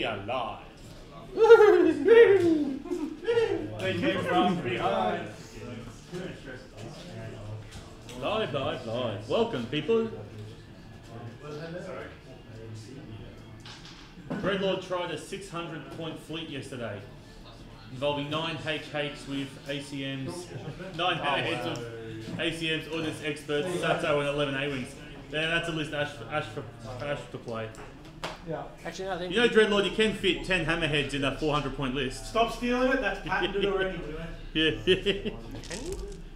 We are live. They came from behind. Live. Welcome, people. Dreadlord tried a 600-point fleet yesterday, involving 9 HHs with ACMs, 9 heads of ACMs, Ordnance Experts, Sato, and 11 A-Wings. Yeah, that's a list Ash to play. Yeah. Actually, I think you know, Dreadlord, you can fit 10 hammerheads in a 400-point list. Stop stealing it. That's patented already. Yeah. Can you?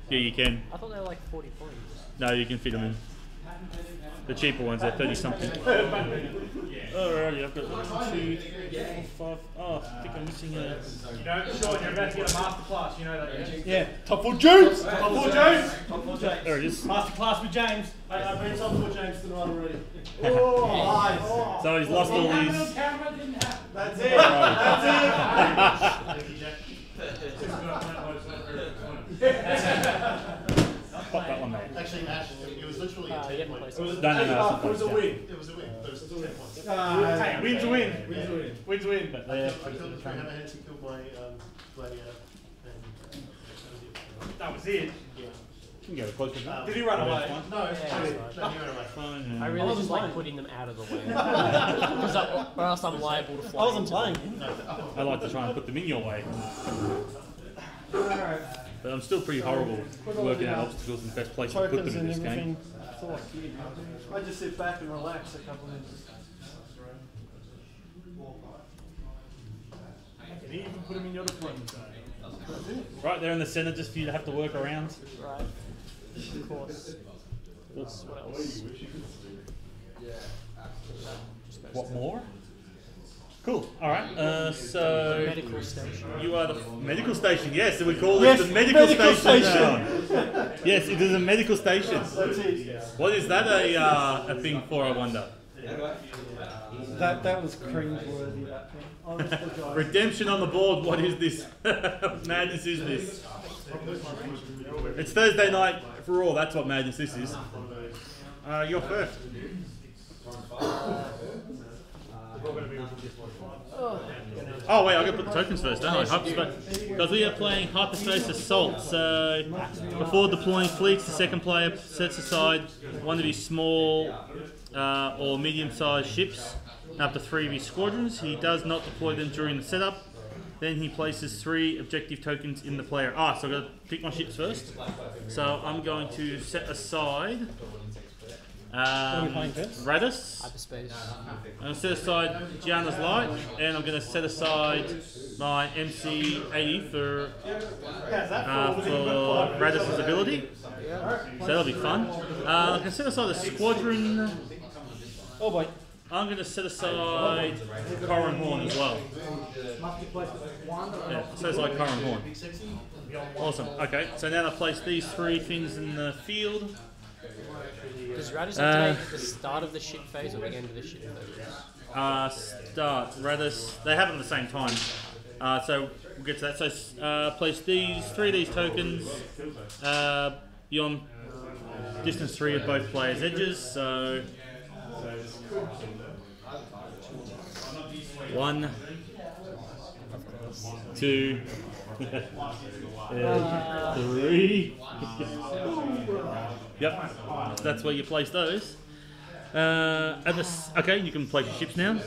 Yeah, you can. I thought they were like 40 points. No, you can fit them in. The cheaper ones are 30-something. Alrighty, I've got 1, 2, 3, 4, 5. Oh, I think I'm missing a... You know, Sean, you're about to get a masterclass. You know that, yeah? Yeah. Top 4 James! Top 4 James! Top 4 James. There it is. Masterclass with James. I've been top 4 James tonight already. Oh, nice. So he's lost all these... That's it. That's it. Pop that one, mate. Actually, Ash, it was literally a 10 point. It was a No, win. It was a win, but it was still 10 points. Hey, win's a win. Win's a win. I killed the 3 hammerheads, he killed my gladiator, and That was it. yeah. You can go closer to that. Did he run away? No, he ran away. I really just like putting them out of the way. Because or else I'm liable to fly. I wasn't playing. I like to try and put them in your way. But I'm still pretty horrible working out obstacles and the best place to put them in this game. I just sit back and relax a couple minutes. Can he even put him in your deployment zone? Right there in the centre, just for you to have to work around. Right. Of course. What else? What more? Cool. All right. So Medical station. you are the medical station. Yes, so we call this the medical station. Now. Yes, it is a medical station. That's it. What is that a thing for? I wonder. That was cringe-worthy, that thing. Honestly, guys. Redemption on the board. What is this? Madness is this? It's Thursday night for RAW. That's what madness this is. You're first. Oh wait, I've got to put the tokens first, don't I? Because we are playing Hyperspace Assault, so before deploying fleets, the second player sets aside one of his small or medium-sized ships, up to 3 of his squadrons. He does not deploy them during the setup. Then he places 3 objective tokens in the player. So I've got to pick my ships first. So I'm going to set aside Radis. Hyperspace. I'm going to set aside Gianna's Light, and I'm going to set aside my MC80 for Radis' ability. So that'll be fun. I'm going to set aside a squadron. Oh boy. I'm going to set aside Corran Horn as well. Yeah, set aside Corran Horn. Awesome. Okay, so now I place these 3 things in the field. Does Radis have to make the start of the ship phase or the end of the ship phase? Start. Radis. They happen at the same time. So we'll get to that. So place these 3 of these tokens beyond distance 3 of both players' edges. So 1, 2, 3. Yep, that's where you place those. Okay, you can place your ships now.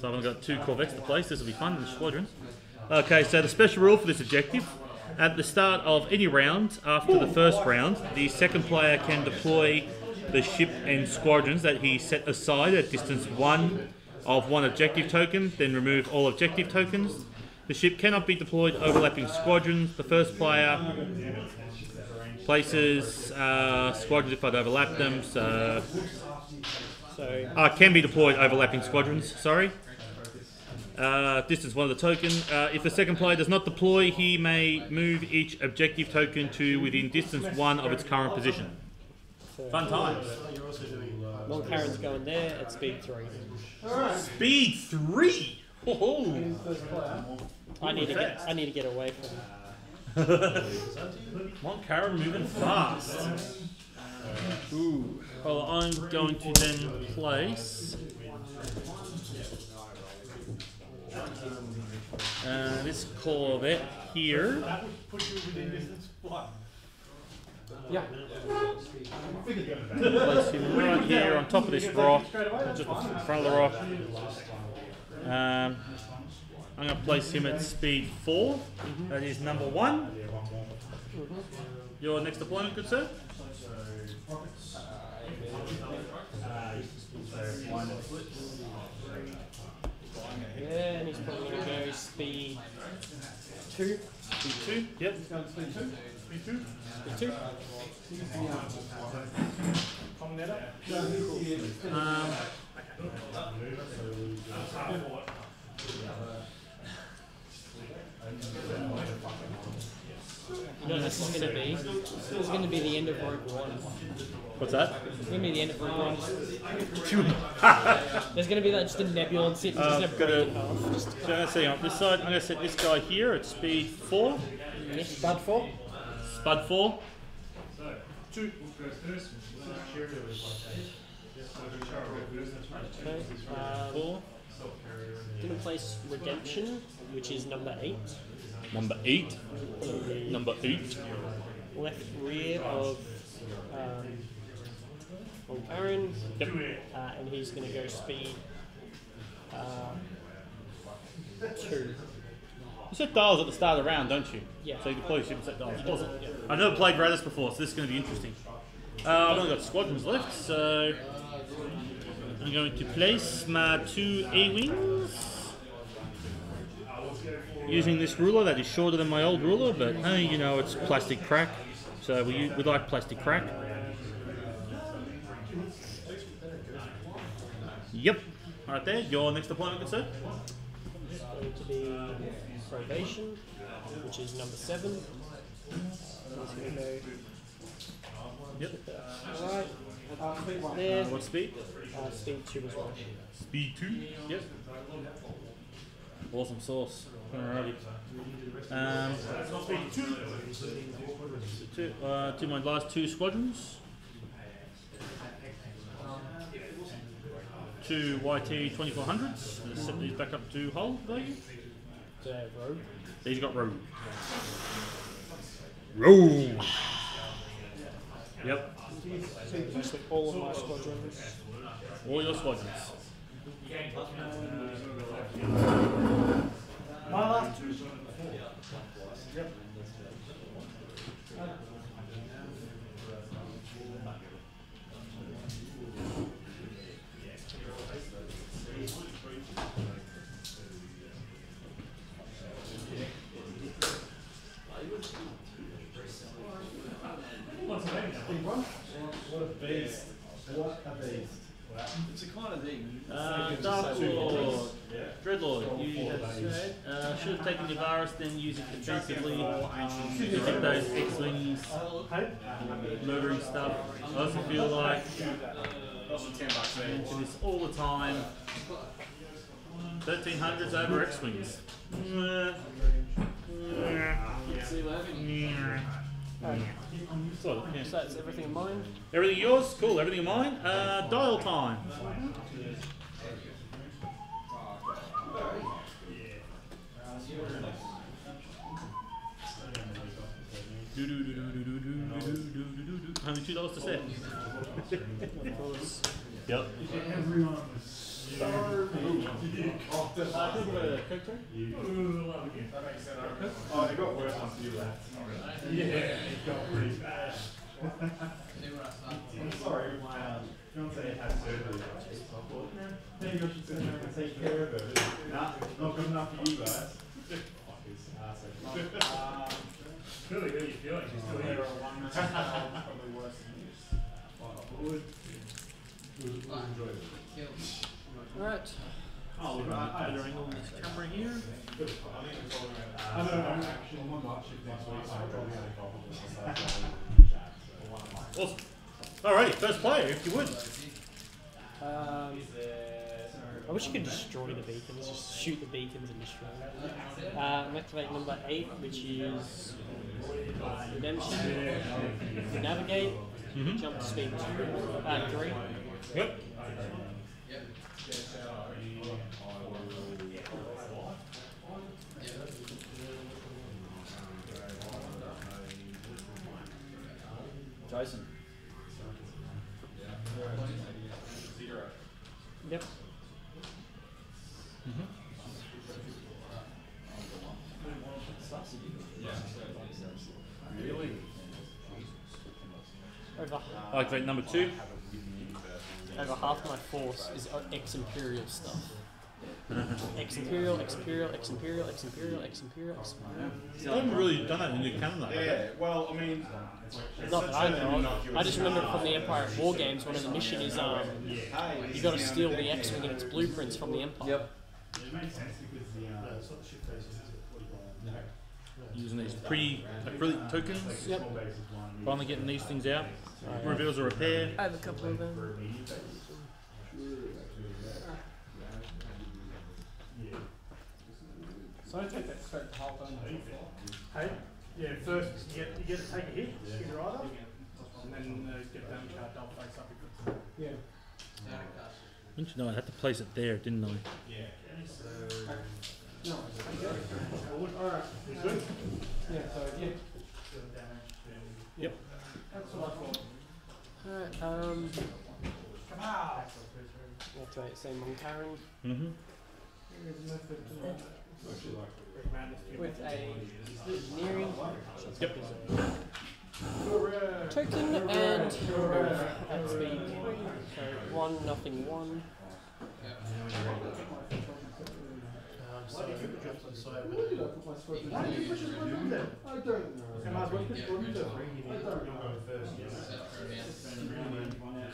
So I've got 2 corvettes to place. This will be fun in the squadron. Okay, so the special rule for this objective: at the start of any round, after the first round, the second player can deploy the ship and squadrons that he set aside at distance 1 of 1 objective token, then remove all objective tokens. The ship cannot be deployed overlapping squadrons. The first player places squadrons if I'd overlap them, so can be deployed overlapping squadrons, sorry. Distance 1 of the token. If the second player does not deploy, he may move each objective token to within distance 1 of its current position. Fun times. Long Karen's going there at speed 3. Speed 3? Oh. I need to get away from Long Karen moving fast. Ooh. Well, I'm going to then place This Corvette here. That would put you within distance. What? Yeah. Place him right here on top of this rock, just in front of the rock. I'm going to place him at speed 4. That is number 1. Your next deployment, good sir? Yeah, and he's probably going to go speed 2. Speed 2, yep. Speed 2. Speed 2. Speed 2. You know, this is going to be the end of Rogue One. What's that? It's going to be the end of Rogue One. There's going to be that just a nebula sitting just going to break it off. So I'm going to see on this side, I'm going to set this guy here at speed 4. Yes. Spud 4. Spud 4. 2. Okay. 4. Going to place Redemption, which is number 8. Number 8. Number 8. Left rear of Aaron. Yep. And he's going to go speed 2. You set dials at the start of the round, don't you? Yeah. So you deploy ship and set dials. I've never played Radis before, so this is going to be interesting. I've only got squadrons left, so I'm going to place my 2 A-Wings. Using this ruler that is shorter than my old ruler, but hey, you know, it's plastic crack, so we like plastic crack. Yep, right there. Your next deployment, good sir? It's going to be Probation, which is number 7. He's going to go. Yep. Alright. There. What speed? Speed 2 as well. Speed 2. Yep. Awesome sauce. Alrighty. To my last 2 squadrons. 2 YT 2400s. Let's set these back up to hull value. Rogue. These got rogue. Rogue. Yep. Basically all of my squadrons. All your squadrons. My last 2. Yep. What a beast. What a beast. It's a kind of thing. Dark Lord, Dreadlord, you should have taken your virus, then use it defensively to hit those X Wings, murdering stuff. I also feel like I mention this all the time. 1300s over X Wings. So that's everything in mind. Everything yours? Cool, everything in mine. Dial time. Only $2 to set. Yep. Everyone was so big. Oh, it got worse after you left. Yeah, it got pretty bad. I'm sorry, my fiance had surgery. I thought, maybe I should sit there and take care of it. Nah, not good enough for you guys. Really good, you feel like she's still here. Probably worse than you. Alright. Oh, bettering on this camera here. I don't know, actually, I'm on night shift next week, so I'm probably going to go. Awesome. Alrighty, first player, if you would. I wish you could destroy the beacons, just shoot the beacons and destroy them. Activate number 8, which is Redemption, Navigate, jump to speed 3. Yep. Tyson. Yep. Really? Over, Activate number 2. over half my force is ex-imperial stuff. Ex-imperial, ex-imperial, ex-imperial, ex-imperial, ex-imperial, ex-imperial. I haven't really done that in the canon though. Yeah, well, I mean, Not that I know of. I just remember from the Empire at War Games, one of the mission is you got to steal the X Wing and its blueprints from the Empire. Yep. it makes sense because Using these pretty acrylic tokens. Yep. Finally getting these things out. Reveals a repair. I have a couple of them. So I take that straight to half on. Hey? Yeah, first you get to take a hit, get your eye up, and then get damage card double face up if it's. Yeah. Interesting. No, I had to place it there, didn't I? No, alright. Good? Yeah, so yeah. Yep. That's what I thought. Alright, Come on! activate same on Karen Mm-hmm. with a engineering. Yep. Token and move at speed. So 1, nothing 1. So you could drop to the side. Why did you push it on there? I don't know. I might as well push it on there. I don't know.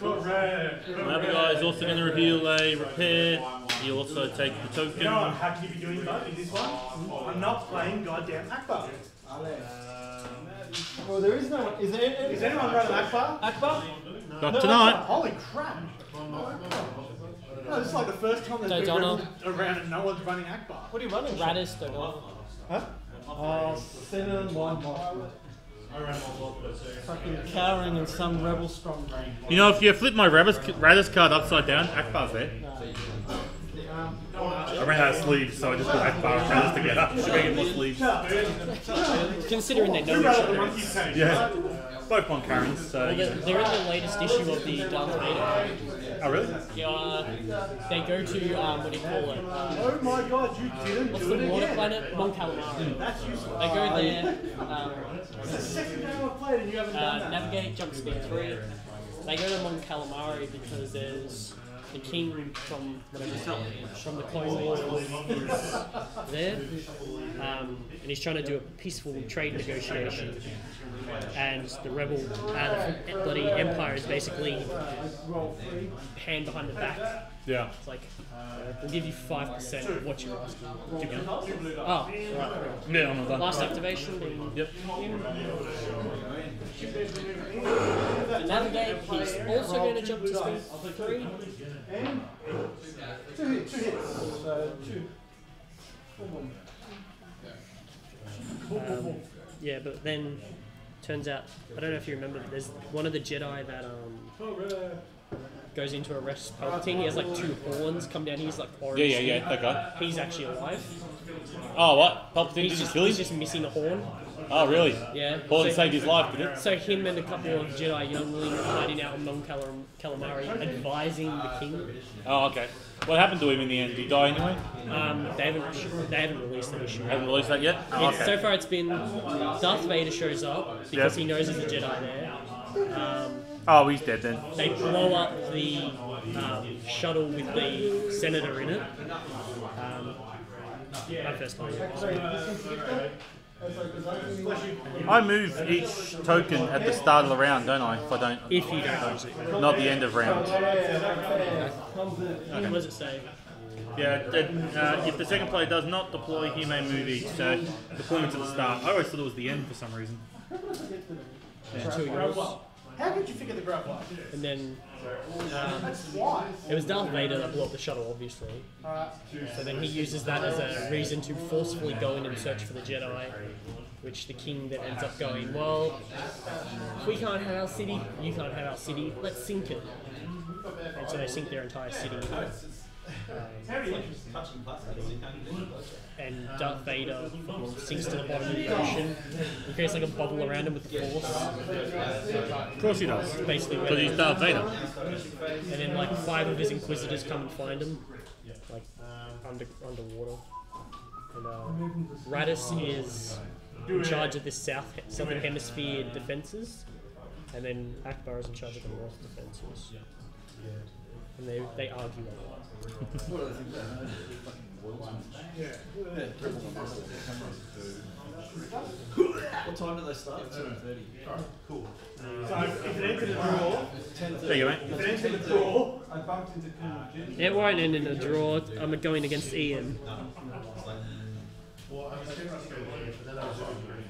Another guy is also going to reveal a repair. He'll also take the token. You know what I'm happy to be doing though in this one? I'm not playing goddamn Akbar. Well, there is no one. Is anyone running Akbar? Akbar? Not tonight. Holy crap! No, this is like the first time there's been rebels around and no one's running Akbar. What are you running? Radis, Dodonna. Huh? 7, 1, fucking cowering in some rebel strong brain. You know, if you flip my Radis card upside down, Akbar's there. I ran out of sleeves, so I just put Akbar and Radis together. Should I get more sleeves? Considering they know each other. Yeah. Both on Karens, so. Well, they're in the latest issue of the Darth Vader. Oh, really? Yeah, they go to, what do you call it? Oh my god, you didn't What's do the it water again. planet? Mon Calamari. That's useful. They go there, It's the second game I've played and you haven't done that. navigate, jump speed 3. They go to Mon Calamari because there's the king from the Clone Wars is there, and he's trying to do a peaceful trade negotiation. And the rebel, the bloody Empire is basically hand behind the back. Yeah. It's like, we'll give you 5% of what you're asking. Keep going. Oh, right. Yeah, I'm not done. Last activation being Yep. to navigate. He's also going to jump to speed 3. And 2 hits. So 2. Yeah, but then turns out, I don't know if you remember, but there's one of the Jedi that goes in to arrest Palpatine. He has like 2 horns come down. He's like orange. Yeah, that guy. He's actually alive. Oh, what? Palpatine He's didn't kill him? just missing a horn. Oh, really? Yeah. Paul So- saved his life, did it? So him and a couple of Jedi younglings hiding out on Mon Calamari, advising the king. Oh, okay. What happened to him in the end? Did he die anyway? They haven't released an issue. Haven't released that yet? Oh, So okay. far it's been Darth Vader shows up because he knows there's a Jedi there. Oh, he's dead then. They blow up the shuttle with the senator in it. My first time. I move each token at the start of the round, don't I? If I don't. If you don't use it. Not the end of round. What does it say? Yeah, if the second player does not deploy, he may move each. So, deployment at the start. I always thought it was the end for some reason. Yeah, 2 yours. How did you figure the grab line? And then That's why. it was Darth Vader that blew up the shuttle, obviously. So then he uses that as a reason to forcefully go in and search for the Jedi, which the king then ends up going, well, if we can't have our city, you can't have our city, let's sink it. And so they sink their entire city. And Darth Vader sinks to the bottom of the ocean. He creates like a bubble around him with the Force. Of course he does. Basically, Because he's Darth Vader. and then like 5 of his Inquisitors come and find him, like underwater. And Radis is in charge of this southern hemisphere defences, and then Akbar is in charge of the north defences. And they argue a lot. What time do they start? 7:30. Cool. So if it ends in a draw, There you go, mate. if it ends in a draw, I bumped into Colonel Jim. It won't end in a draw. I'm going against Ian. Well, I was going to go here, but then I was doing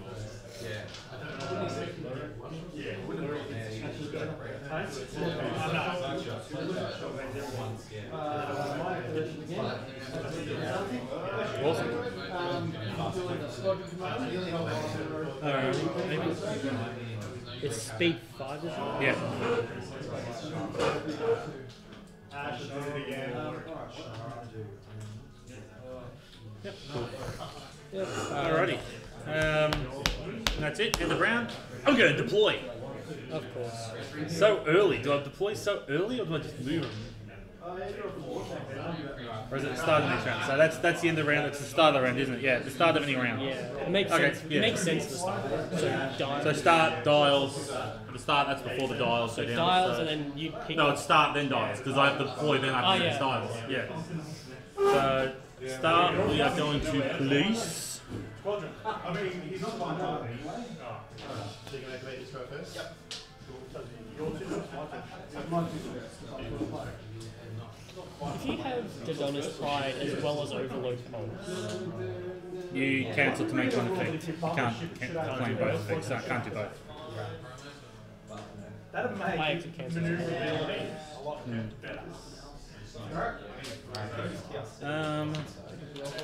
Awesome. It's speed 5, isn't it? Yeah. Yep. Cool. Yep. Alrighty. That's it. End of round. I'm going to deploy. Of course. So early. Do I deploy so early, or do I just move them? Or is it the start of the next round? So that's the end of the round. It's the start of the round, isn't it? Yeah, the start of any round. Yeah, it makes Okay, sense. yeah. It makes sense to start. So start dials. The start, that's before the dials. So down. Dials, So- and then you pick. No, it's start then dials because I have to deploy then I have to yeah. dials. Yeah. So start. We are going to police. Squadron. I mean, he's not fine anyway. So you're going to make this go first? Yep. If you have Dodona's Pride as well as Overload Pulse, You cancel to make one effect. You can't claim both effects. So I can't do both. that'd I make have to cancel. maneuverability a lot better.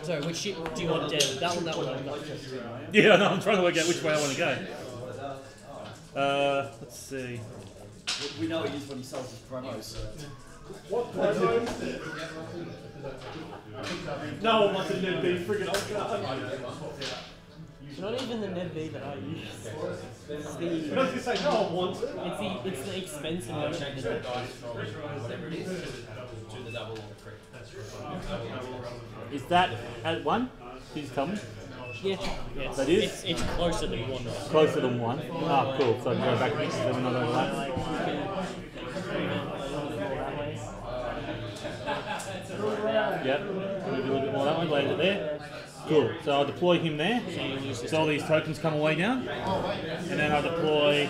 So, which ship do you want dead? That one, that one, that one. Yeah, no, I'm trying to work out which way I want to go. Let's see. We know he is when he sells his promos. What promo? No one wants a Ned B friggin' Oscar. It's not even the Ned B that I use. It's I was the, going to say, no one wants it. it's the expensive version. Is that at one? Can you just tell me? Yeah, yes. That is? It's closer than 1. Closer than one. Ah, cool. So I can go back and there's another one. Yep. Move a little bit more that way, land it there. Cool. So I'll deploy him there. So all these tokens come away down. And then I'll deploy.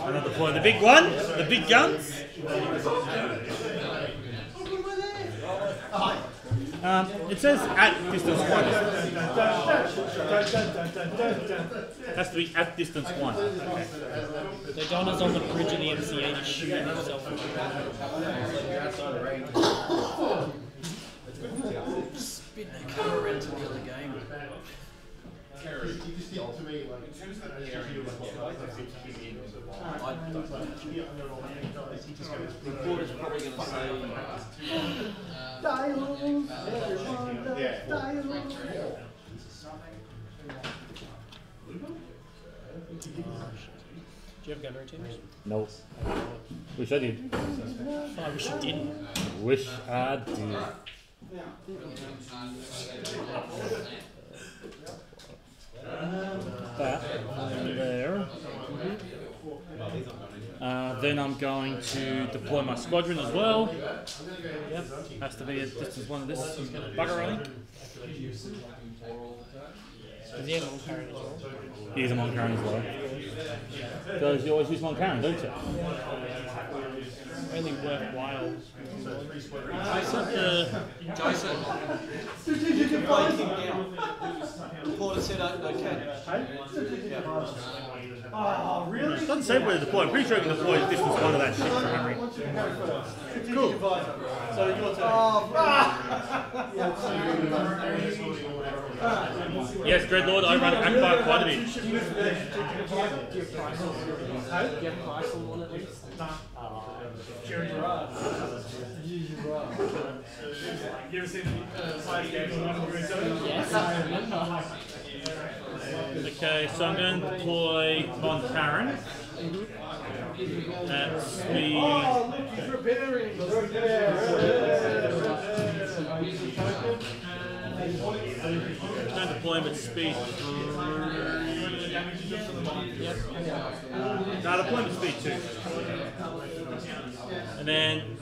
And I'll deploy the big one, the big guns. It says at distance 1. Has to be at distance 1. Okay. Dodona's on the bridge of the MCA just shooting himself. Spin that car around to the other game. You just get to me, like, I don't know. Reporter's probably going to say. Do you have gunnery teams? Nope. Wish I did. I wish you didn't. Wish I did. That there. Then I'm going to deploy my squadron as well. Yep. Has to be a distance 1 of this bugger, I think. Does he have a Moncaran as well? He is a Moncaran as well. Because you always use Moncaran, don't you? Only worthwhile. Jason, you can play him now. Reporter said no can. Oh, really? It doesn't say where to deploy. I'm pretty sure I can deploy distance 1 of that ship from memory. Cool. So your turn. Yes, Dreadlord, I run Akbar quite a bit. Do you have price on one at least? Jerry Gerard. You ever seen the side games on 1.7? Yes, I remember. Okay, so I'm going to deploy on Karen at speed. Oh, look, he's repairing. I'm going to deploy him at speed. No, deploy him at speed 2. And then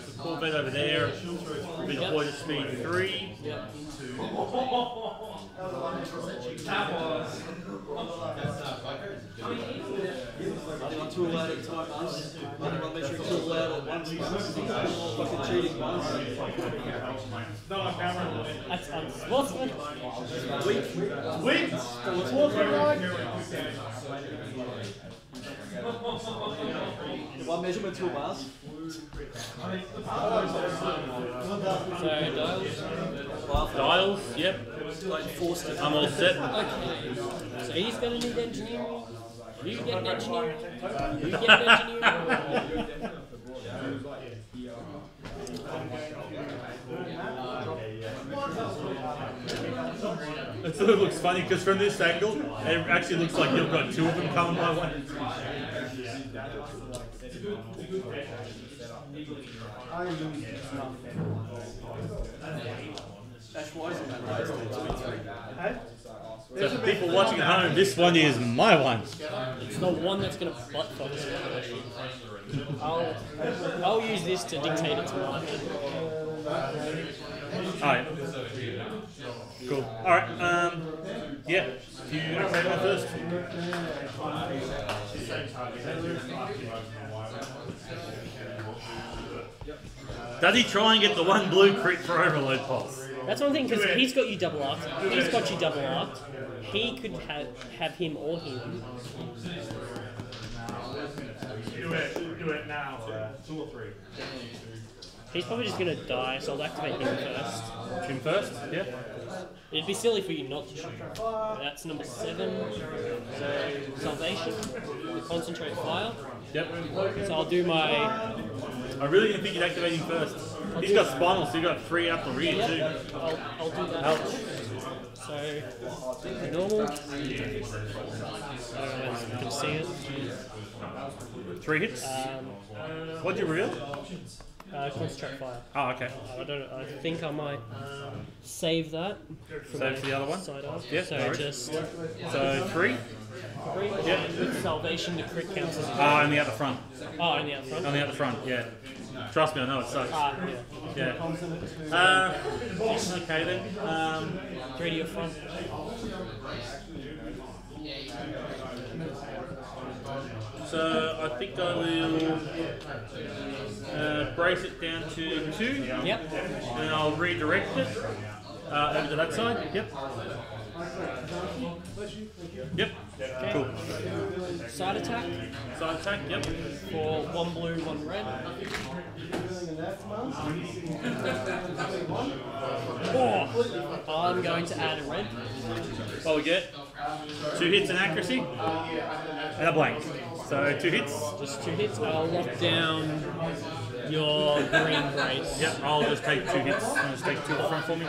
the Corvette over there will be deployed at speed 3. Anyone too loud at a time, guys? Anyone measuring too loud at once? Fucking cheating, guys. No, on camera. That's unsportsman. Weak. One measurement toolbars. So Dials, yep. Like forced it. I'm all set. okay. So he's gonna need engineering. You get an engineering. You get an engineering. It sort of looks funny because from this angle, it actually looks like you've got 2 of them coming by one. That's why isn't that So for people watching at home, this one is my one. It's the one that's gonna butt fuck us. I'll use this to dictate it to mine. Alright. Cool. Alright, yeah. You activate one first. Does he try and get the 1 blue crit for overload pulse? That's one thing, because he's got you double arced. He's got you double arced. He could have him or him. Do it now. 2 or 3. He's probably just going to die, so I'll activate him first. Him first? Yeah. It'd be silly for you not to shoot. That's number 7. So, Salvation, the Concentrate Fire. Yep. So I'll do my... I really didn't think you'd activate him first. He's got spinal, so you've got 3 out the rear too. I'll do that. Ouch. So, normal. I don't know if you can see it. 3 hits. What'd you reel? Concentrate Fire. Oh, okay. I think I might save that. Save for the other one? Side off. Yeah, So no worries. just So 3? yeah. With Salvation, the crit counts as Only at the front. oh, in the up front. Only at the front, yeah. Trust me, I know it sucks. Yeah. Yeah. Okay then. 3 to your front. So I think I will brace it down to 2. Yep. And I'll redirect it over to that side. Yep. Yep. Cool. Side attack Side attack. Yep. for 1 blue, 1 red. Oh, I'm going to add a red. What we get? 2 hits and accuracy. And a blank. So 2 hits. Just 2 hits. I'll lock down your green brace. Yep. I'll just take 2 hits. I'll just take 2 up front for me.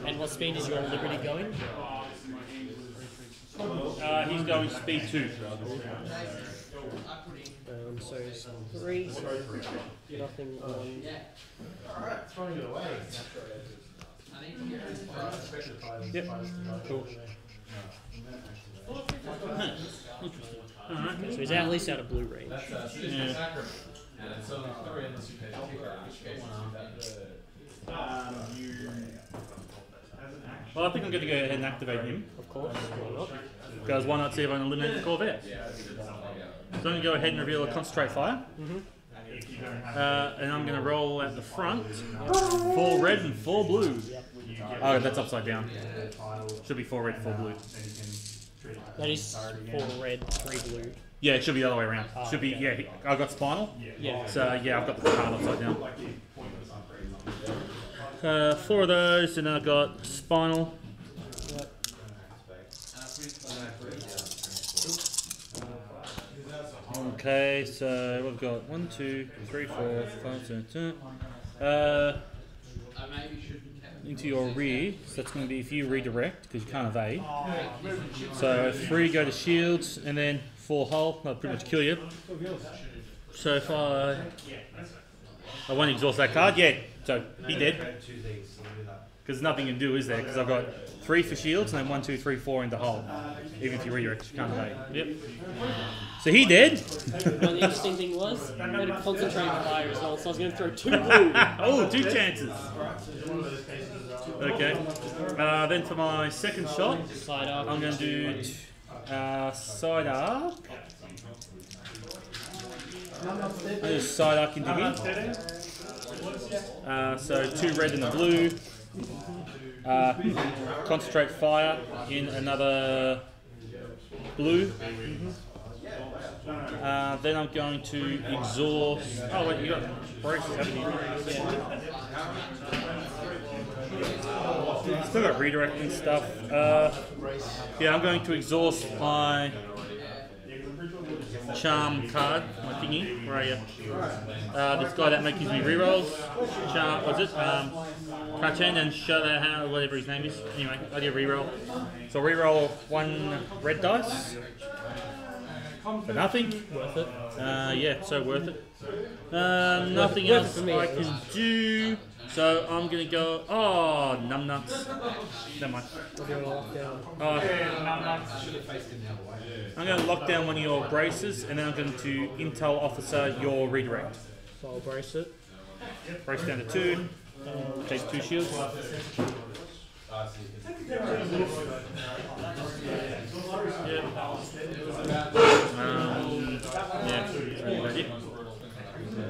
And what speed is your Liberty going? He's going speed 2. So it's 3. Nothing on. Yep. Cool. So he's at least out of blue range. Yeah. Well, I think I'm going to go ahead and activate him. Of course, why not? Because why not see if I can eliminate the Corvette? So I'm going to go ahead and reveal a Concentrate Fire. And I'm going to roll at the front. 4 red and 4 blue. Oh, that's upside down. Should be 4 red, 4 blue. That is 4 red, 3 blue. Yeah, it should be the other way around. Should be, yeah, I got spinal. Yeah. So yeah, I've got the card upside down. 4 of those, and I've got spinal. Okay, so we've got 1, 2, 3, 4, 5, 6, 7. Into your rear, so that's going to be if you redirect because you can't evade. So 3 go to shields, and then 4 hull. That'll pretty much kill you. So if I won't exhaust that card, yeah. So he dead because there's nothing you can do, is there? Because I've got 3 for shields and then 1, 2, 3, 4 into hull. Even if you redirect, you can't evade. Yep. So he dead. Well, the interesting thing was, I had a concentrate fire as well, so I was going to throw 2 blue. Oh, 2 chances. Okay. Then for my second shot, Side arc. I'm going to do side arc. I'll do side arc into here. So 2 red and a blue. Concentrate fire in another blue. Then I'm going to exhaust. Oh wait, you got braces, haven't you? Still got redirect and stuff. Yeah, I'm going to exhaust my charm card, my thingy. Where are you? This guy that makes me rerolls. Charm, what's it? Crouch in and show that how, whatever his name is. Anyway, I do a reroll. So I reroll 1 red dice. For nothing. Worth it. Yeah, so worth it. Nothing else I can do. So I'm gonna go. Oh, numbnuts. Never mind. I'm gonna lock down one of your braces, and then I'm going to intel officer your redirect. So I'll brace it. Brace down to 2. Takes 2 shields. Yeah, that's it.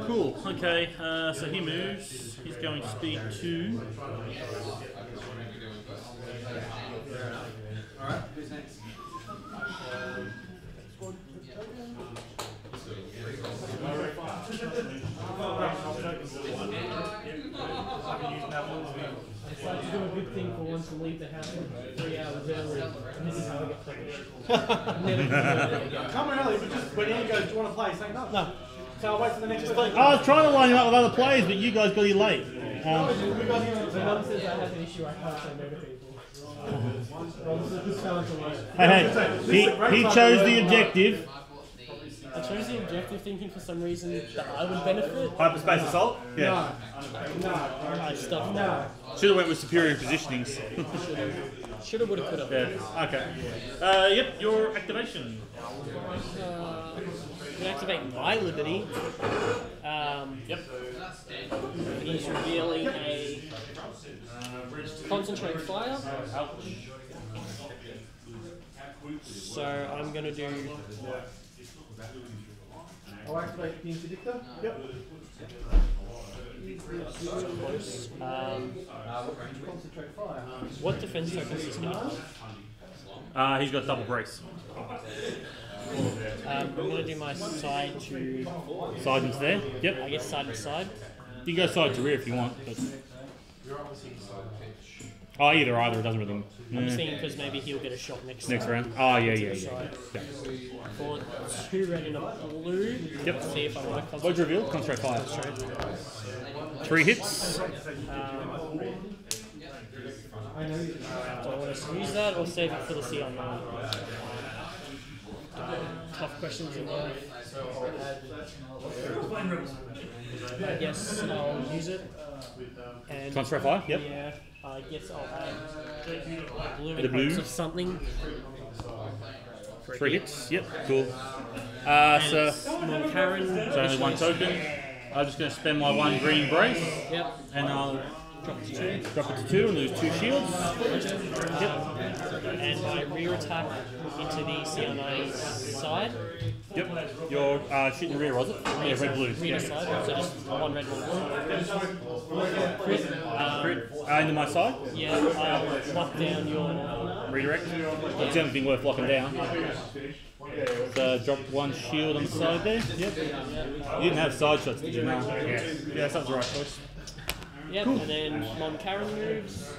Cool. Okay, so he moves. He's going speed 2. Alright, who's next? It's like to do a good thing for one to leave the house 3 hours early, and this is how I get punished. Come early, but just when Ian goes, do you want to play? Say no. No. So I'll wait for the next week. I was trying to line him up with other players, but you guys got here late. My mum says I have an issue, I can't say no to people. Hey, he chose the objective. I chose the objective thinking for some reason that I would benefit. Hyperspace assault? Yeah. I stuffed that. Should have went with superior positionings. Shoulda, woulda, coulda. Yeah. Okay. Yep, your activation. We activate my liberty. Yep. He's revealing a concentrate fire. So I'm going to do. I'll activate the interdictor. Yep. Concentrate fire. What defense tokens does he have? He's got double brace. I'm going to do my side to. Side into there. Yep. I guess side to side. You can go side to rear if you want. But... Oh, either, it doesn't really. I'm just thinking because maybe he'll get a shot next round. Oh, yeah. For 2 red and a blue. Yep. See if I want to What'd you reveal? Concentrate fire. 3 hits. Do I want to use that or save it for the CR9? Tough questions in there. I guess I'll use it. And Concentrate fire? Yep. yeah, I guess I'll add blue The in blue. hopes of something. 3 hits. Yep. Cool. So Karen. it's only 1 token. I'm just going to spend my 1 green brace, Yep. and I'll drop it to 2 and lose 2 shields. Yep. And I rear attack into the CR9's side. Yep. You're shooting rear, was it? Yeah, red blue. Rear side, so just 1 red, 1 blue. Crit. Crit. Into my side. Yeah, I'll lock down your. Redirect. That's the only thing worth locking down. So drop 1 shield on the side there. Yep. You didn't have side shots, did you? No. Yeah, sounds the right choice. Yep, cool. And then Mon Karen moves.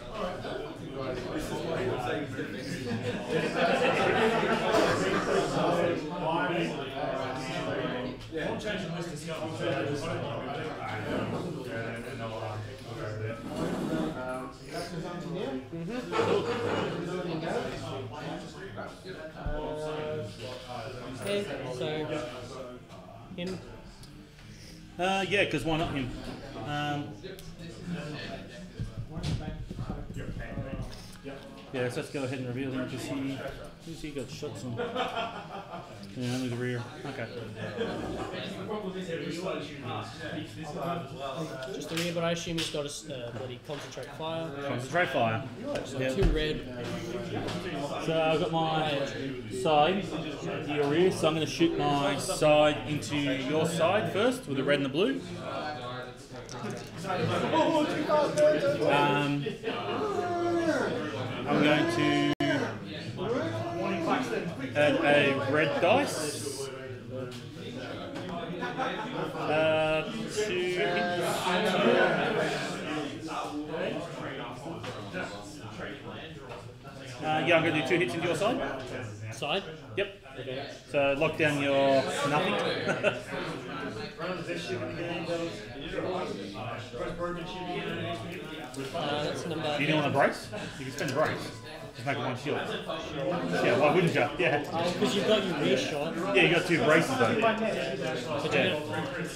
Okay, so him. Yeah, because why not him? Yeah, so let's go ahead and reveal him because he got shots on. Yeah, only the rear. Okay. Just the rear, but I assume he's got a bloody concentrate fire. Concentrate fire. So Yep. 2 red. So I've got my side, your rear, so I'm going to shoot my side into your side first with the red and the blue. I'm going to add a red dice. 2 hits. Yeah, I'm going to do 2 hits into your side. Side? Yep. So lock down your nothing. That's number. You don't want a brace? You can spend a brace. Just make it 1 shield. Yeah, why wouldn't you? Yeah. Oh, because you've got your rear shot. Yeah, you got 2 braces though. Yeah.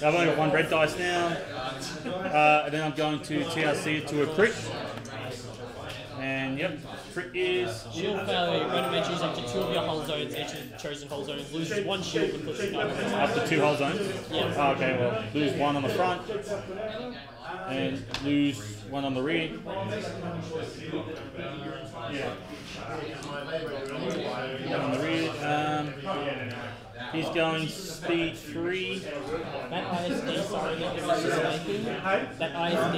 I've only got 1 red dice now. And then I'm going to TRC it to a crit. And yep, crit is. Shield failure. Random entries up to 2 of your hull zones. Each of the chosen hull zones loses 1 shield and puts it up. Up to 2 hull zones? Yeah. Oh, okay, well, lose 1 on the front. And lose 1 on the rear. On the rear. He's going speed 3. That ISD siren that he was just making, that ISD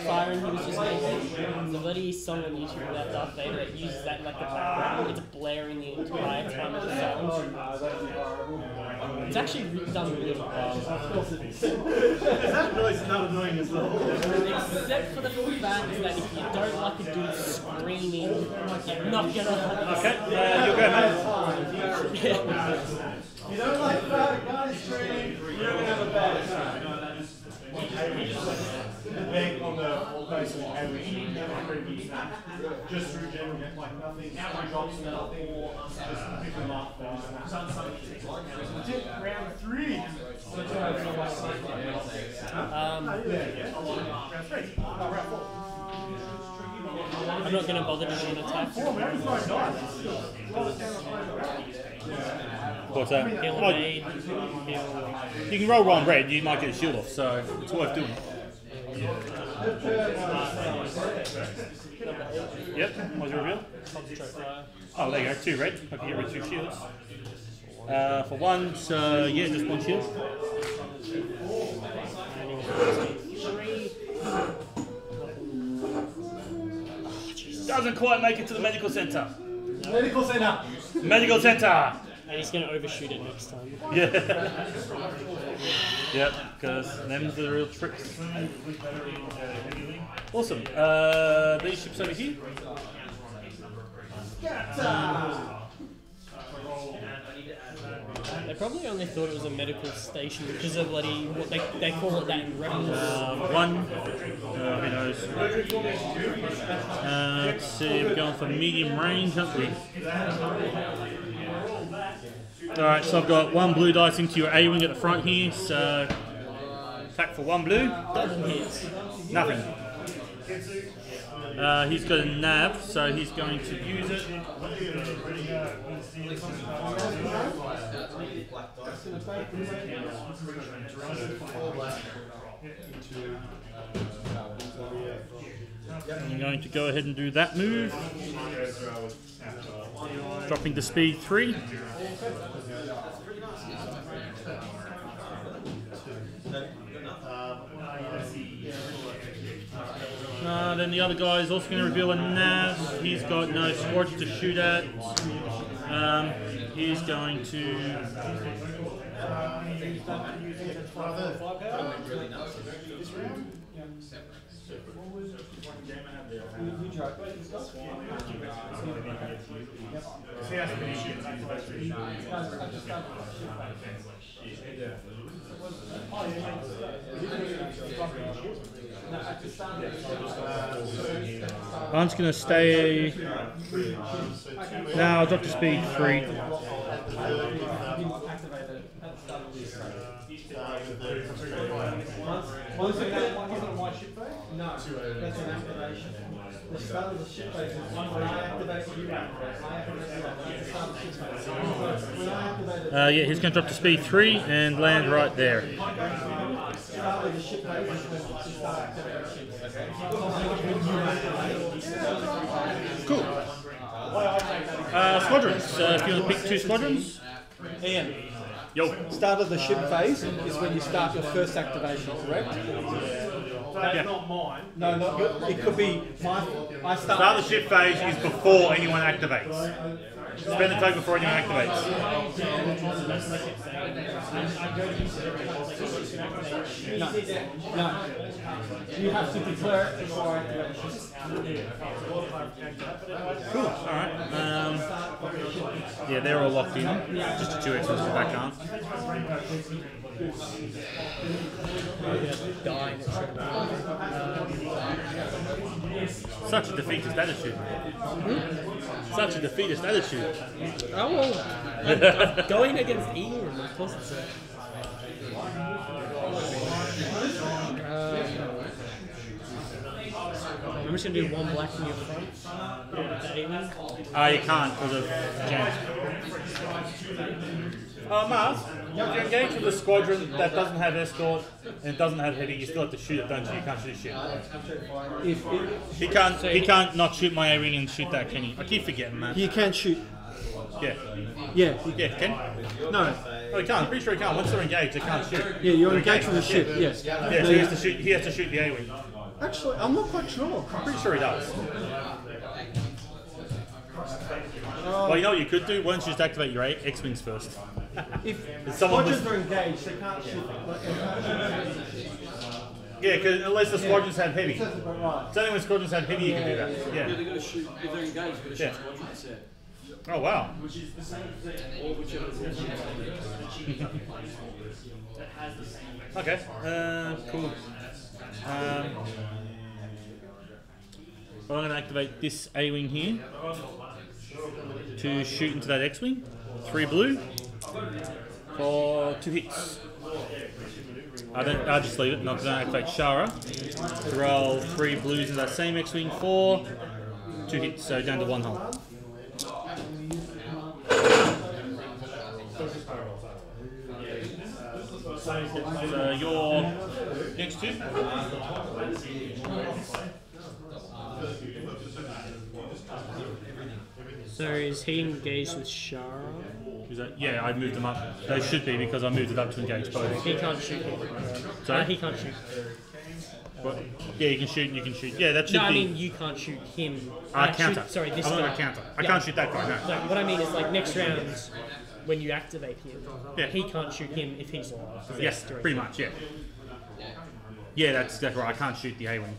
siren he was just making, the bloody song on YouTube about Darth Vader that uses that like the background, it's blaring the entire time of the song. It's actually done really well. That noise is not annoying as well. Except for the fact that if you don't like a dude screaming, you're not gonna like Okay, you'll go, mate. You don't like fat guys screaming, you're gonna have a bad time. Big on the basically every just through general like nothing, drops nothing, just pick them up. Round 3. I'm not gonna bother to do an attack. What's that? He'll Oh, evade, you can roll 1 red, you might get a shield off, so it's worth doing. Yep, what's your reveal? concentrate fire. Oh, there you go, 2 red. I can get rid of 2 shields. For 1, so yeah, just 1 shield. 3. Doesn't quite make it to the medical center. Medical center. Medical center! And he's gonna overshoot it next time. Yeah. Yep, because them's the real tricks. Awesome. These ships over here. They probably only thought it was a medical station because of bloody what they call it that in Rebels. 1. Who knows? Let's see, we're going for medium range, aren't we? Alright, so I've got 1 blue dice into your A-wing at the front here, so attack for 1 blue. Double hits. Nothing. He's got a nav, so he's going to use it. I'm going to go ahead and do that move. Dropping to speed 3. Then the other guy is also going to reveal a nav. He's got no squad to shoot at. He's going to. I'm just going to stay. Now I'll drop to speed 3. Once I get one on my ship phase? No, that's an activation. The start of the ship phase is when I activate you activate. I activate the start of the ship phase. When I activate Yeah, he's going to drop to speed 3 and land right there. start of the ship phase is when you start activation. Cool. Squadrons. If you want to pick 2 squadrons. Ian, Yo. start of the ship phase is when you start your first activation, correct? That's not mine. No, no, it could be my. I Start start. of the ship phase is before anyone activates. Spend the token before anyone activates. No, you have to declare it before activation. Cool. Alright. Yeah, they're all locked in. Just the 2 X Wings back on. Such a defeatist attitude. Such a defeatist attitude. Oh, well, I'm going against England, of course it's I'm just going to do 1 black in your front. You can't because of James. Mars, if you engage with a squadron that doesn't have escort and doesn't have heavy, you still have to shoot it, don't you? You can't shoot shit. He can't not shoot my A-Wing and shoot that, can he? I keep forgetting that. You can shoot. Yeah. Yeah. Yeah, can he? No. Oh, he can't. I'm pretty sure he can't. Once they're engaged, they can't shoot. Yeah, you're engaged with the ship. Yes. Yeah, so he has to shoot the A-Wing. Actually, I'm not quite sure. I'm pretty sure he does. Well, you know what you could do? Why don't you just activate your X Wings first? If someone squadrons are engaged, they can't shoot. Yeah, because unless the squadrons have heavy. Right. It's only when squadrons have heavy you can do that. Yeah, Yeah. they're going to shoot, if they're engaged, they're going to shoot squadron, that's it. Oh, wow. Or whichever Okay. Cool. Well, I'm going to activate this A-Wing here to shoot into that X-Wing. 3 blue for 2 hits. I'll just leave it. Not going to activate Shara. Roll 3 blues into that same X-Wing for 2 hits, so down to 1 hull. So your next 2. So is he engaged with Shara? Is that, yeah, I moved them up. They should be because I moved it up to engage both. He can't shoot him. Sorry? He can't shoot. What? Yeah, you can shoot and you can shoot. Yeah, that should No, I be. mean you can't shoot him. Counter. Sorry, this I'm guy. on a counter. I Yeah. can't shoot that guy, no. No, what I mean is like next round, when you activate him, Yeah. he can't shoot him if he's alive. 'cause Yes, that's direct. pretty much, yeah. Yeah, that's exactly right. I can't shoot the A-Wing.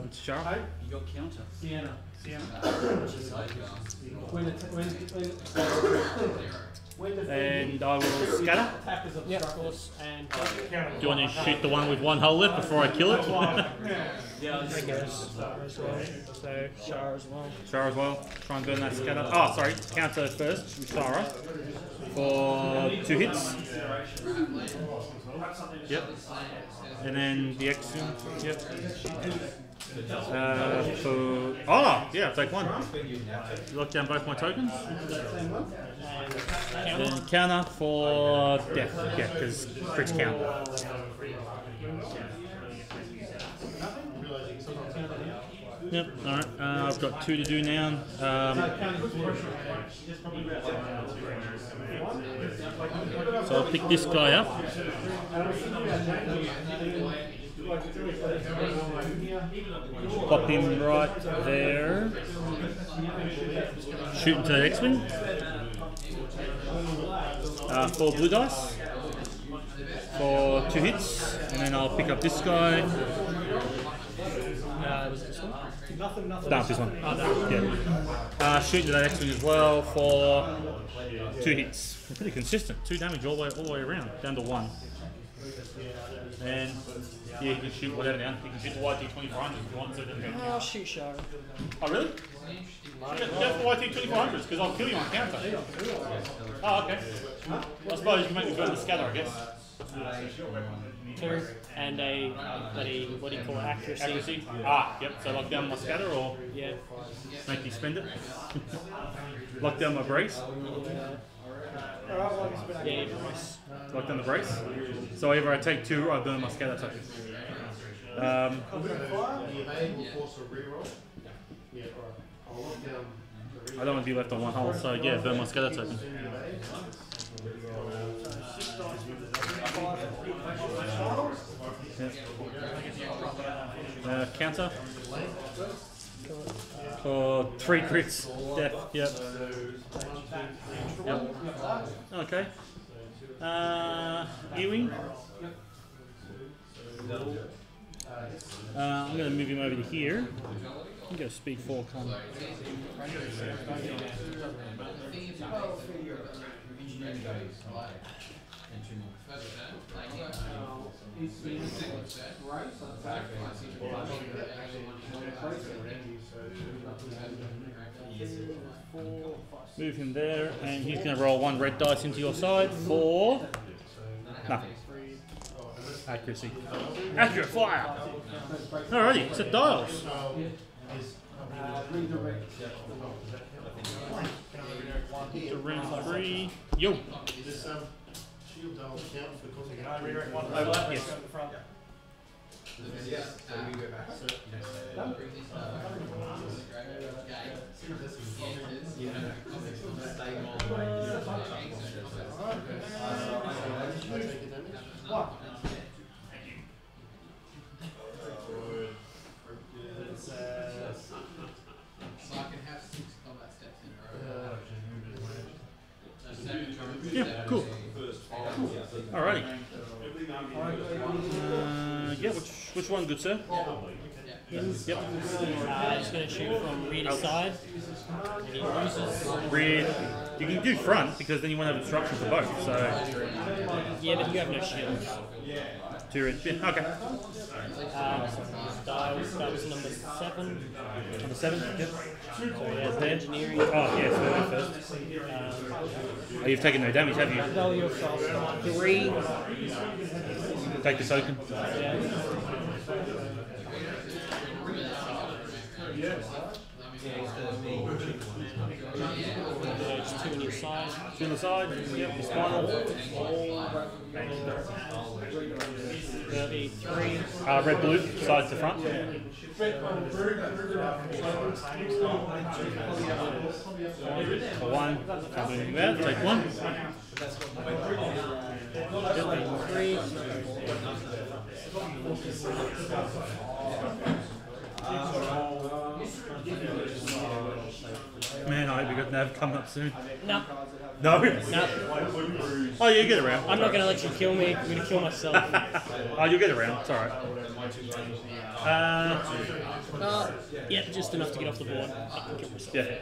It's sharp. You got counter. Sienna. And I will scatter. Yeah, of course. And Do you want to shoot the one with 1 hull left before I kill it? I guess as well. So Shara as well. Shara as well. Try and burn that scatter. Oh, sorry. Counter first with Shara for 2 hits. Yep. And then the X-Wing. Yep. Yeah, I'll take 1. Lock down both my tokens. And counter for death. Yeah, because crits count. Yep, alright. I've got 2 to do now. So I'll pick this guy up. Pop him right there. Shoot into the X-Wing. 4 blue dice for 2 hits, and then I'll pick up this guy. Was it this one? Nothing. No, it's this one. Oh, no. Yeah. Shooting to that X Wing as well for 2 hits. We're pretty consistent. 2 damage all the way around, down to 1. And yeah, you can shoot whatever down. You can shoot the YT 2400 if you want, so it doesn't go Oh, down. shoot, Shara. Oh, really? Go for YT 2400s because I'll kill you on counter. Oh, okay. I suppose you can make me burn the scatter, I guess. 2 and a bloody, what do you call it, accuracy? Accuracy? Ah, yep. So lock down my scatter or Yeah. make you spend it. Lock down my brace. Yeah, nice. Lock down the brace. So either I take 2 or I burn my scatter token. The evade will force a reroll. Yeah, alright. I'll lock down the I don't want to be left on 1 hole, so yeah, burn my scatter token. Counter. For 3 crits. Death. Yep. Yep. Okay. Ewing. I'm going to move him over to here. I'm going to speed 4 come. Move him there, and he's going to roll 1 red dice into your side for nothing. Accuracy. Accurate fire! Alrighty, set dials. To round 3. Yo! This shield dial count for causing Can I redirect one? Overlap, yes. At the front. Yeah, cool. Alrighty. Yeah, which one, good sir? Yep. Just going to shoot from rear to side. And he loses. Rear. You can do front because then you won't have obstruction for both. So Yeah, but you have no shields. 2 red. Yeah, okay. That was number 7. Number 7. Yep. So yeah, the engineering. Oh yes, yeah, first. Oh, you've taken no damage, have you? Value of 3. Take the token. Yeah. Just 2 on your side. 2 on the side. Yep. The spinal. 33. Red blue. Sides to front. For 1. Can't do anything there. Take 1. 3. Man, I hope we got Nav coming up soon. No. No? No. Oh, you get around. I'm not going to let you kill me. I'm going to kill myself. Oh, you'll get around. It's alright. Yeah, just enough to get off the board. I can kill myself. Yeah.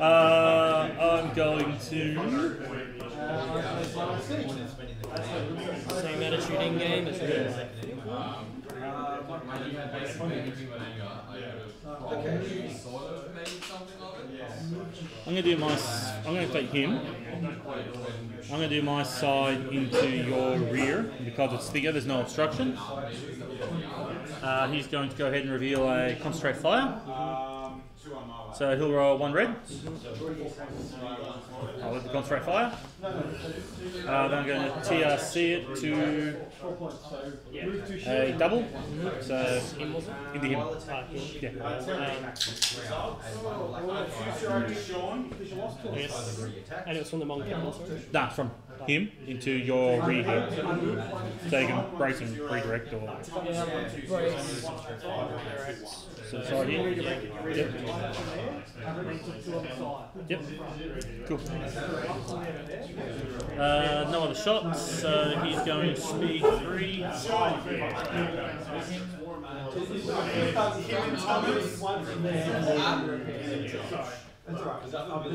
I'm going to. Same attitude in game as real life. I'm going to do my. I'm going to take him. I'm going to do my side into your rear because it's thicker. There's no obstruction. He's going to go ahead and reveal a concentrate fire. So he'll roll 1 red. I'll let the concentrate fire. Then I'm going to TRC it to a double. So into him. Yes. And it was from the Monk also? Nah, from him into your rear here. So you can brace and redirect or. So side here. Yep. Yep. Cool. No other shots, so he's going speed 3. Yeah, that's what I thought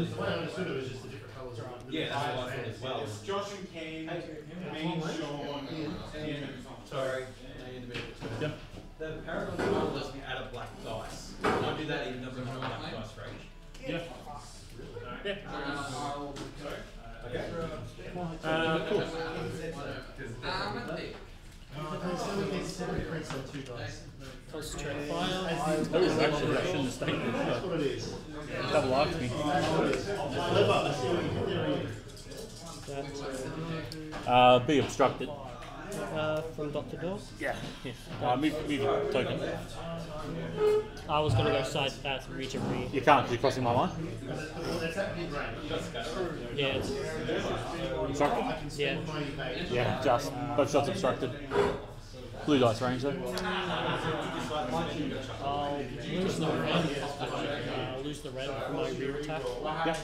as well. It's Josh and Kane, me, Sean, and sorry. Yep. The paragon rule lets me add a black dice. Can I do that even though I'm not a black dice range? Yeah. Yeah. Okay. Cool. Concentrate fire. Oh, actually, I shouldn't have stated this. Double arced me. Be obstructed. From Dr. Dog. Yeah. Move your token. I was going to go side reach and read. You can't because you're crossing my line. Yeah. Obstructed? Yeah. Yeah, just. Both shots obstructed. Blue dice range though. I'll lose the red. Lose the red for my rear attack. Yeah.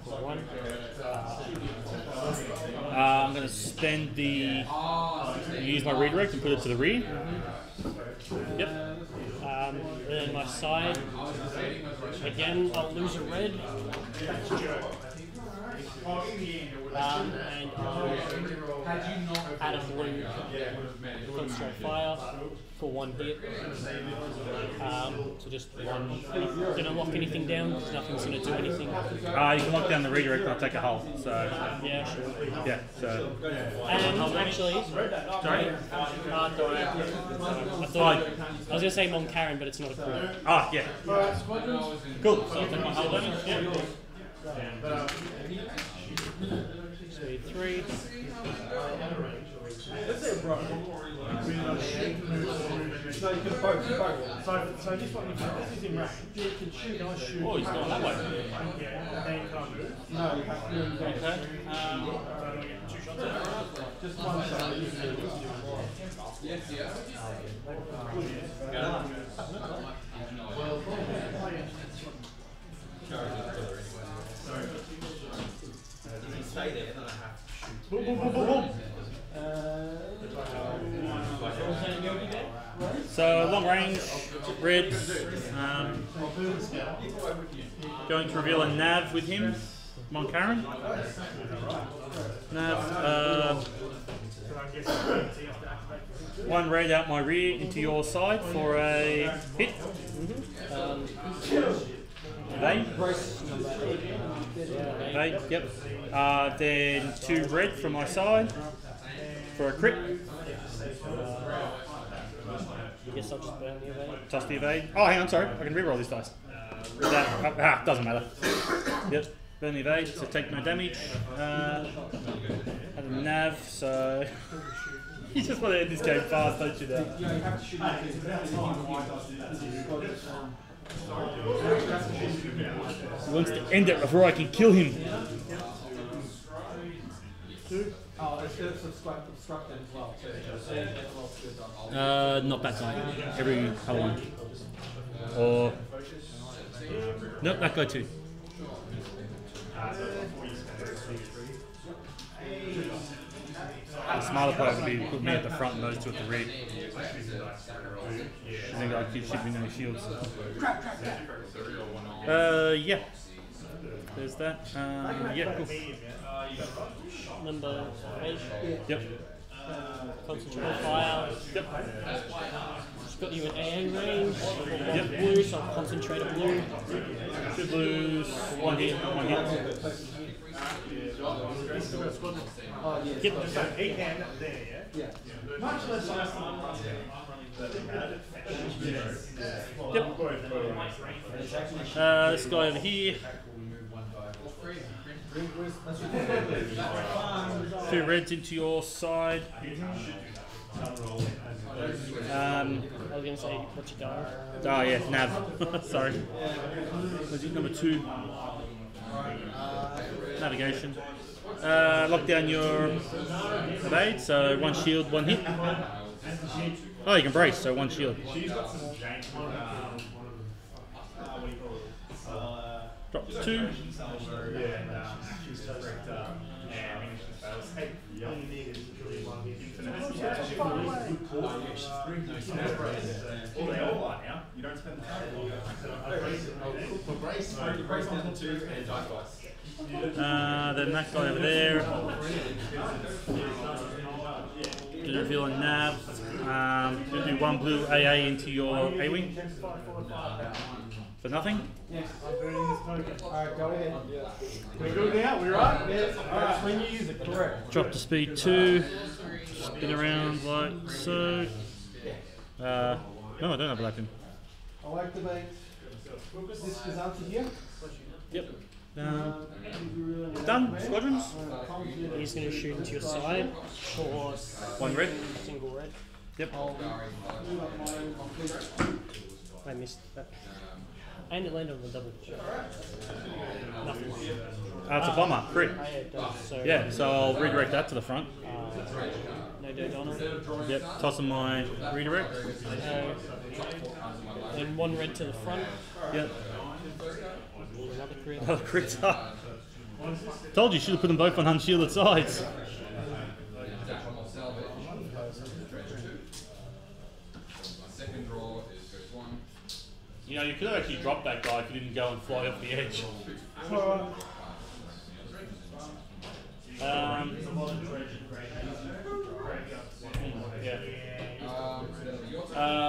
For 1. I'm going to spend the. Use my redirect and put it to the rear. Yep. Then my side. Again, I'll lose a red. And I'll add a blue concentrate fire for 1 hit. So just 1. Gonna lock anything down because nothing's gonna do anything. You can lock down the redirect and I'll take a hull. So. Yeah, sure. Yeah. So. And actually, Sorry. I was gonna say Mon Karen, but it's not a crew. Ah, yeah. Cool. So I'll take my hull damage. Yeah. Speed 3. So you can both. So this one, this is in range. You can shoot. Can I shoot? Oh, he's going that way. Yeah, then can I move? No, you have to move. Okay. Two shots. Just one shot. Stay there, then I have to shoot. Boom, boom, boom, boom, boom. So long range, red. Going to reveal a nav with him, Mon Karen. Nav. 1 red out my rear into your side for a hit. Evade. Evade, yep. Then 2 red from my side for a crit. I guess I'll just burn the evade. Toss the evade. Oh, hang on, sorry. I can reroll these dice. Doesn't matter. Yep. Burn the evade, so take no damage. Have a nav, so. You just want to end this game fast, don't you now? Yeah, you have to shoot. He wants to end it before I can kill him. Oh, it's obstructed as well. Not that time. Every other one. Or. Nope, that guy too. The smarter player would be put me at the front and those 2 at the rear. I think I keep shipping no shields. Yeah. There's that. Yeah, cool. Number 8. Yep. Concentrate fire. Yep. Just got you an AA range. Yep. Blue, so I'll concentrate a blue. 2 blues, 1 hit, 1 hit. Yep. So he can there, yeah? Yeah. Much less Yep. This guy over here. 2 reds into your side. I was going to say, what's your guard? Oh yeah, nav. Sorry. Was it number 2? Navigation. Lock down your evade, so 1 shield, 1 hit. Oh, you can brace, so 1 shield. Drop to 2. All they all are now. You don't spend the time. Then that guy over there. Gonna reveal a nav. Gonna do one blue AA into your A-Wing. For nothing? Alright, go ahead. We good now? We right? Yes. Alright, when you use it, correct. Drop to speed 2. Spin around like so. No, I don't have a weapon. I'll activate this Kazanti here. Yep. Done. Squadrons. He's going to shoot into your side for One red. single red. Yep. I missed that. And it landed on the double. Nothing. It's a bomber. Crit. Yeah, it does. So, Yeah, so I'll redirect that to the front. no Donald. Yep. Toss in my redirect. Then one red to the front. Yep. Another crit. Oh, crits up. Told you, should have put them both on unshielded sides. You know, you could have actually dropped that guy if you didn't go and fly off the edge. Yeah.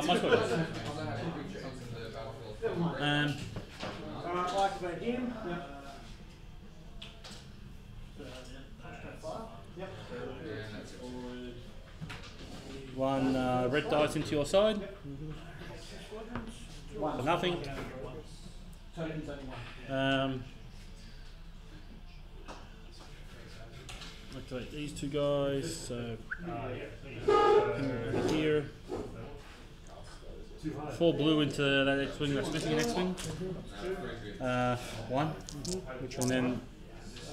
My squadron. I'll activate him. Yep. One red dice into your side. For nothing. Tokens only one. Activate these two guys. So here. 4 blue into that X Wing that's missing an X Wing. 1. And then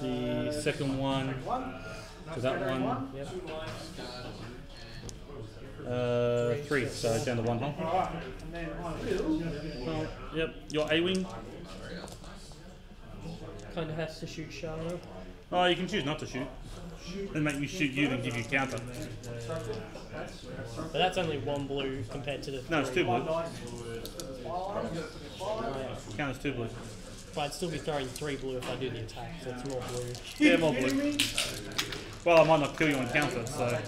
the second one to that one. 3, so down to 1 hull. Yep, your A-Wing. Kind of has to shoot Shano. Oh, you can choose not to shoot. And make me shoot you and give you counter. But that's only one blue compared to the. No, it's 2 blue. Counter's 2 blue. But I'd still be throwing 3 blue if I do the attack, so it's more blue. Yeah, more blue. Well, I might not kill you on counter, so.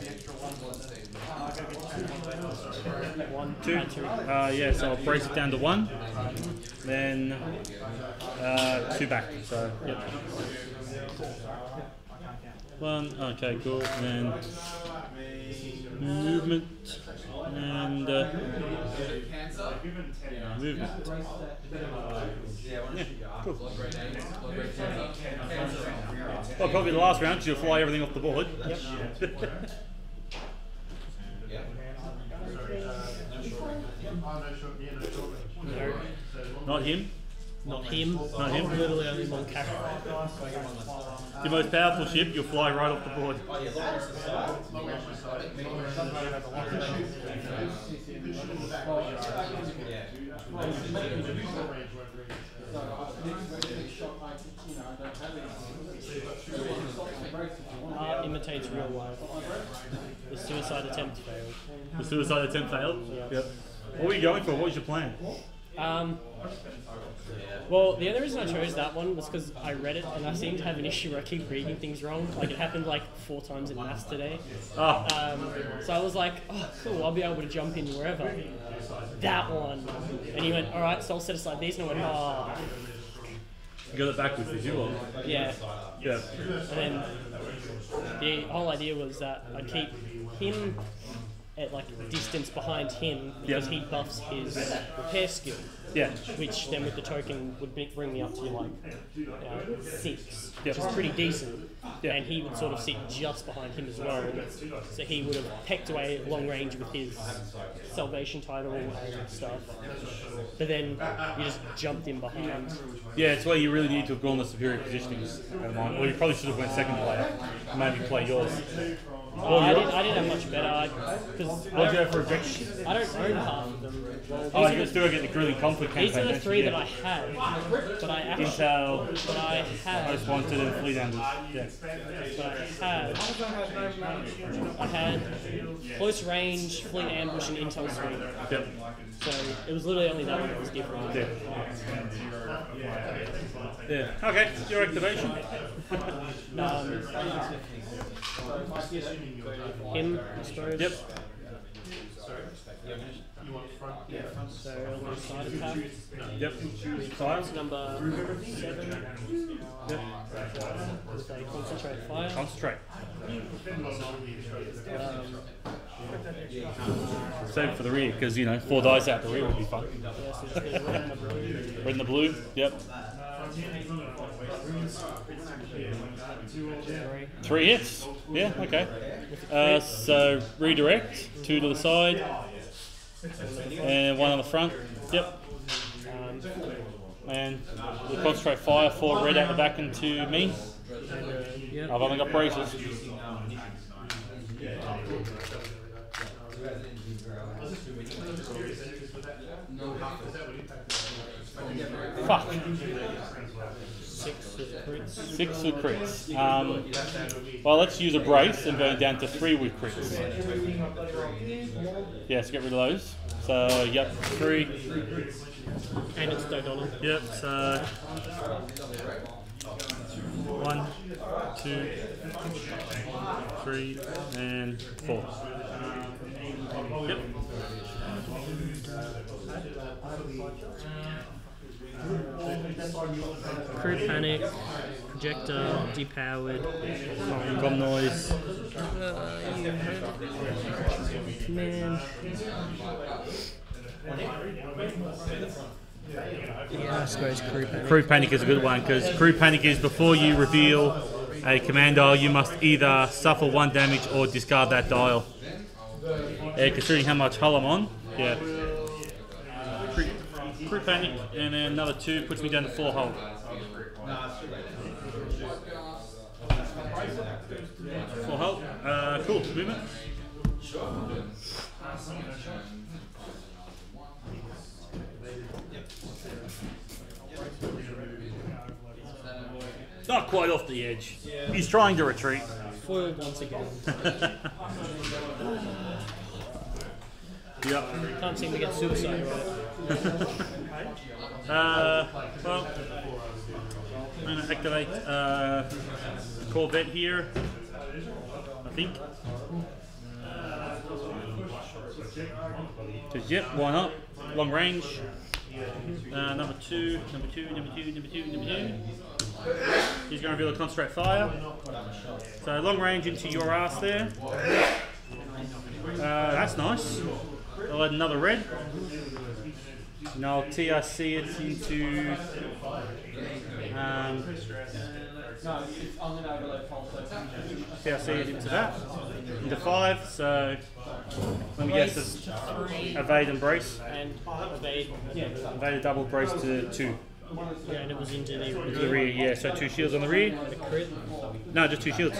1, 2. Yeah, so I'll brace it down to 1. Then 2 back. So, yep. 1. Okay, cool. And then movement and movement. Yeah, cool. Well, probably the last round, 'cause you'll fly everything off the board. Yep. Not him. Not him. Not him. Literally only one character. Your most powerful ship, you'll fly right off the board. Art imitates real life. The suicide attempt failed. The suicide attempt failed? Yeah. Yep. What were you going for? What was your plan? Well, the only reason I chose that one was because I read it and I seem to have an issue where I keep reading things wrong. Like it happened like 4 times in maths today. Oh. So I was like, oh cool, I'll be able to jump in wherever. That one. And he went, alright, so I'll set aside these, and I went, oh. You got it backwards, did you? Or? Yeah. Yeah. And then the whole idea was that I'd keep him at like distance behind him because he buffs his repair skill. Yeah. Which then with the token would bring me up to like 6, Yep. which is pretty decent. Yeah. And he would sort of sit just behind him as well. So he would have pecked away at long range with his salvation title and stuff. But then you just jumped in behind. Yeah, it's where you really need to have gone the superior positionings. Or you probably should have went second player. Maybe play yours. I didn't have much better because What'd you have for objections? I don't own half of them. Well, Oh, you still get the Grilling Conflict campaign. these are the don't three you? that I had, but I actually, Intel, but I had, Most Wanted, and Fleet Ambush. Yeah. but I had close range, fleet ambush, and intel suite. Yep. So it was literally only that one that was different. Yeah. Yeah. Okay. Your activation. Him, I suppose. Yep. So on the side attack, Yep. Fire. number 7. Yep. With a concentrate fire. Concentrate. Save it for the rear, because 4 dice out the rear would be fun. Yeah, so just get a red and a blue. Red and the blue. Yep. 3 hits. Yeah. Okay. So redirect 2 to the side, and 1 on the front. Yep. And the concentrate fire 4 red out the back into me. Yep. I've only got braces. Fuck. 6 with crits. 6 with crits. Well, let's use a brace and go down to 3 with crits. Yeah, so get rid of those. So, yep, 3. And it's O'Donnell. Yep, so 1, 2, 3, and 4. Yep. Crew panic, projector, depowered, Com noise. you heard man. Yeah, I suppose crew panic. Crew panic is a good one, because crew panic is before you reveal a command dial, you must either suffer 1 damage or discard that dial. Yeah, considering how much hull I'm on, yeah. Crew panic, and then another 2 puts me down to 4 hull. 4 hull. Cool. Movement. Not quite off the edge. He's trying to retreat. Foiled once again. Yep. Can't seem to get suicide right. Well, I'm going to activate Corvette here, I think. Just, yep, why not? Long range. Number 2, number 2, number 2, number 2, number 2. He's going to reveal a concentrate fire. So long range into your ass there. That's nice. I'll add another red. And I'll TRC it into TRC it into that. Into 5, so let me guess this. Evade and brace. And evade. Evade a double brace to 2. Yeah, and it was into the Into the rear, yeah, so 2 shields on the rear. The crit. No, just 2 shields.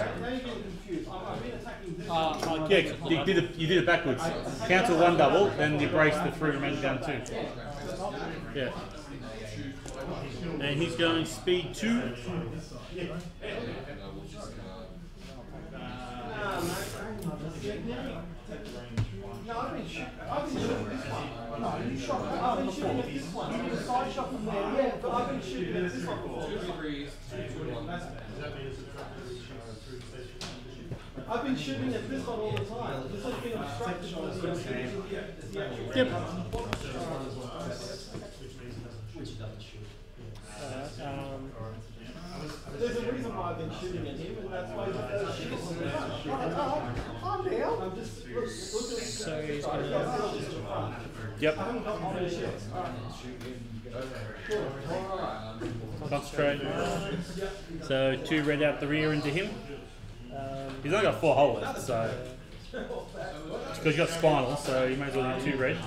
Yeah, you did it backwards. Cancel 1 double, then you brace the 3 remaining down 2. Yeah. And he's going speed 2. No, I've been shooting this one. No, you shot. I've been shooting at this one. You did a side shot from there. Yeah, but I've been shooting at this one before. I've been shooting at this one all the time. This has been obstructed on the Yep. There's a reason why I've been shooting at him, and that's why he's I'm down. I'm just So he's going to. Yep. Concentrate. So 2 red out the rear into him. He's only got 4 hull left, so. Because he's got spinal, so you may as well do 2 red.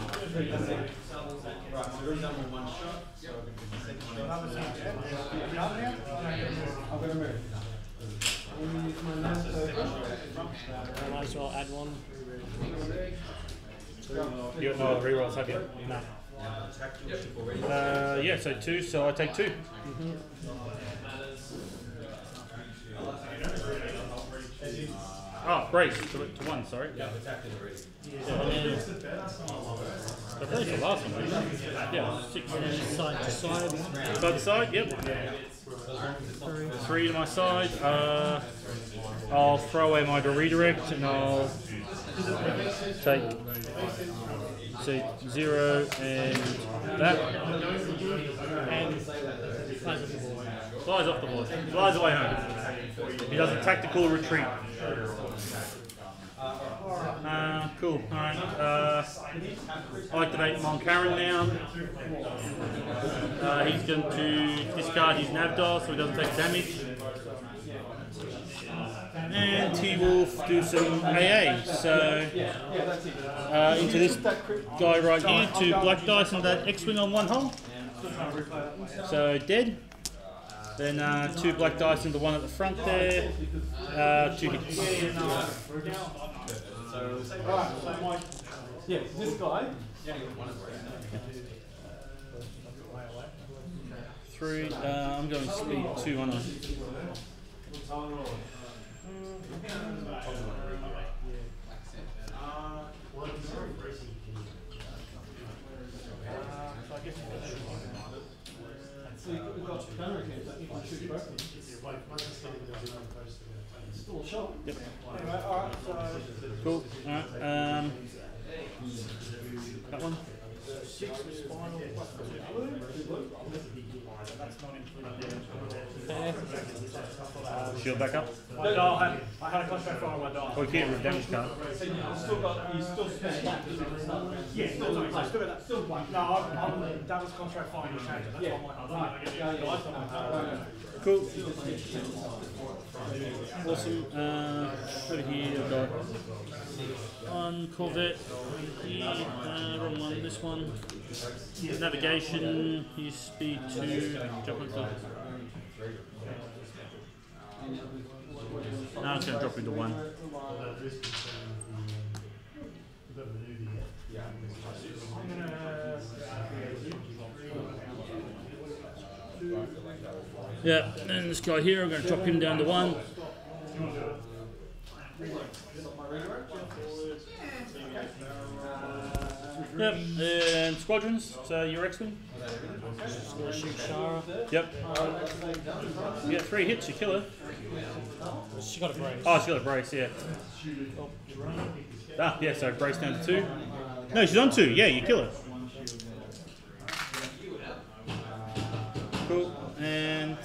I might as well add 1. You got no other rerolls, have you? No. Yeah, so 2, so I take 2. Oh, brace to 1, sorry. Yeah. I played the last one, right? Yeah, 6 Side to side. Side to side, yep. 3 to my side. I'll throw away my redirect and I'll take 0 and that. And flies off the board. Flies away home. He does a tactical retreat. Cool. Alright. I activate Moncaron now. He's going to discard his nav dial so he doesn't take damage. And he will do some AA. So into this guy right here, 2 black dice and that X Wing on 1 hole. So dead. Then 2 black dice into 1 at the front there. 2 hits. Yeah, this guy. 3. I'm going speed 2 on a. So you've got gunner against that, you can shoot both. Still a shot. Yep. Anyway, alright, so. Cool. Alright. That one. 6 with spinal plus 2 blue. That's not included. Shield back up. My dial I had a contract fire on my dial. Oh, you can't with damage card. So you still spent that. Yeah, still got that. Still black. No, that was contract fire and you changed it. That's why Cool. Awesome. Over here I've got 1 Corvette. Wrong one. This one. Navigation. Use speed 2. Jump into. Now it's going to drop into 1. Yeah, and this guy here, I'm going to drop him down to 1. Yep, and squadrons, so your X Wing. Just gonna shoot Shara. Yep. You get 3 hits, you kill her. She got a brace. Oh, she got a brace, yeah. Ah, yeah, so brace down to 2. No, she's on 2, yeah, you kill her. Cool, and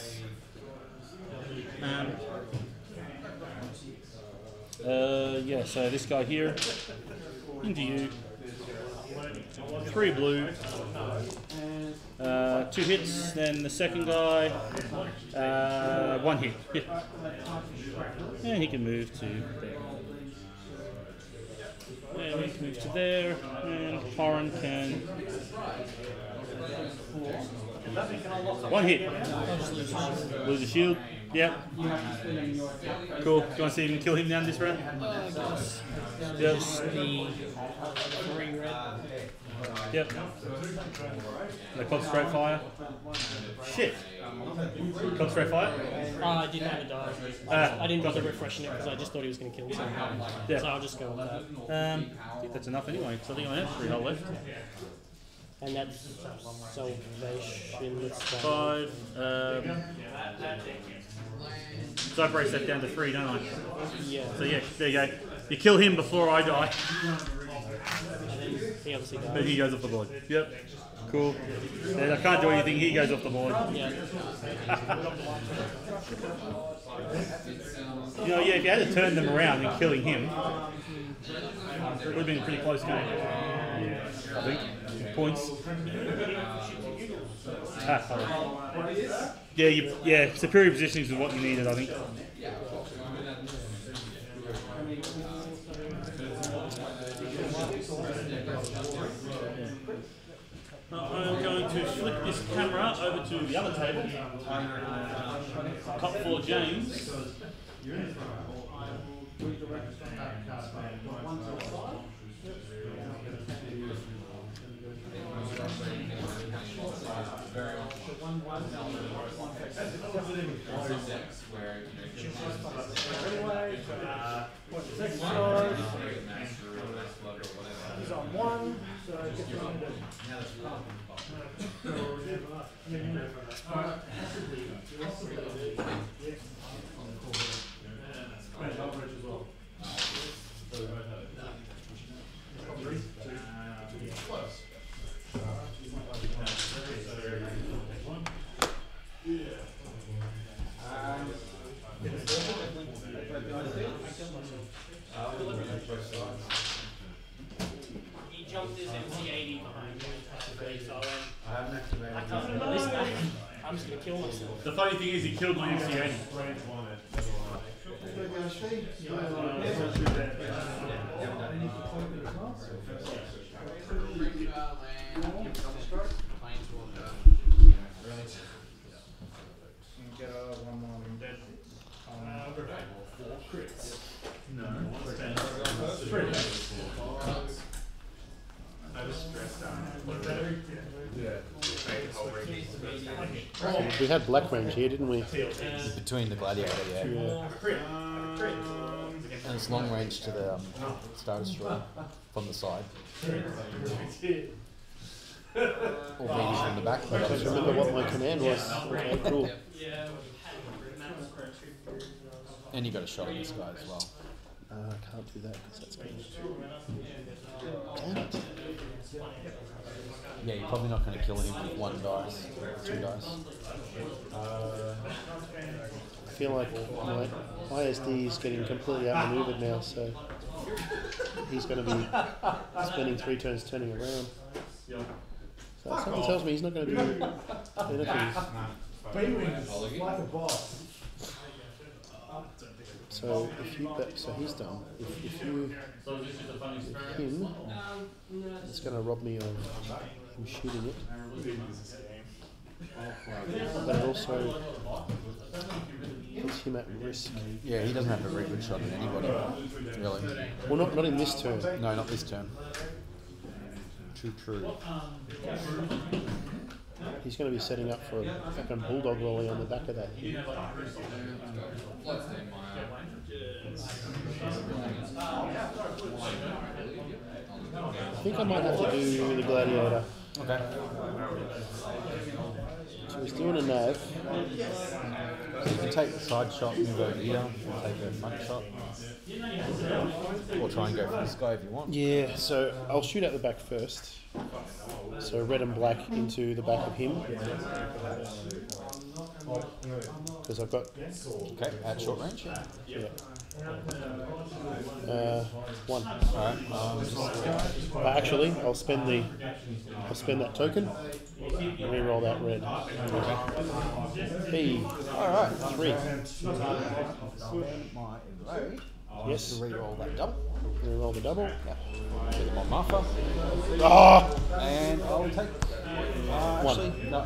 yeah, so this guy here, into you, 3 blue, 2 hits, then the second guy, 1 hit, yeah. And he can move to there. And he can move to there, and Horan can... 1 hit. Lose a shield. Yep. Cool. Do you want to see if you can kill him down this round? Yep. 3 red. Yep. The concentrate fire. Shit. Concentrate fire? I didn't have a die. I didn't bother refreshing it because I just thought he was going to kill me. Yeah. So I'll just go with that. I think that's enough anyway, because I think I have 3 hull left. And that's salvation. That's 5. So I brace that down to 3, don't I? yeah. So yeah, there you go. You kill him before I die. And then he obviously Then dies. he goes off the board. Yep. Cool. Then I can't do anything, he goes off the board. Yeah. You know, yeah, if you had to turn them around and killing him, it would have been a pretty close game. I think. Points. Yeah, superior positioning is what you needed, I think. I'm going to flip this camera over to the other table. Top 4 James. He jumped his MC80 behind me, so I went, I haven't activated. I can't remember this guy. I'm just gonna kill myself. The funny thing is, he killed my MC80. We had Black Range here, didn't we? Between the Gladiator, yeah. And it's long range to the Star Destroyer from the side. Or maybe from the back. I don't remember what my command was. Okay, cool. And you got a shot at this guy as well. I can't do that because that's good. Damn it. Yeah, you're probably not going to kill him with 1 dice, 2 dice. I feel like my ISD is getting completely outmaneuvered now, so he's going to be spending 3 turns turning around. So something tells me he's not going to do anything. Like a boss. So if you so he's done. If you him, it's going to rob me of him shooting it. But it also puts him at risk. Yeah, he doesn't have a very good shot at anybody, really. Well, not in this turn. No, not this turn. True. He's going to be setting up for a fucking bulldog rolling on the back of that. I think I might have to do the Gladiator. Okay. So he's doing a nav. So you can take the side shot and go here, take a front shot. Or try and go for this guy if you want. Yeah, so I'll shoot out the back first. So red and black into the back of him. Because I've got... Okay, at short range? Yeah. 1. Alright, But actually, I'll spend that token and re-roll that red. Hey, alright. 3. My road. Yes. To re-roll that double. Re-roll the double. Yep. With my marker. Ah! And I'll take... actually, no.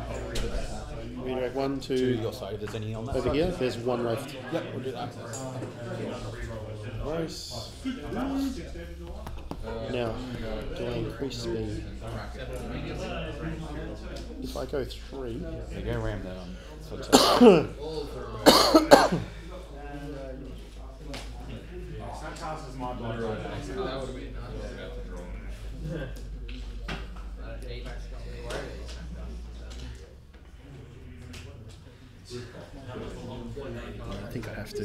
Redirect 1 To to your side, if there's any on that over side. here. There's 1 left. Yep, we'll do that. Gross. Now, do I increase speed? If I go 3, Yeah, go ram that on. That counts as my blood. I think I have to.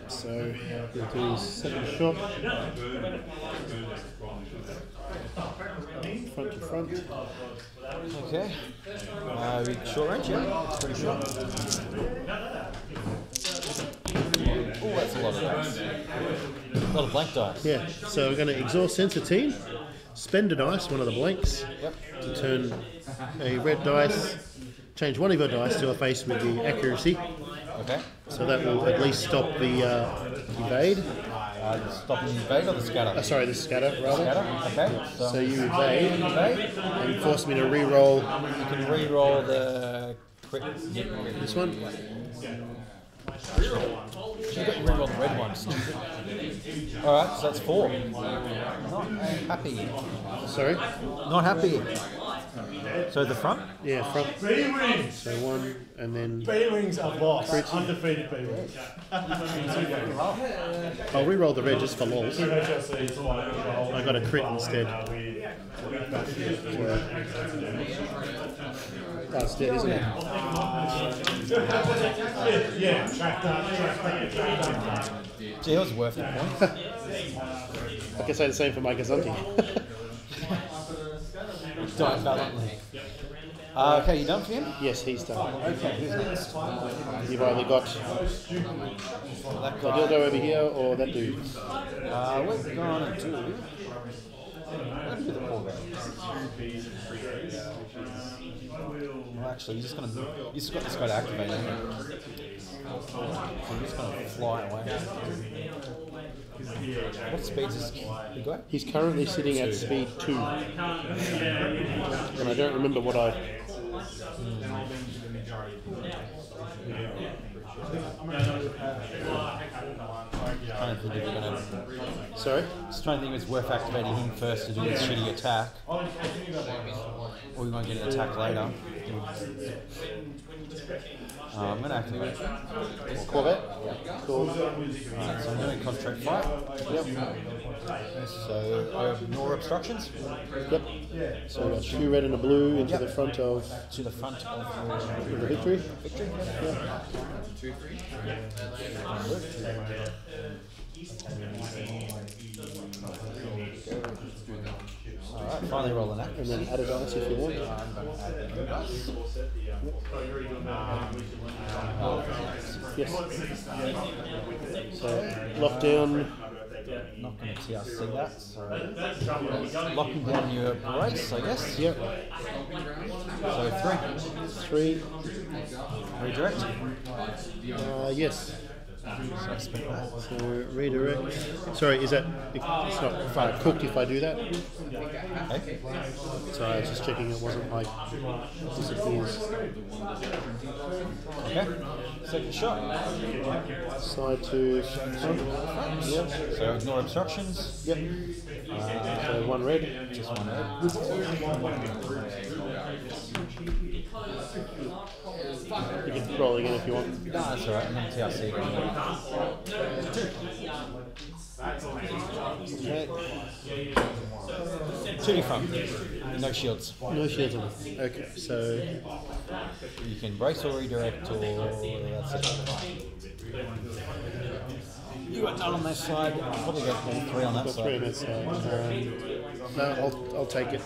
So we'll do his second shot. Front to front. Okay. Short range, yeah. It's pretty short. Oh, that's a lot of dice. A lot of blank dice. Yeah, so we're going to exhaust sensor team, spend a dice, one of the blanks, Yep. to turn a red dice, change one of your dice to a face with the accuracy. Okay. So that will at least stop the evade. Stop the evade or the scatter? Sorry, the scatter, rather. Scatter, okay. So you evade Evade. and force me to re-roll You can re-roll the crit. this one. You got your re-roll the red ones. Alright, so that's 4. Not happy. Sorry? Not happy. So the front? Yeah, front. B-Wings! So 1 and then B-Wings are boss. Undefeated B-Wings. I'll re-roll the red just for lols. I got a crit instead. That's dead, isn't it? Yeah, track that. Gee, that was worth the point. I can say the same for my Gazanti. Die valiantly. Okay, you done for him? Yes, he's done. Okay, who's next? You've either got That the guy. dildo over here or that dude. We're gonna do. Let's do the poor guy. Well, actually, you just got this guy to activate, isn't it? So you're just gonna fly away. What speed is he got? He's currently sitting at speed 2. And I don't remember what I... Trying to think if we're gonna. Sorry? Just trying to think if it's worth activating him first to do this shitty attack, or we might get an attack later. I'm gonna activate it. Corvette? Cool. Alright, so I'm gonna concentrate fight. Yep. So more obstructions Yep. So we got 2 red and a blue into Yep. the front of to the front of the victory. victory. Alright, finally rolling that. And then add a dice if you want. Yes. So lock down. Not going to TRC that, so locking down your brace, I guess. Yep. So 3. redirect. Yes. So I spent that. So redirect. Sorry, is that it's not cooked if I do that? Okay. Sorry, I was just checking it wasn't like disappears. Okay. Second shot. Side to front. Yep. So ignore obstructions. Yep. So 1 red. Just one red. You can roll again if you want. No, that's alright. I'm going to TRC again. Okay. 2D front. No shields. No shields on. Okay, so You can brace or redirect or that's it. You got none on that side. Probably got 3 on that got 3 on side. that side. No, I'll take it.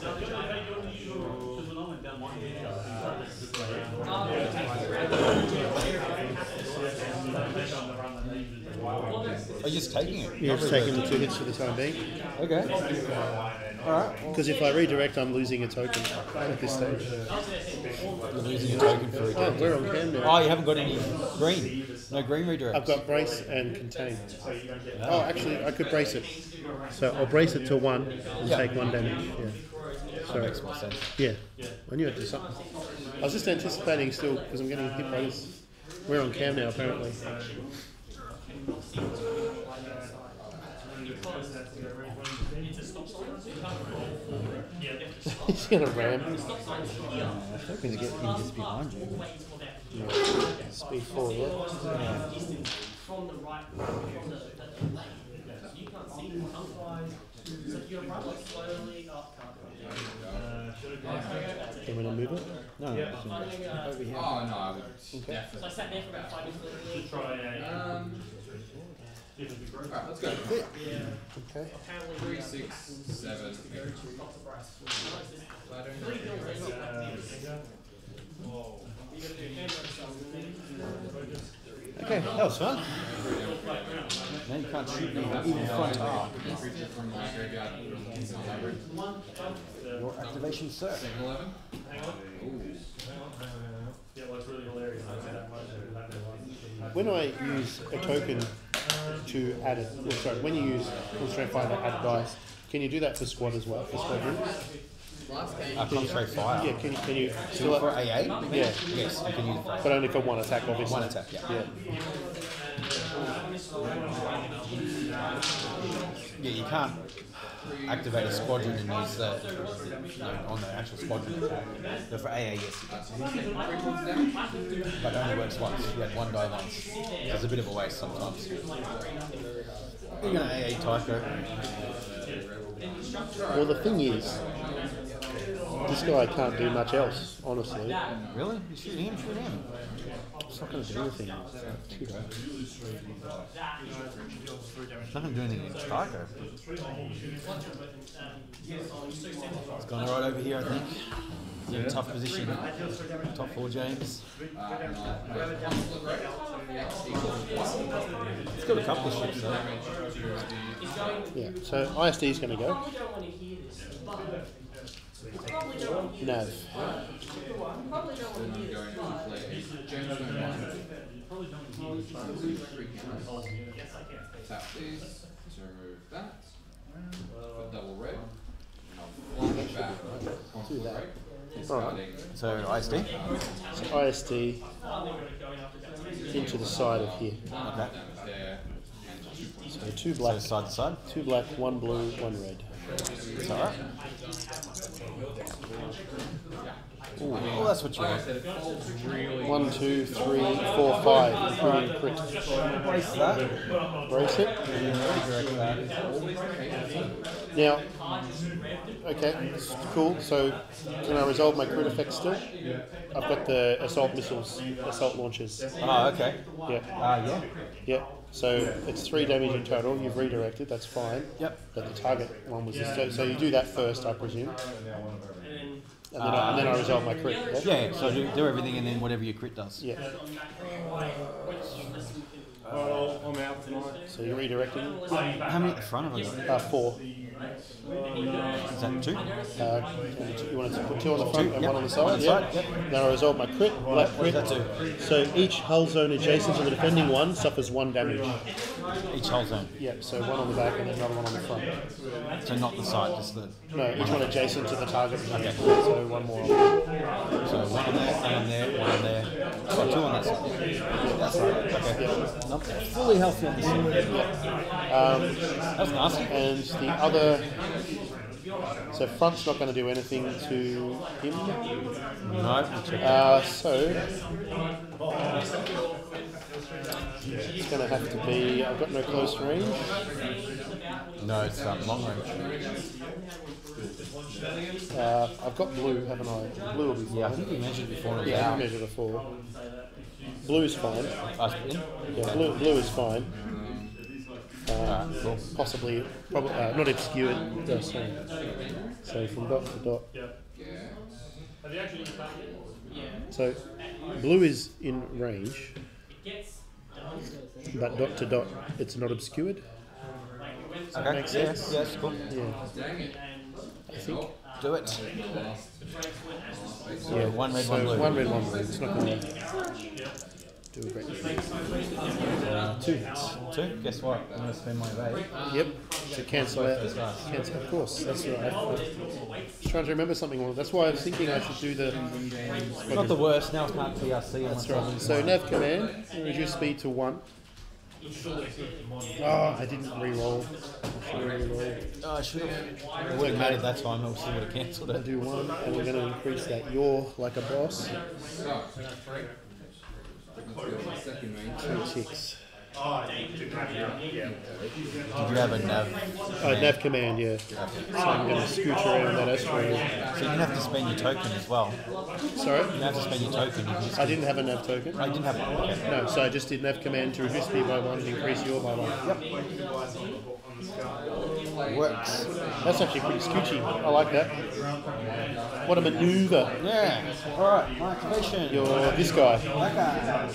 Are you just taking it? Yeah, it's taking the 2 hits for the time being. Okay. Alright. Because if I redirect, I'm losing a token at this stage. You're losing a token for Oh, redirect. we're on cam now. Oh, you haven't got any green. No green redirect. I've got brace and contain. Oh, actually, I could brace it. So I'll brace it to 1 and Yeah. take 1 damage. Yeah. That Sorry. makes more sense. Yeah. I knew I'd do something. I was just anticipating still because I'm getting hit by this. We're on cam now, apparently. He's gonna ram. I was hoping to get him just behind you. Speed 4, yeah. From the right, you can't see them otherwise. So if you're running slowly up, Do you want to move it? No, over here. Oh no, I would definitely. So I sat there for about 5 minutes literally. Alright, let's go. Okay. Apparently 3, 6, 7. Okay, that was fun. Now you can't shoot me even front arm. Your activation, sir. 11. When I use a token to add it, well, sorry, when you use Constraint Fire to add dice, can you do that for squad as well, for squadron? Concentrate fire. Yeah, can you So for AA? Yeah. Yes, you can use it for But only for 1 attack, obviously. one attack, yeah. Yeah, you can't activate a squadron and use that on the actual squadron attack. But for AA, yes, you can. But it only works once. You had 1 die once. It's a bit of a waste sometimes. You're going to AA Tycho. Well, the thing is, This guy can't do much else, honestly. Really? You shoot him, shoot him. It's not going to do anything. Too bad. It's not going to do anything in Tycho. It's gone right over here, I think. He's in a tough position. Top 4 James. He's got a couple of ships though. Yeah, so ISD is going to go. Nav. Tap this to remove that. Put double red. And I'll flash back onto the red. Alright. So ISD? So ISD into the side of here. Okay. So 2 black, So side to side? 2 black, 1 blue, 1 red. Is that right? Ooh, well, that's what you want. 1, 2, 3, 4, 5, including crit. Brace that. Brace it. Redirect that. Now, okay, it's cool. So, can I resolve my crit effect still? I've got the assault missiles, assault launchers. Oh, okay. Yeah, Yeah. yeah. So it's 3 damage in total. You've redirected. That's fine. Yep. But the target one was so you do that first, I presume. And then I resolve my crit. Yeah. Yeah, so do everything and then whatever your crit does. Yeah. I'm out tonight. So you're redirecting. How many at the front have I got? 4. Is that 2? You wanted to put 2 on the front and 1 on the side? Yep. Yeah. Then I resolve my crit. Black What crit. does that do? So each hull zone adjacent to the defending one suffers 1 damage. Each whole zone. Yeah. So 1 on the back and then another 1 on the front. So not the side, just the... No, each one adjacent to the target. Okay. So 1 more. So 1 on there, 1 on there, 1 on there. Oh, 2 on that side. That's right. Okay. Yeah. Nope. Fully healthy on this side. That's nasty. And the other. So front's not going to do anything to him. No. So it's going to have to be. I've got no close range. No, it's long range. I've got blue, haven't I? Blue will be fine. Yeah, I think you mentioned it before. Yeah, I measured before. Blue is fine. Yeah, blue is fine. Cool. Possibly, probably not obscured. Sorry. So from dot to dot. So blue is in range, but dot to dot, it's not obscured. Does that make sense? Yes, cool. Yeah. I think. Do it. Yeah. 1 red, So 1 blue. 1 red, 1 blue. It's not going to do a great deal. 2 hits. 2? Guess what? I'm going to spend my way. Yep. So cancel out. Cancel. Of course, that's right. I was trying to remember something. That's why I was thinking I should do the. It's not the worst. Now it's not PRC. That's right. So nav command, reduce speed to 1. Oh, I didn't re-roll. Oh, I should have. It would have mattered that time. Obviously, would have cancelled I'll it. do 1, and we're going to increase that. You're like a boss. 2 ticks. Did you have a nav? Nav command, yeah. So I'm going to scooch around that asteroid. So you didn't have to spend your token as well. Sorry? You didn't have to spend your token. You just I didn't have a nav token. I didn't have one. Okay. No, so I just did nav command to reduce speed by 1 and increase your by 1. Yep. Works. That's actually pretty scoochy. I like that. What a maneuver. Yeah. Alright, my activation. You're this guy. That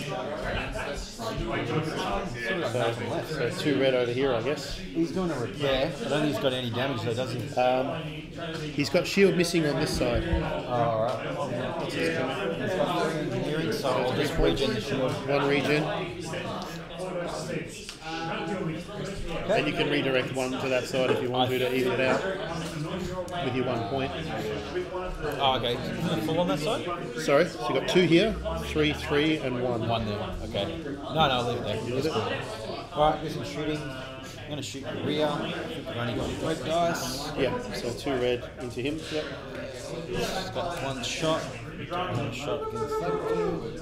guy. So 2 red over here, I guess. He's doing a repair. I don't think he's got any damage though, does he? He's got shield missing on this side. Alright. He's got 3 engineering, so I'll just regen the shield. 1 regen. And you can redirect 1 to that side if you want to even it out with your 1 point. Oh, okay. Full on that side? Sorry, so you've got 2 here, 3, 3, and 1. 1 there. Okay. No, I'll leave it there. With it? Alright, do some shooting. I'm going to shoot the rear. I think I've only got red dice. Yeah, so 2 red into him. Yep. He's got 1 shot. 1 shot against that dude.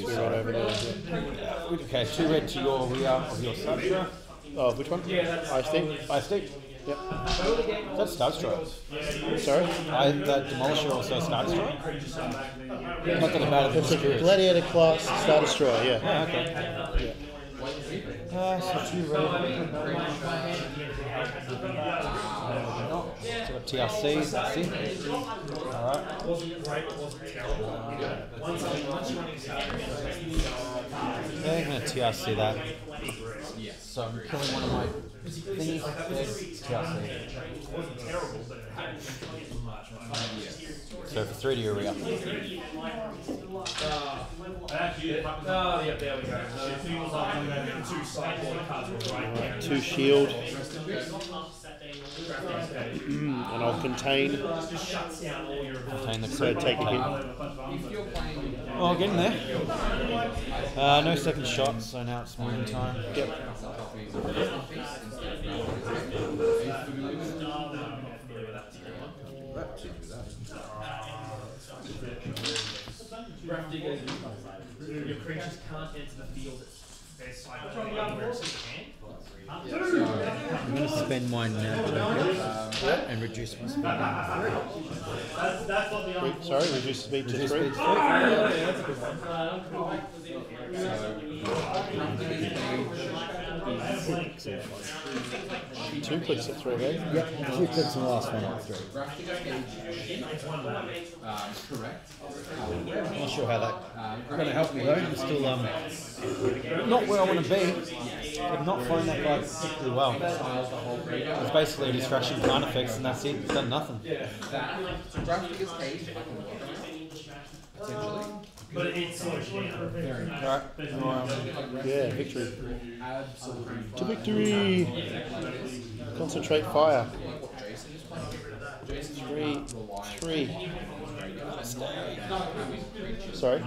2 red over there. Yeah. Okay, 2 red to your rear of your Sabra. Oh, which one? IST? IST. Yep. That's Star Destroyer. Sorry? That Demolisher also Star Destroyer? Not that it matters, I'm It's just a curious. Gladiator class Star Destroyer, yeah. Yeah, okay. Yeah. So 2 red. So got TRC, that's it. Alright. Yeah, I'm going to TRC that. Yes. So I'm killing one of my thingies. There's TRC. So for 3 to your rear. Alright, 2 shield. And I'll contain. Contain the So crit. take a hit. Oh, getting there. No second shot, so now it's morning time. Yep. Your creatures can't enter the field at their side where it's in the hand. I'm going to spend mine now and reduce my speed. Sorry, reduce speed to 3. Speed 3. Two clicks at 3, right? Yep, 2 clicks in the last one at 3. Correct. I'm not sure how that's going to help me though. I'm still not where I want to be. I've not flown that guy particularly well. It's basically a distraction plant effects and that's it. It's done nothing. Graphic cage, I can work potentially. But it's Alright. Yeah, victory. Absolutely. To victory! Concentrate fire. Jason 3. Sorry?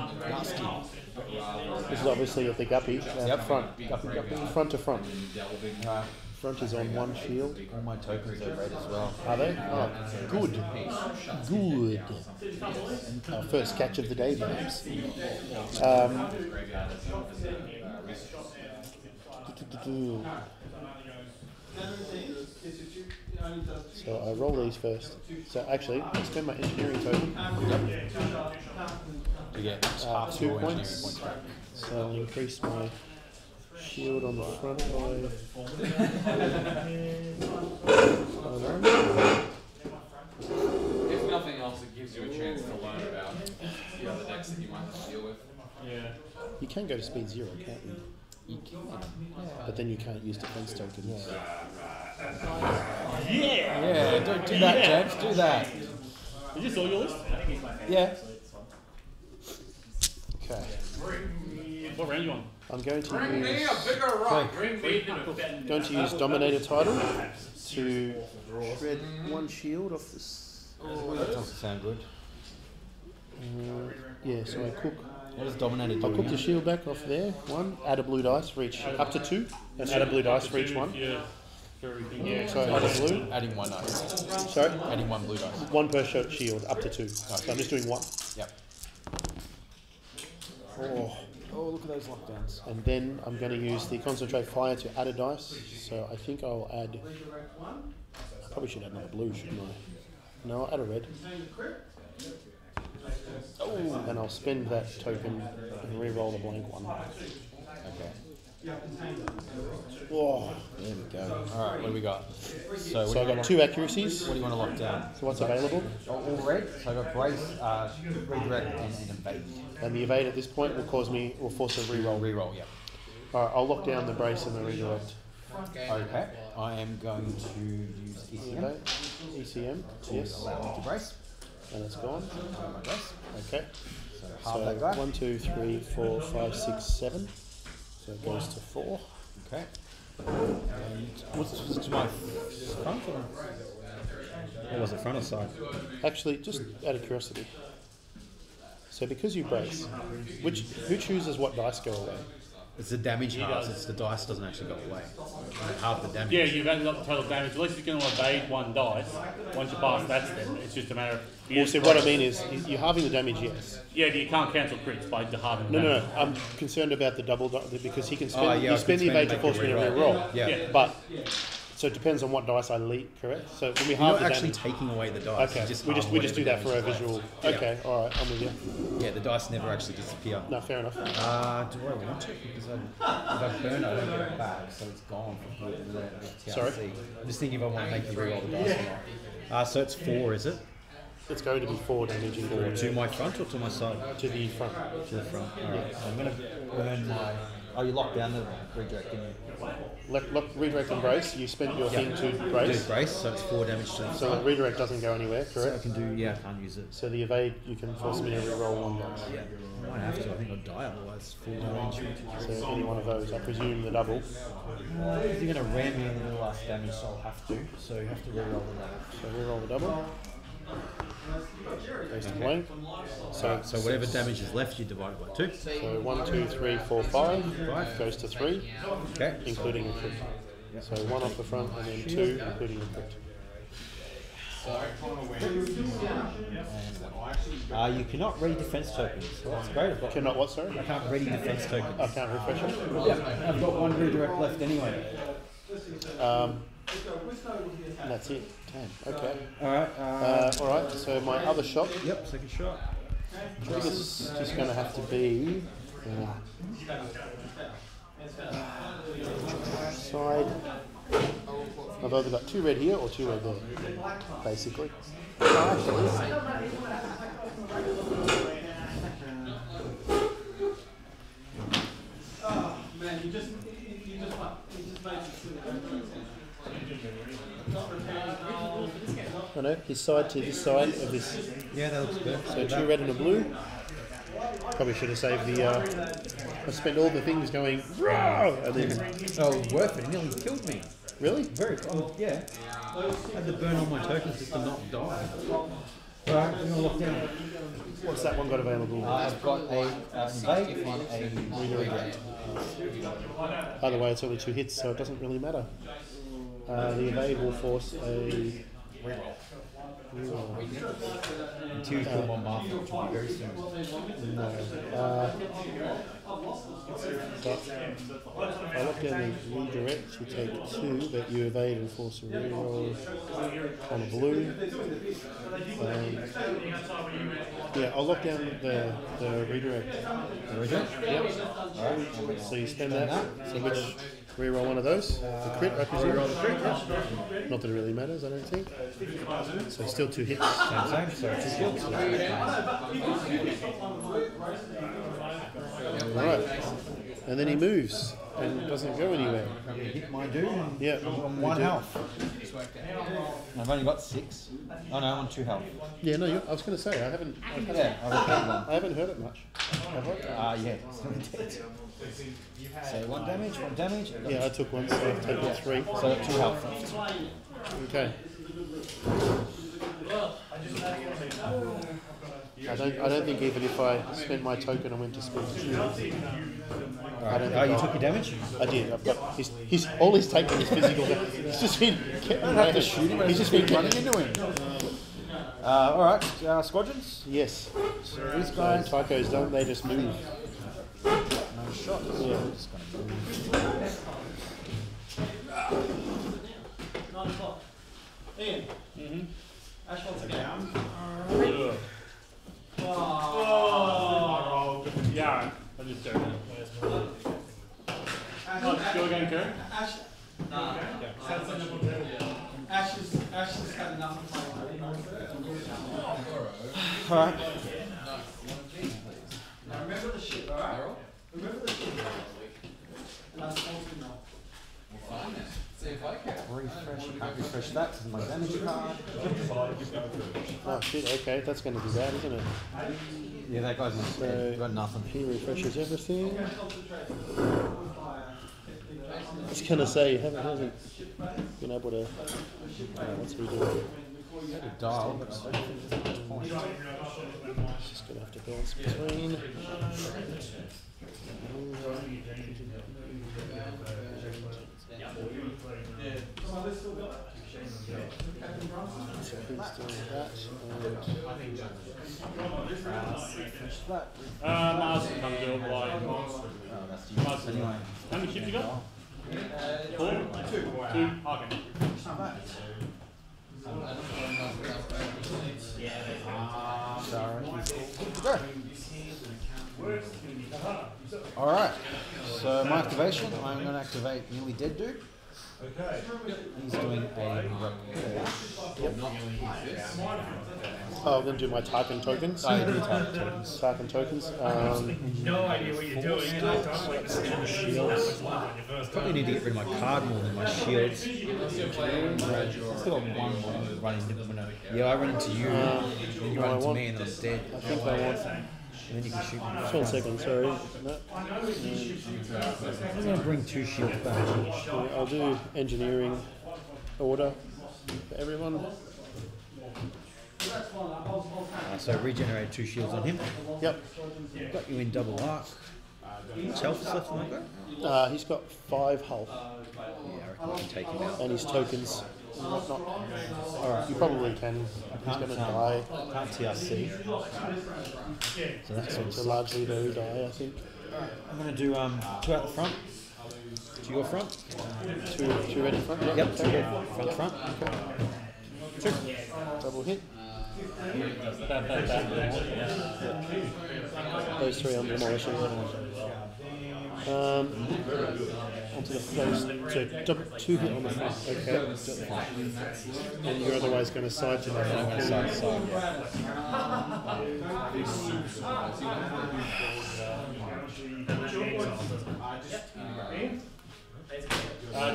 This is obviously at the guppy. Yep. Front. Guppy. Front to front. Alright. Front is on 1 shield. All my tokens are red as well. Are they? Oh, good. Good. Our first catch of the day, perhaps. So I roll these first. So actually, I spend my engineering token. To get half 2 your engineering points. points back. So I'll increase my shield on the front by. If nothing else, it gives you a chance to learn about the other decks that you might have to deal with. You can go to speed 0, can't you? You can. But then you can't use defense tokens. Yeah, don't do that, James. Do that. Is this all your list? Yeah. Okay. What round you on? I'm going to Bring me a use bigger rock. Bring me Dominator title to shred 1 shield off this. That doesn't sound good. Yeah, so I cook. What does Dominator do? I'll cook the shield back off there. 1. Add a blue dice for each. Up to 2. And add a blue dice for each one. Yeah. For everything. Yeah, so add a blue. Adding 1 dice. Sorry? Adding 1 blue dice. 1 per shield, up to 2. So I'm just doing 1. Yep. Oh. Oh, look at those lockdowns. And then I'm going to use the concentrate fire to add a dice. So I think I'll add. I probably should add another blue, shouldn't I? No, I'll add a red. Oh, and I'll spend that token and re-roll the blank one. Okay. Oh, there we go. Alright, what do we got? So So I've got 2 accuracies. What do you want to lock down? So what's available? All red. So I got brace, redirect, and evade. And the evade at this point will force a re-roll. Reroll, yeah. Alright, I'll lock down the brace and the redirect. Okay. I am going to use ECM. Okay. ECM, yes. Allow me to brace. And it's gone. My brace. Okay. So half So that guy. 1, 2, 3, 4, 5, 6, 7. So it goes to 4. Okay. And what's to my front or? Or was it front or side? Actually, just out of curiosity. So because you brace, who chooses what dice go away? It's the damage halves. It's the dice doesn't actually go away. Half the damage. Yeah, you've added up the total damage. At least you're going to evade 1 dice. Once you pass, that's then. It's just a matter of. Well, see, what I mean is, you're halving the damage, yes. Yeah, but you can't cancel crits by halving the No, damage. no, no. I'm concerned about the double because he can spend. Oh, yeah, you I spend could the evade to make force a me to reroll. re-roll. Yeah. Yeah. But So it depends on what dice I leak, correct? So when we You're halve not the actually damage. taking away the dice. Okay, You we just halve do that for a whatever visual. damage is left. Okay, all right, I'm with you. Yeah, the dice never actually disappear. No, fair enough. Do I want it? Because if I burn it, I don't get it back, so it's gone from the TRC. Sorry? I'm just thinking if I want to make you reroll the dice or not. So it's 4, is it? It's going to be 4 damage. 4 to my front or to my side? To the front. To the front. Alright, so I'm going to burn my... Oh, you locked down the redirect, didn't you? Redirect and brace. You spent your thing to brace. Do brace, so it's 4 damage to the So the front. redirect doesn't go anywhere, So I correct? can do... Yeah, I can't use it. So the evade, you can force me to reroll one dice. Yeah, I might have to. I think I'll die otherwise. 4 damage. So any one of those. I presume the double. If you're going to ram me into the last damage, so I'll have to. So you have to reroll the damage. So reroll the double. Goes to blank. So So whatever damage is left, you divide it by 2. So 1, 2, 3, 4, 5 goes to 3, Okay. including a crit. So 1 off the front and then 2, including a crit. You cannot ready defense tokens. So that's great. I've got, Cannot what, sorry? I can't ready defense tokens. I can't refresh it. Yeah, I've got 1 redirect left anyway. And that's it. Damn. Okay. Alright. Alright, so my other shot Yep, second shot. is just going to have to be side. I've either got 2 red here or 2 red there, basically. Man, you just made it I know, his side to this side of this. Yeah, that looks good. So 2 red and a blue. Probably should have saved the. I spent all the things going, "Row!" and then. Oh, worth it. It nearly killed me. Really? Very cool. Yeah. I had to burn all my tokens just to not die. Alright, I'm going to lock down. What's that one got available? I've got a invade and a redirect. By the way, it's only 2 hits, so it doesn't really matter. The evade will force a reroll. Until you kill one marker, which will be very soon. No. I lock down the redirect, you take 2, but you evade and force a reroll on a blue. Yeah, I'll lock down the redirect. The redirect? Yep. Alright. So you spend that. So which reroll one of those? The crit, I presume. Reroll the crit. Not that it really matters, I don't think. So still 2 hits. Same, so 2 kills. Alright. And then he moves and doesn't go anywhere. I'm going to hit my dude and Yeah. I'm on 1 health. I've only got 6. Oh no, I'm on 2 health. Yeah, no, I was going to say, I haven't Yeah, I've got 1. I haven't heard it much. Have I? Yeah, still dead. So 1 damage. Yeah, I took 1, so I've taken 3. So 2 health left. Okay. I don't think even if I spent my token and went to spend 2, I don't think You took your damage? I did. I've got he's all he's taken is physical damage. He's just been I don't have to shoot him, He's just been running into him. Alright, squadrons? Yes. So these So guys. Tycho's done. They just move. No shot. Yeah. Just gonna move. 9 o'clock. Ian. Ash wants again. Oh, yeah. I just don't know. Go again, Karen. Ash. Nah. Ash has had enough of my Alright. Now remember the ship, alright? Remember the ship. And that's all we know. See if I can. Refresh. You can't refresh that because of my damage card. Oh shit. Okay, that's going to be bad, isn't it? Yeah, that guy's not dead. Got nothing. He refreshes everything. I was going to say, hasn't been able to. What's he doing? Dial, but Just going to have to bounce between. So he's doing that. Mars come to it wide. Anyway. How many ships you got? 4? 2. Okay. Alright, so my activation, I'm going to activate Nearly Dead Dude. He's doing a repair. Oh, I'm going to do my Tarkin tokens. Oh, you do Tarkin tokens. Tarkin tokens. No idea what you're doing, and I don't like the shields. Probably need to get rid of my card more than my shields. Still got one more running. Yeah, I run into you, and you run into me, and then I'm dead. I think I want. And then you can shoot me. Just 1 second, sorry. No. I'm going to bring 2 shields back. I'll do engineering order for everyone. So regenerate 2 shields on him. Yep. Got you in double arc. Much health is left on that guy? He's got 5 health. Yeah, I reckon I can take him out. And his tokens and whatnot. Alright, you probably can. He's going to die. Can't TRC. So that's all. So largely they will die, I think. I'm going to do 2 out the front. To your front. 2 ready front? Yep, 2 front front. Okay. 2. Double hit. Those 3 on demolition. Onto the first, so 2 hit on the front, okay. And you're otherwise going to side to that. I'm going to side,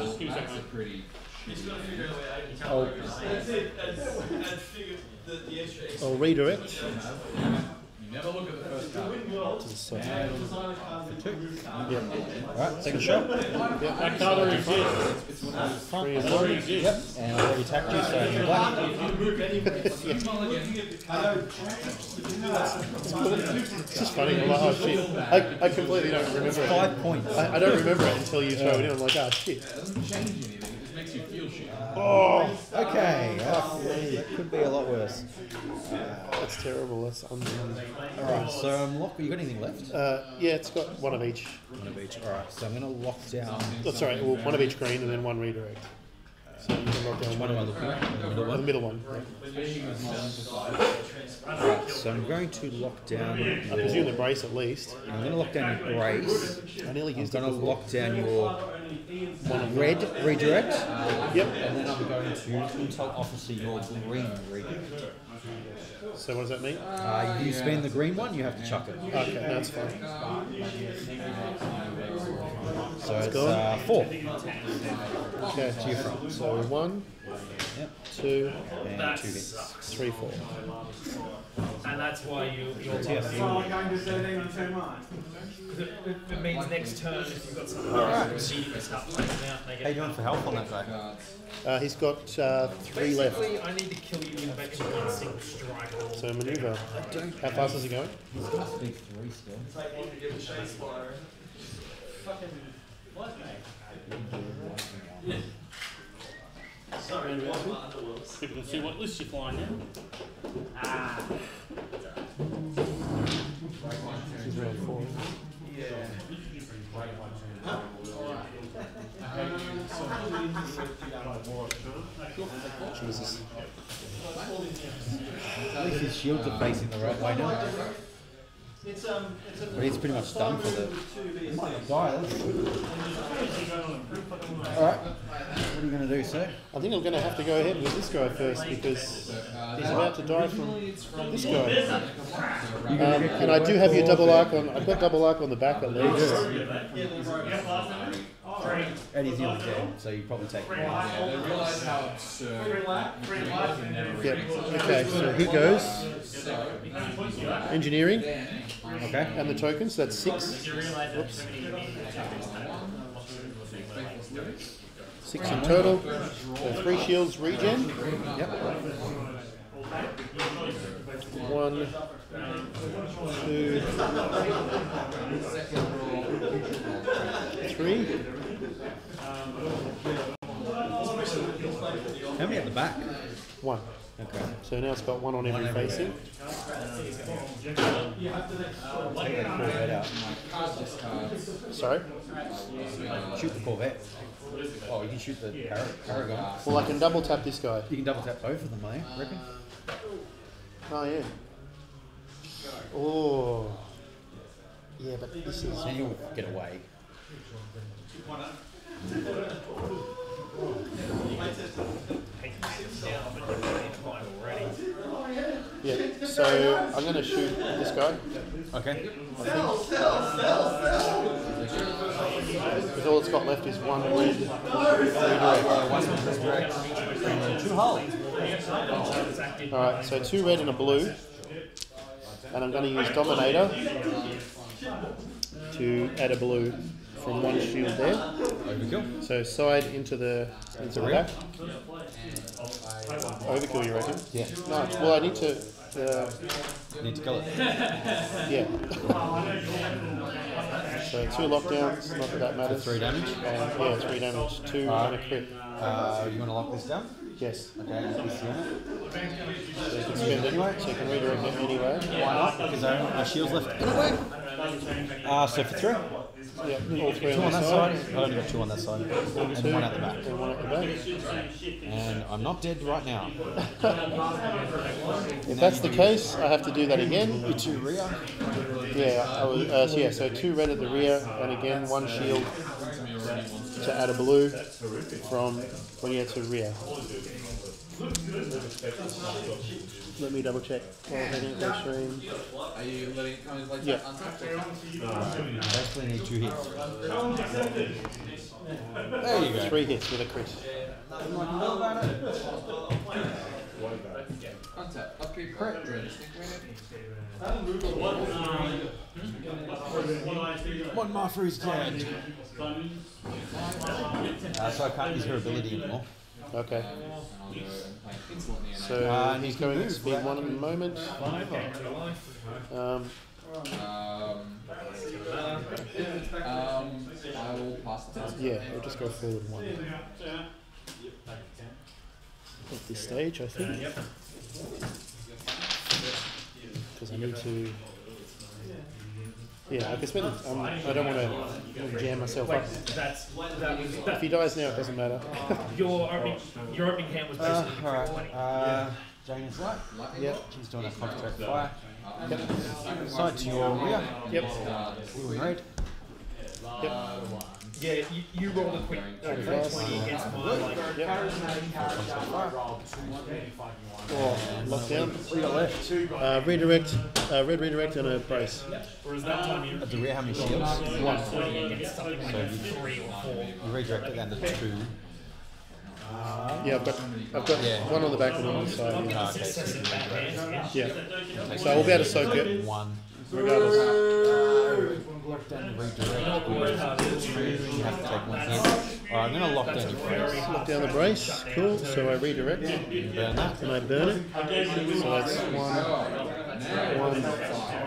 Just 2 seconds. Pretty I'll redirect. You never look at the first card. To the side. Yep. Alright, second shot. Yep. That card already exists. Front. It already exists. Yep, and I've already attacked you, so you're black. It's just funny. I'm like, oh shit. I completely don't remember it. 5 points. I don't remember it until you throw it in. I'm like, oh shit. It doesn't change anything, it just makes you feel shit. Oh, okay. That could be a lot worse. That's terrible. That's Alright, so you got anything left? yeah, it's got 1 of each. 1 of each. Alright, so I'm going to lock down. Oh, sorry, well, 1 of each green and then 1 redirect. So you can lock down Which one am I looking at? The middle the one? middle one. Alright, so I'm going to lock down I presume the brace at least. I'm going to lock down your brace. I nearly I'm used it going to before. lock down your red redirect. Yep. And then I'm going to intel officer your green redirect. So what does that mean? You spend the green one, you have to chuck it. Okay, that's fine. So it's gone. 4. Okay, To your front. so 1, Yep. 2, And 2 hits. 3, 4. And that's why you're TS. I'm going to 13 on 2 mine. It means next turn if you've got something else, you can start playing them out. They How you doing for health on that guy? He's got 3 left. Basically, I need to kill you in basically 1 single strike. So maneuver. How fast is he going? He's got a big 3 still. People can see what list you're flying now. He's round 4. Jesus. At least his shields are facing the right way now. But he's pretty much done for the... He might not die, that's good. Alright, what are you going to do, sir? I think I'm going to have to go ahead with this guy first because he's about to die from this guy. And I do have your double arc on. I've got double arc on the back at least. And he's nearly dead, so you probably take him. Yeah, they realise how absurd Yep. Okay, so he goes. Engineering. Okay. And the tokens, that's 6. Whoops. 6 in total. So 3 shields regen. Yep. 1, 2, 3. How many at the back? 1. Okay. So now it's got one on every facing. Take that Corvette out. Sorry? Shoot the Corvette. Oh, you can shoot the Paragon. Well, I can double tap this guy. You can double tap both of them, eh? Reckon? Oh, yeah. Oh. Yeah, but this is... Then you'll get away. Yeah, so I'm going to shoot this guy. Okay. Because all it's got left is one red redirect. Alright, so 2 red and a blue. And I'm going to use Dominator to add a blue from one shield there. Overkill. So side into the back. Overkill, you reckon? Yeah. No, well I need to... Need to kill it. Yeah. So 2 lockdowns, not that that matters. 3 damage? Yeah, 3 damage. 2 and a crit. You want to lock this down? Yes. Okay, this unit. So you can spend it anyway, so you can redirect it anyway. Why not? Because my shield's left anyway. So for 3? Yeah, all 3 2 on on that that side. side. I only got 2 on that side. And 1 at the back. And 1 at the back. And I'm not dead right now. If that's the case, I have to do that again. Your 2 rear. Yeah, so 2 red at the rear, and again 1 shield to add a blue from to rear. Let me double check. Are you letting it come in like Yeah. that untapped? Basically need 2 hits. There you go. 3 hits with a crit. Untap. Upkeep. Dread. One Martha is dead. So I can't use her ability anymore. Okay. So he's going at speed 1 at the moment. I will pass the test. Yeah, we'll just go forward 1. At this stage, I think. Because I need to... Yeah, I can spend it. I don't want to jam myself up. If he dies now, it doesn't matter. Your opening hand was basically Alright, Jane is right. Yep. She's doing a contract fire. Yep. Side to your rear. Yep. Blue and red. Yep. Yeah, you rolled a quick 20 against mine. Like, Yep. Oh, lockdown. What do you got left? Redirect, red redirect and a brace. At the rear, how many shields? 1. against something like 3 or 4. You redirect it down to 2. Yeah, I've got 1 on the back and 1 on the side. Yeah. So I'll be able to soak it 1. regardless. Lock down the redirect. You have to take 1 hit. Alright, I'm going to lock down your brace. Lock down the brace. Cool. So I redirect Burn that. and I burn it. So that's 1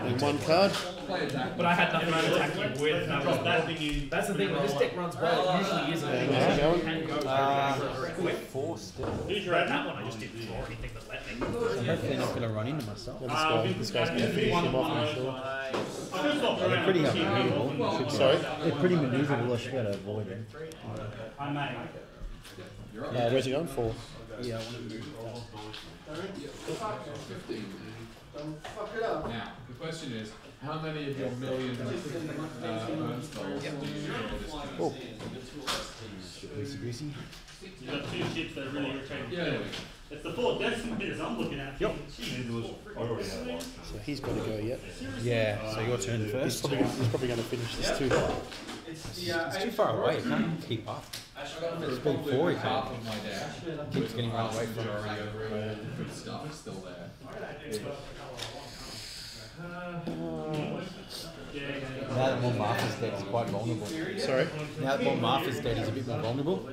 and 1 card. But I had nothing to attack you with. That's the thing, when this deck runs well, it usually isn't. And how's it going? Can go 4 still. that one I just didn't draw anything that let me. So hopefully not going to run into myself. This guy's going to finish him off, I'm sure. They're pretty maneuverable. Sorry? They're pretty maneuverable. I should be able to avoid them. Where's he going for? Yeah, I want to move. Now, the question is, how many of your million burn spells do you this turn? Oh. Greasy. You've got 2 ships that are really irritating. Yeah. It's the 4 decimals I'm looking at. Yep. So he's got to go yet. Yeah, so your turn He's first. probably going to finish this too. It's too far away. It can't keep up. It's big 4 he Half can't. of my deck. Keeps getting run away from it. Good stuff is still there. Now that Mon Martha's dead, he's quite vulnerable. Sorry? Now that Mon Martha's dead, he's a bit more vulnerable.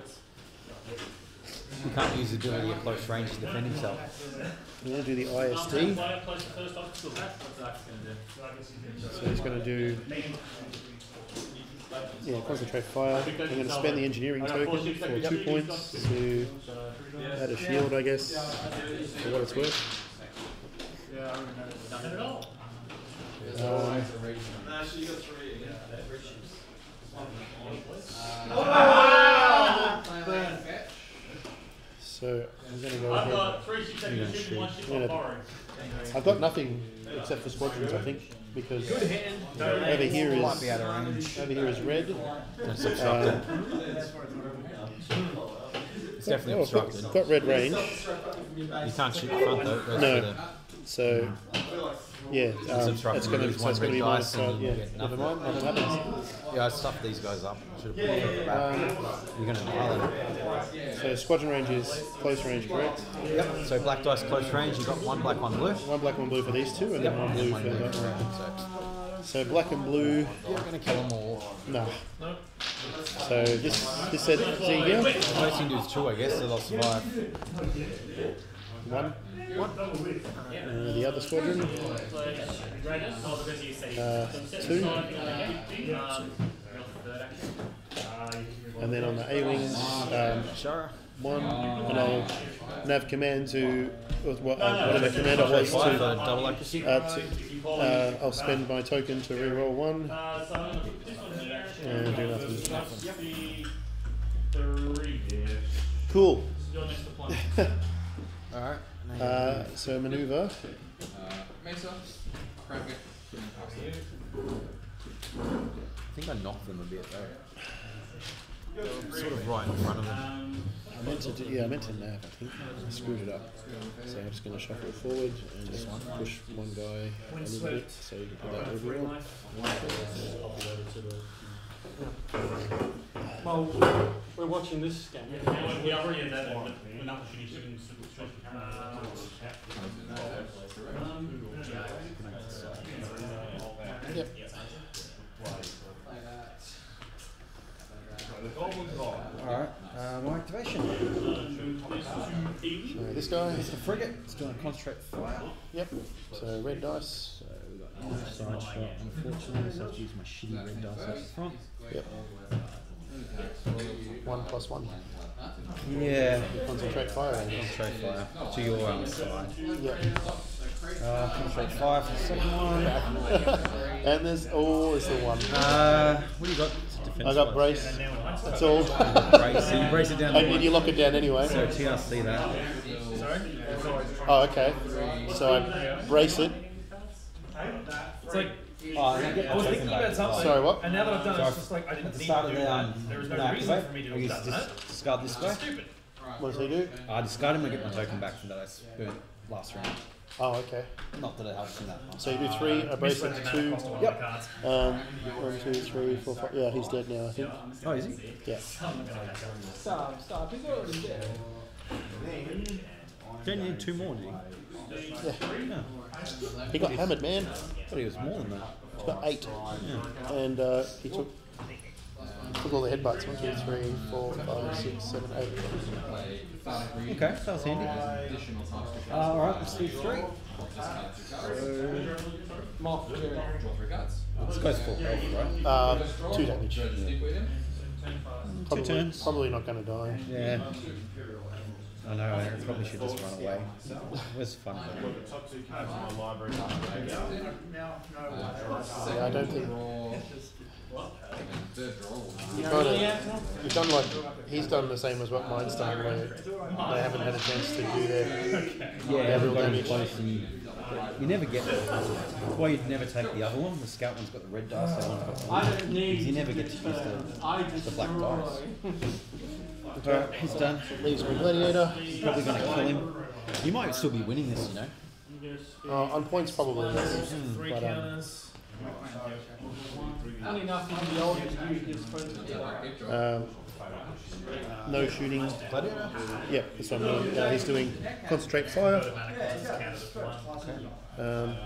He can't use his ability at close range to defend himself. I'm going to do the IST. So he's going to do Yeah, concentrate fire. I'm going to spend the engineering token for 2 points to add a shield, I guess, for what it's worth. So I'm going to go ahead. I've got nothing except for squadrons, I think, because over here is red. It's obstructed. It's definitely obstructed. Got red range. You can't shoot the front though. No. So yeah, it's going to be minus 5. Yeah, never mind. Nothing happens. Yeah, I stuffed these guys up. You're going to nail them. So squadron range is close range, correct? Yep. So black dice close range. You've got 1 black, 1 blue. 1 black, 1 blue for these two, and then 1 blue for that one. So black and blue. You're going to kill them all. No. So this set Z here. The most you can do is 2, I guess, so they'll survive. 1. The other squadron. 2. And then on the A-wings, 1. And I'll nav command to whatever command it was to double accuracy. I'll spend my token to reroll 1 and do nothing. Cool. Alright. So maneuver. Mesa, crank it. I think I knocked them a bit though. Sort of right in front of them. I meant to nav, I think. I screwed it up. So I'm just going to shuffle it forward and just push one guy a little bit so you can put that over. Well, we're watching this scan. Yep. Alright, more activation. So this guy. It's the frigate. It's doing a concentrate fire. Yep. So red dice. So we've got one side shot, unfortunately, so I have to use my shitty red dice up front. Yep. 1+1. Yeah. Concentrate fire. Concentrate fire. To your side. Yep. Concentrate fire for the second one. And there's the one. What do you got? I got brace. That's all. Brace. So you brace it down. And you lock it down anyway. So TRC that. Oh, okay. So I brace it. It's like, I was thinking about something. Sorry, what? And now that I've done it, it's just like I didn't need to do that. There was no reason for me to do that. Discard this guy. What does he do? I discard him and get my token back from that I spent last round. Oh, okay. Not that it helps in that much. So you do 3, I brace it to 2. Yep. 1, 2, 3, 4, 5. Yeah, he's dead now, I think. Oh, is he? Yeah. Stop. He's already dead. Don't you need 2 more, do you? Yeah. He got hammered, man. I thought he was more than that. He got 8. Yeah. And he took all the headbutts. 1, 2, 3, 4, 5, 6, 7, 8. Okay, that was handy. Alright, let's do 3. This goes full health, right? 2 damage. Two turns. Probably not going to die. Yeah. I know, I probably should just run away. Where's the fun? Yeah, I don't think. You've done like he's done the same as what mine's done, where they haven't had a chance to do their real damage. You never get that's why you'd never take the other one. The scout one's got the red dice, the other one's got the blue. You never get to use the black dice. Alright, he's done. Leaves me gladiator. He's probably going to kill him. You might still be winning this, you know. On points, probably. But, Only enough to be old to use this phone. no shooting. Yeah, that's what I'm doing. He's doing concentrate fire. Well,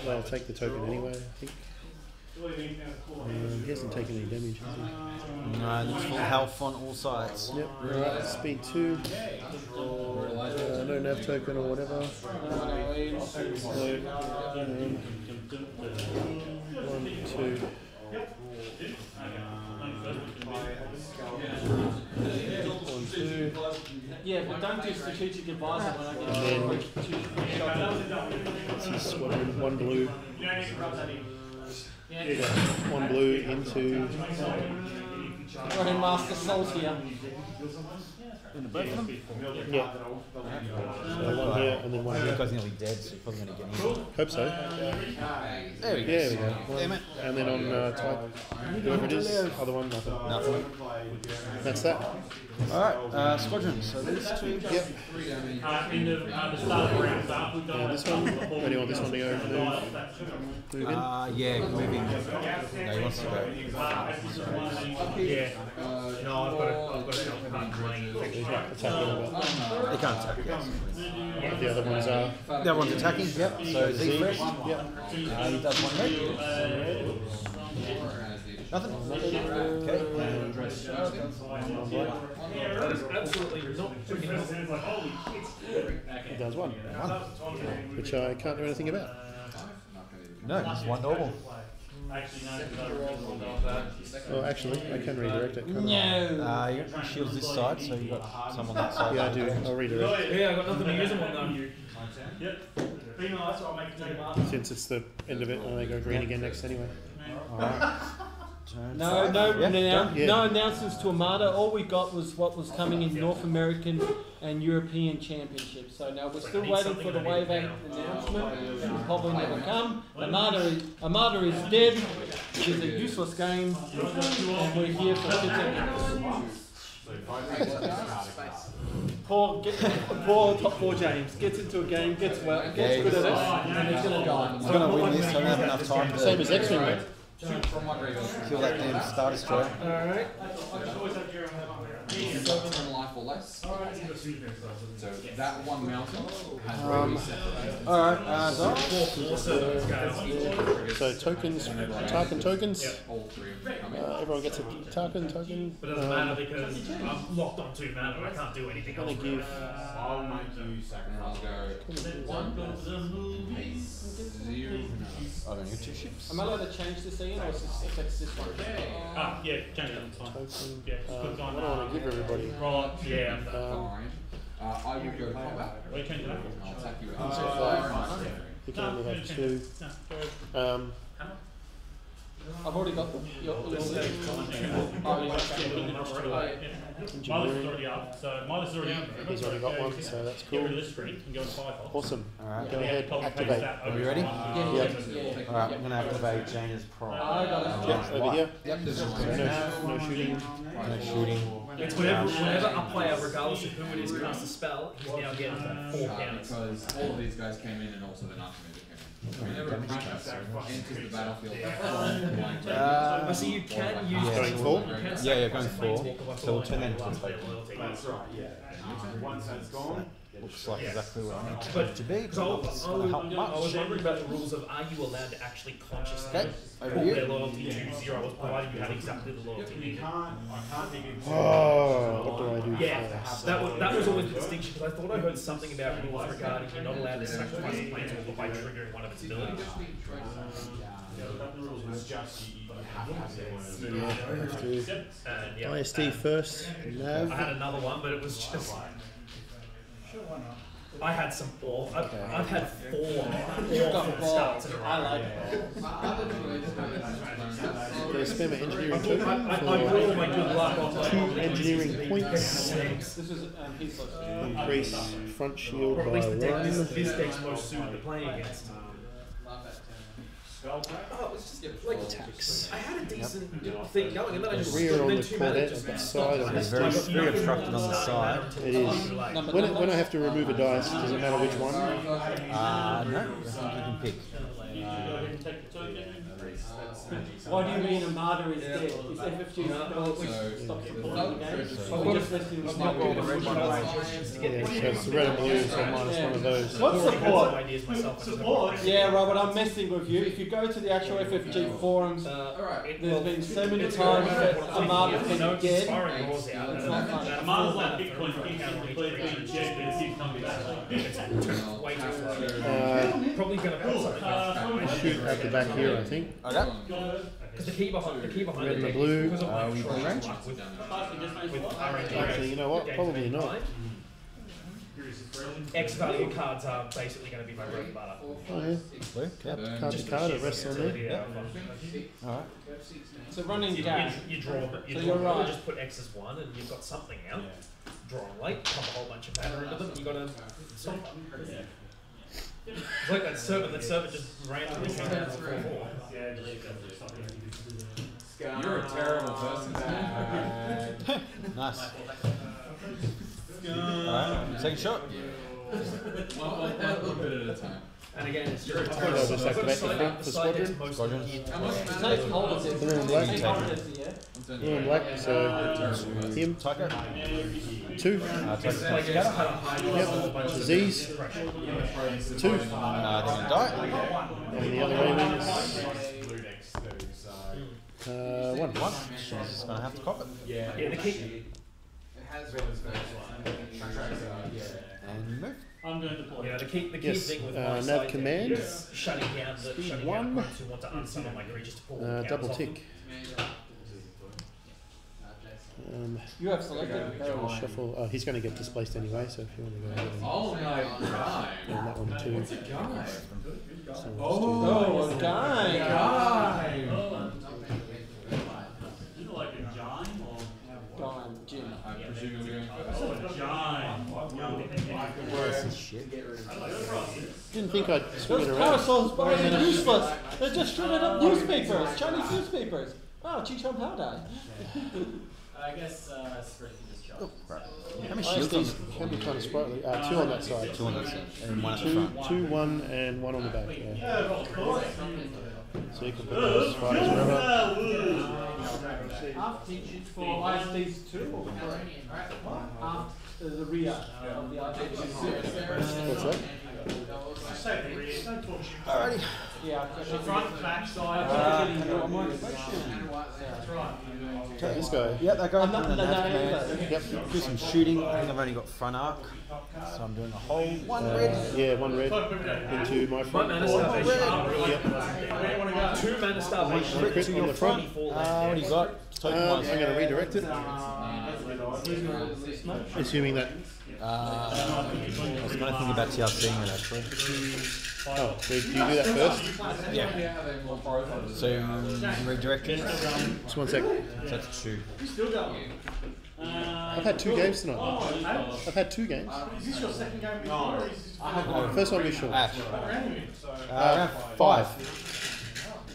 I'll take the token anyway, I think. He hasn't taken any damage, has he? No, there's full health on all sides. Yep, alright, speed 2. No nav token or whatever. 1, 2. 1, 2. Yeah, but don't do strategic advisor when I get And then- strategic shot. That's his squadron. 1 blue. Yeah. Yeah, 1 blue into. Grandmaster Saltier. In the both of them? Yeah. So 1 here and then 1 That here. guy's nearly dead, so you're probably going to get him. Hope so. There we go. There we go. Damn it. And then on type, whoever it is, other one, nothing. Nothing. That's that. Alright, squadron. So these two. Yep. In the start of the round start, we've got And this one. Where do you want this one to go? Move in. Yeah, moving. No, he wants to go. Yeah. No, I've got a card playing. He's not attacking, but He can't attack, yes. the other ones are. The other one's attacking, yep. So Z first. Yep. He does 1 red. Nothing. Okay. And That is absolutely not freaking He does 1. Which I can't do anything about. no, just 1 normal. Well, actually, I can redirect it. Can't I? No. You got shields this side, so you got some on that side. Yeah, I do. I'll redirect. Yeah, I've got nothing to use them on though. Since it's the end of it, and they go green again next anyway. Alright. No, no, Yeah, yeah. no announcements to Armada. All we got was what was coming in North American and European Championships. So now we're still waiting for the Wave 8 announcement. It will probably never come. Armada is dead. It is a useless game, and we're here for 15 Poor top 4 James gets into a game, gets good at it, and he's gonna die. He's going to win this, so I don't have enough time to Same as X Wing, mate. kill that damn Star Destroyer. Alright. 7 life or less. So that one mountain has reset. Alright, So tokens, Tarkin tokens. All 3 of them come in. Everyone gets a Tarkin. But it doesn't matter because I'm locked on 2 mana. I can't do anything I'm else. gonna give. I'll make you sacrifice. I'll go 0. I don't need 2 ships. Am I allowed to change this Ian, or is this affects this one? yeah, change it. It's fine. Token. Yeah, just put it What on. do I want to give everybody? Right, yeah. Fine. I will go combat. What are you changing that for? I'll attack you with He's got 5. He can only have 2. No, go ahead. I've already got your Midas is already up, so Midas is already up. He's already got 1, so that's Get cool. rid of this screen and go into Firefox. Awesome. Alright. Go ahead, Copy paste activate. that Are over you ready? to Yep. Alright, I'm going to activate Jaina's Prime. I got it. Yep, over here. Yep. No shooting. No shooting. It's whenever a player, regardless of who it is, casts a spell, he's now getting 4 counters. Because all of these guys came in and also the Archimate came in. Whenever a creature enters the battlefield, I see you can use Going full? You can Yeah, yeah, sacrifice going Planeswalker full. by So we'll turn that into a loyalty. token. That's right, yeah. Once that's gone, Looks like exactly what I need But it to be. because I It's not help was much. wondering about the rules of are you allowed to actually consciously Okay, over pull here. their loyalty to 0, provided you have exactly the loyalty needed. I can't think of. Oh, what do I do Yeah, first? that was always the distinction because I thought I heard something about rules regarding you're not allowed to sacrifice a planeswalker by triggering one of its abilities. It's just you have to have it. Yeah, I have to. And yeah, ISD first. I Nav. had another one, but it was just. I had some awful. I've had 4 awful starts in a row. I like it. Can I spend my engineering I token roll for my good luck on 2 engineering points? This is his first. Increase front shield Or by at least the deck, 1. this deck's most suited to playing against. Oh, it was just like Tax. I had a decent thing going, and then I just Rear on then the 2 mana cornet just at the got side on this Very, dice. very obstructed on the side. It is. When I have to remove a dice, does it matter which one? No, I think you can pick. Why do you mean Armada is dead? Is FFG stopped supporting the game? Or we just listed him as not the red one Yeah, so it's the red and blue, so minus one of those. What support? ideas myself. Yeah, Robert, I'm messing with you. If you go to the actual FFG forums, there's been so many times that Armada's been dead. It's not fun. Armada's like Bitcoin, you can complete and check, but it keeps coming back. Way too slow. Probably gonna put something else. Shoot at the back here, I think. Okay. Because the key behind Red it, and the blue. because of my we trophy range? one with RNG. Actually, you know what? Probably not. X value cards are basically going to be my bread and butter. Oh yeah. Blue? Yep. Card to card, it rests on there. Yeah. Alright. So running You down. draw, So you you're draw, right. just put X as 1 and you've got something out. Drawing late, pump a whole bunch of matter into them, you got to stop them. It's like that servant just randomly came out for 4. You're a terrible person. Nice. Alright, second shot. One bit at a time. And again, it's just I'll just activate the front for squadron. Squadron. How much Take mana? hold of it. Blue and black. Take it. Blue and black, so him. Tycho. 2. Tycho. Yep. Z's. 2. They're gonna die. And the other A-wings. 1. She's just gonna have to cop it. Yeah, the key. And move. I'm going to play. Yeah, the key Yes, thing with my nav side command. is shutting down the shutting 1. down groups who want to unsummon my creatures to pull counters Double off tick. You have selected. I'll shuffle. Oh, he's going to get displaced anyway, so if you want to go ahead and Oh my god. and that one too. What's a guy? So Oh, a guy. You know, like a giant or Gone, Jim. I presume you're going didn't think I'd swing it Those around. parasols are useless. They're just shredded up newspapers, Chinese newspapers. Oh, Chichon Powder. I guess Spirit can just charge. How many shields on These can be kind of sprightly. 2 on that side. 2 on that side. And 1 at the front. 2, 1, and 1 on the back. Yeah. So you can put those fighters wherever. Half teachers for ISDs 2 or half the rear of the ISDs. What's that? Alrighty. Yeah, The front, back side. Take this guy. Yep, that guy. No, Yep. Do some shooting. I think I've only got front arc. So I'm doing a whole 1 red. Yeah, 1 red into my My front. mana starvation. Yep. 2 mana starvation. One crit on the front. What do you got? Token I'm wise. going to redirect it. Assuming that. I was going to think about TRCing it actually. Oh, so do you do that first? Yeah. So redirect it. Just 1 sec. So that's 2. I've had 2 games tonight. I've had 2 games. Is this your second game with First one was short. Ash. Round 5.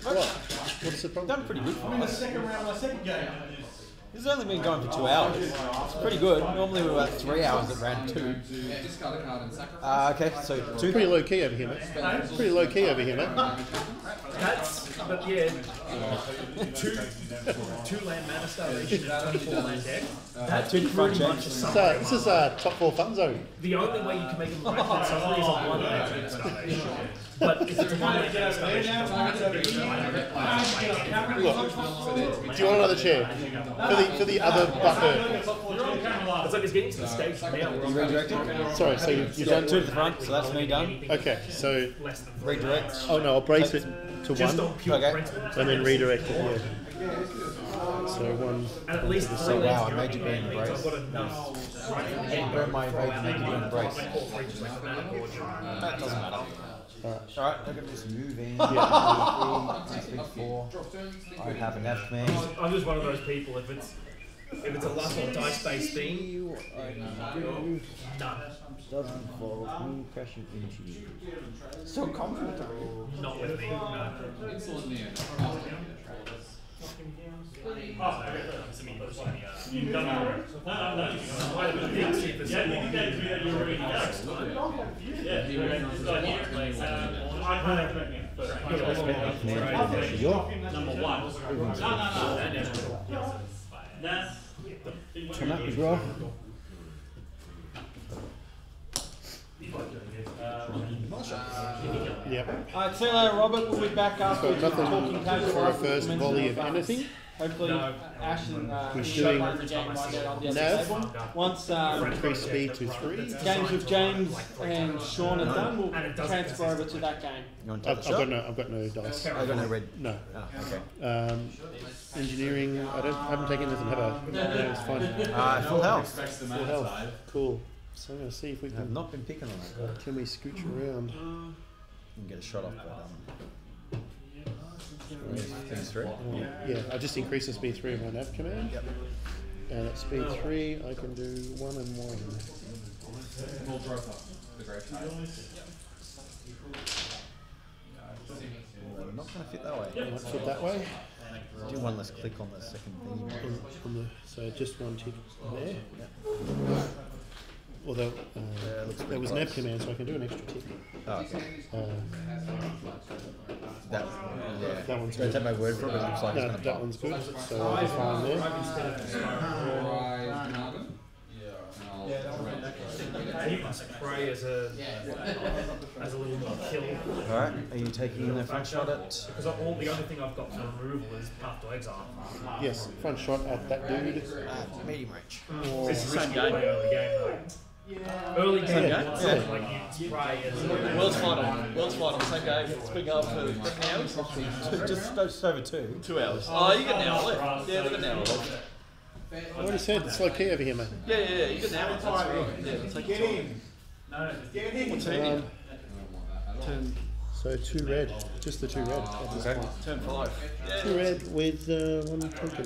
What? What's the problem? Done pretty good for the me. second round, my second game? This has only been going for 2 hours. It's pretty good. Normally we're about 3 hours at round 2. Yeah, discard a card and sacrifice. Okay, so 2. Pretty low key over here, mate. Pretty low key over here, mate. That's, but yeah, 2 land mana starvation and 24 land deck. That's 2 front pretty much checks. a This summary. is top 4 fun zone. The only way you can make them right for summary is a 1 land mana starvation. But if it's a 1 land mana starvation, it doesn't have to be Look, do you want another chair? For the other buffer. It's like it's getting to the stage now where I'm Redirect. Sorry, so you've done 2 to the front, so that's me done. Okay, so less than Redirect. oh no, I'll brace it to just 1 on pure Okay. principle. and then redirect it. Yeah. So 1. And at least 3 So, wow, lands I made you burn the means I've brace. got enough. Burn my rage and make you burn the brace. Like 4 creatures like mana gorge. That doesn't matter. Alright. Alright, I'm going to just move in. Yeah. 3, 4. I have a nav command. I'm just one of those people. If it's a luck or dice based thing, none. Doesn't involve me crashing into you. So comfortable. Not with me. No. Insolent Neo. Come at me, bro. Yep. Alright, see you later, Robert. We'll be back after Got the talking nothing table. for a first volley of anything. Hopefully, No. Ash and He's Show doing run the game right there on the other nav. table. Once Increase speed to 3. games with James and Sean are done, we'll And it does transfer over to that game. You want to I've take the shot? got no dice. I got no red. No. Oh, okay. Engineering, I haven't taken anything, have I? No, it's fine. Full health. Full health. Cool. So I'm going to see if we I have can. not been picking on that. Can we scooch around? You can get a shot off, but things through. Yeah, I just increased the speed 3 of my nav command. Yep. And at speed 3, I can do 1 and 1. I'm not going to fit that way. Might fit that way. Do one less click on the second thing. So just one tick there. Although there was nav command, so I can do an extra tick. Oh, okay. That one's Don't good. take my word for it, but it looks like No, it's going to that pop. one's good. So I'll be fine there. You must pray as a little kill. Alright, are you taking the front shot at? Because the only thing I've got for removal is Path to Exile. Yes, front shot at that dude. Medium range. Or This is risky to play early game though. Early game, Yeah. like you spray as World's final. Same game. It's been going for how many hours? Just over 2. 2 hours. Oh, you got an hour left. Yeah, they've got an hour left. I already said it's low key over here, mate. Yeah, you got an hour. That's right. Yeah, take your time. Turn So 2 red, just the 2 red at this point. Turn 5. 2 red with 1 token.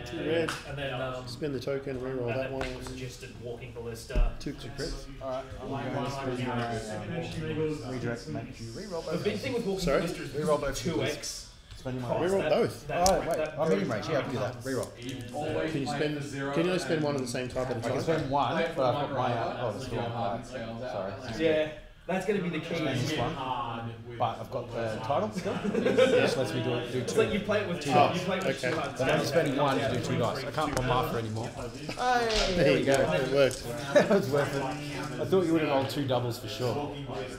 2 red. and then Spin the token, reroll that one. suggested walking ballista. 2 crits. Alright, I'm going to redirect and make you reroll The both. big thing with walking Sorry? ballista is Reroll both 2x. Spending my Reroll both. Oh, wait. I'm medium range. Yeah, I can do that. Reroll. Can you spend? Can you only spend 1 at the same time at a I can time? spend 1, but I've got my oh, that's cool. Sorry. Yeah, that's going to be the key. Spend this one. But I've got the title still. Which lets me do It's like you play it with 2 dice. You play it with 2 dice. But I'm only spending 1 to do 2 dice. I can't roll marker anymore. Hey, there we go. It worked. That was worth it. I thought you would have rolled 2 doubles for sure. Alright,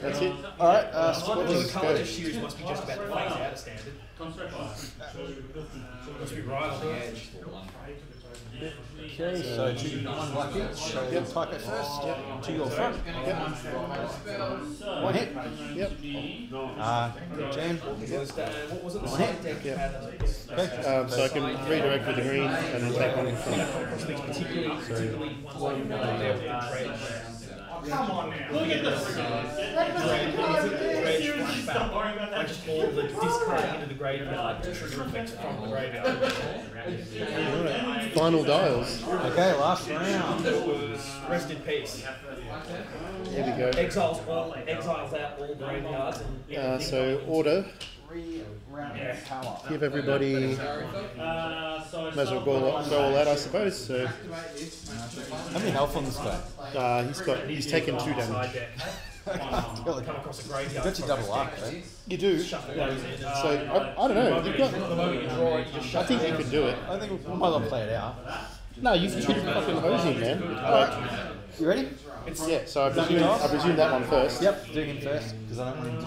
that's it. Alright, One of squad the let's colour go. issues must be just about to phase out of standard. Must be right on the edge. Okay, so 2, 1 black each. So Tycho first. Yep. 2 your front. Yep. 1 hit. Yep. Jam. What was it? The One side hit. deck Yep. had Okay, so I can redirect with the green and then take 1 in front. particularly one there with the dredge. Come on now. Look at this. Dredge flashback. I just pulled the discarding into the graveyard to trigger effects from the graveyard. Alright, final dials. Okay, last round. It was rest in peace. Here we go. Exiles out all graveyards and So order. yeah. Give everybody. Might as well go all out, I suppose. So How many health on this guy? he's taken 2 damage. Side deck. Come Across the graveyard. Got your double arc, right? You do. Shuffle those in. So I don't know. You've got. The moment you draw it, you just I shuffle think you those. could do it. I think we might as well play it out. No, you keep fucking hosing, man. Like, You ready? yeah. So I presume that one first. Yep, doing him first, because I don't want him to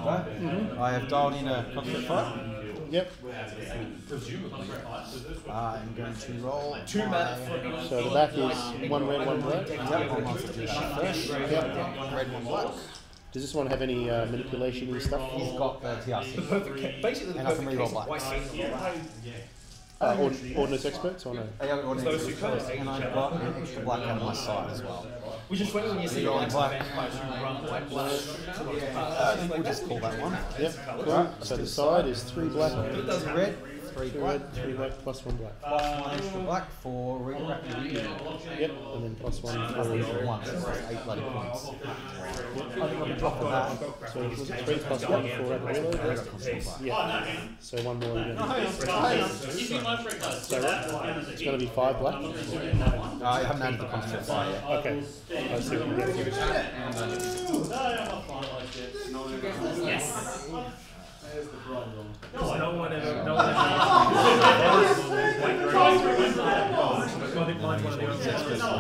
go. I have dialed in a construct fight. Yep. I'm going to roll 2 mana for each. So the back is 1 red, 1 black. Yep, I must do that first. Yep, 1 red, 1 black. Does this one have any manipulation-y stuff? He's got the TRC. Basically, the And I can perfect reroll case black. of why see Ordnance experts or no? I got ordinary Those two colours, and I've got an extra black out of my side as well. which is funny when you see You're all on these black. vampires who run like black. I think we'll just call that one. Yep. Cool. So the side is 3 black, It does red, 3 2 black, red, 3 black, plus 1 black. plus 1 extra black for rapid reading. Yep. And then plus 1 for 1, so that's 8 bloody points. Yep. I think I'm dropping that. So was it 3 plus 1 for rapid reload? Yeah. So 1 more again. So it's going to be 5 black. I haven't added the construct fire yet. Okay. Let's see what we get. Yes. No one ever. I think mine's one of the only experts. Then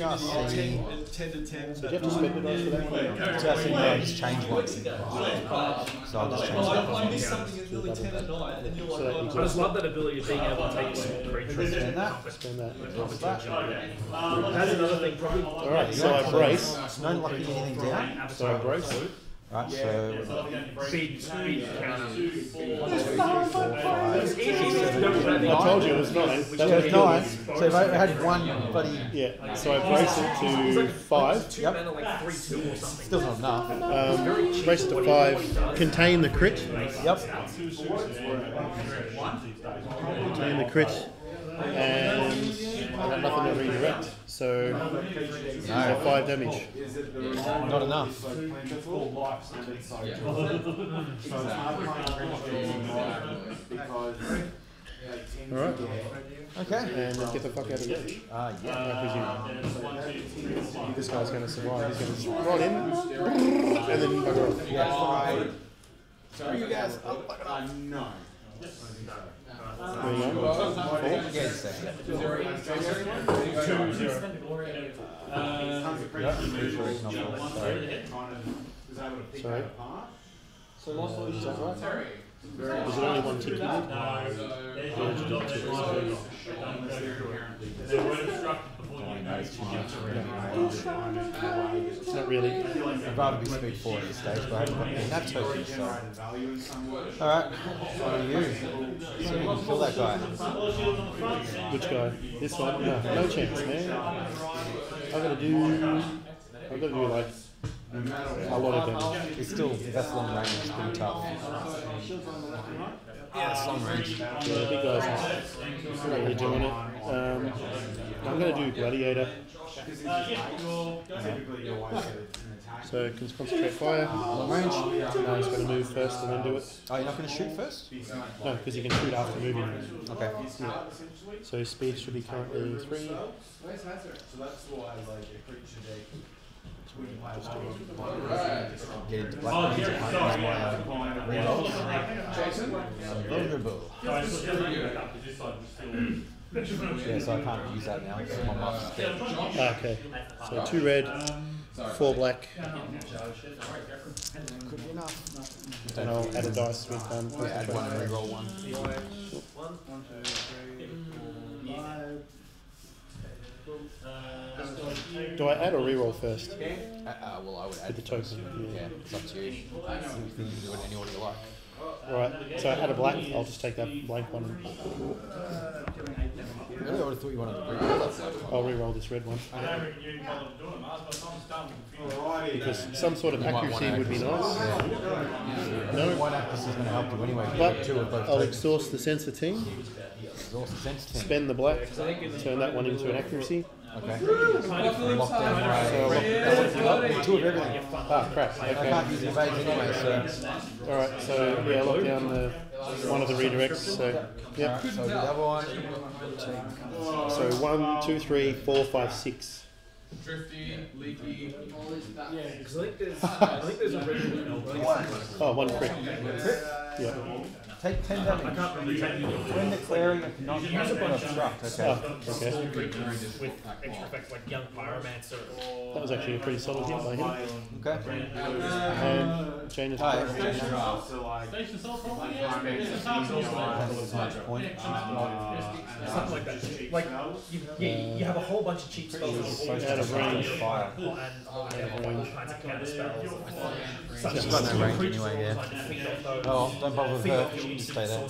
I'll just see 10 to 10. So do you have to spend the dice for that? So I think I just change one. So I'll just change I that. miss something at nearly 10 at night, and you're So like, that I just love that ability of being able to take a small creature and Spend that. Spend that. That's another thing, probably. Alright, so I brace. No locking anything down. So I brace. Right, so Speed counter. 1, 2, 3, 4, 5, 6, 7, 8, I told you it was 9. That So would it's kill 9. me. So if I had one bloody, Yeah, so I brace it to 5. Two mana, like 3/2 or something. still not enough. Brace it to 5. Contain the crit. Yep. Contain the crit. And I got nothing to redirect. So 5 damage. Not enough. Alright. Okay. And then get the fuck out of the edge. Yeah. I presume. This guy's going to survive. He's going to run in. And then bugger off. Yeah. Sorry, you guys. No. There you go. 4. Yeah, second. Sorry. so lost all Is that right? Terry. Is it only one tick you did? It's not really. I'd rather be speed 4 at this stage, but I haven't got any nat tokens, so. Alright, what are you? So you can kill that guy. Which guy? This one? No, no chance, man. I've got to do like a lot of damage. It's still, that's long range, it's pretty tough. Yeah, it's long range. Yeah, the big guys are not really doing it. I'm going to do Gladiator. So can concentrate fire. Long range. Now he's got to move first and then do it. Oh, you're not going to shoot first? No, because he can shoot after moving. Okay. Yeah. So his speed should be currently 3. So that's why like a creature deck. Get into black use my rerolls. Vulnerable. Yeah, so I can't use that now. So my master's dead. Okay. So 2 red, 4 black. Could be enough. And I'll add a dice with Yeah, add one and reroll one. Do I add or reroll first? Well, I would add With the token. Yeah, it's up to you. You can do it any order you like. Alright, so I add a black, I'll just take that blank one. Really, I would have thought you wanted to reroll that one. I'll reroll this red one. Because some sort of You might want accuracy would be nice. No. One accuracy is going to help you anyway. But 2 of both I'll tokens. exhaust the sensor team, Exhaust the sense team. spend the black, turn that one into an accuracy. Okay. Lock down So I'll lock my... down 2 of everything. Ah, crap. I Okay. can't use evade anyway, so... Alright, so yeah, lock down the one of the redirects. So, yep. Alright, so the other one... So 1, 2, 3, 4, 5, 6. Drifty, leaky. Because I think there's a regular. Oh, 1 crit. Yeah. Take 10 damage. When declaring it not You use a bunch of obstruct, okay. Oh, okay. with extra effects like Young Pyromancer or. That was actually a pretty solid hit by him. Okay. And Jane is Hi. Station Soul probably, That's my point. Something like that. Like, you have a whole bunch of cheap spells that are out of range. Fire. and all kinds of counter spells. She's got no range anyway, yeah. Oh, don't bother with her. Just stay there.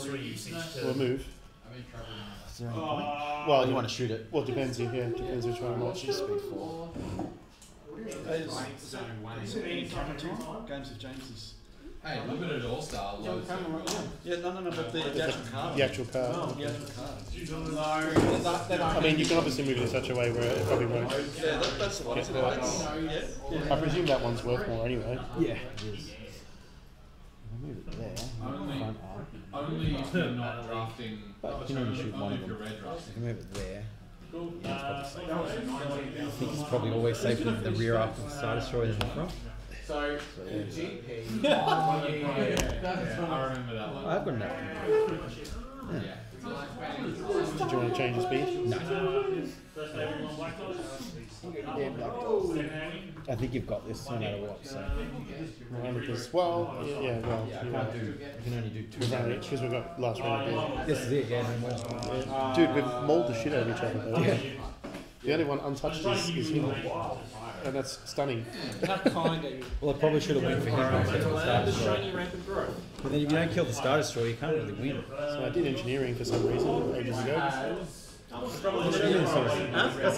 We'll move. Is there any point? Well, You want to shoot it? Well, it depends. Yeah, depends which one I want. She's speed 4. Games of James's. Hey, limited all-star loads. Yeah, no, but the actual card. The actual card. The actual card. I mean, you can obviously move it in such a way where it probably won't. Yeah, that's the one. Get hurt. Yeah. I presume that one's worth more anyway. Yeah, it is. I'll move it there. Only, Front arm. only if you're not drafting. But you can only shoot one Only of if you're them. red You drafting. can move it there. Yeah, it's probably safe. I think it's probably always safer than the rear after the Star Destroyer than the front. So, yeah. GP. I remember that one. I've got enough. Yeah. Did you want to change the speed? No. I think you've got this no matter what. So. Because, well, yeah, well, I can't do. You can only do 2 damage. because we've got last round of This is it. Yeah. No more. yeah. Dude, we've mauled the shit out of each other though. Yeah. The only one untouched is him. And that's stunning. How kind are you? Well, I probably should have went for him instead of the Star Destroyer. Shiny rampant growth. But then if you don't kill the Star Destroyer, you can't really win. So I did engineering for some reason ages ago. That's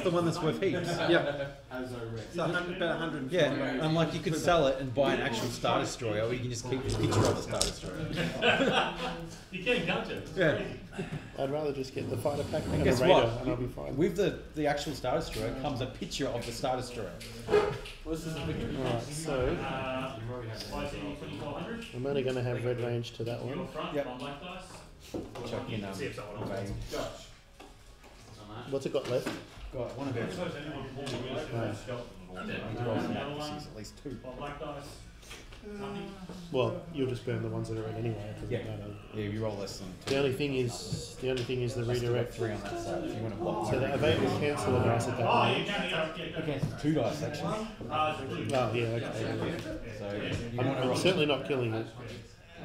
the one that's worth heaps. Yeah. So about 100. Yeah, and like you could sell it and buy an actual Star Destroyer, or you can just keep the picture of the Star Destroyer. You can't count it. Yeah. I'd rather just get the fighter pack and a Guess radar what? and I'll be fine. With the actual Star Destroyer comes a picture of the Star Destroyer. Alright, so I'm only going to have red range to that one. Yep. Chuck in Vane. What's it got left? Got one of them. At least 2. Well, you'll just burn the ones that are red anyway. It doesn't Yeah. matter. Yeah, you roll less than 2. The only thing is the redirect. 3 on that side if you want to block. So the evade will cancel the dice at that point. Okay, 2 dice actually. Oh yeah, okay. So you want to I'm roll. certainly not killing it.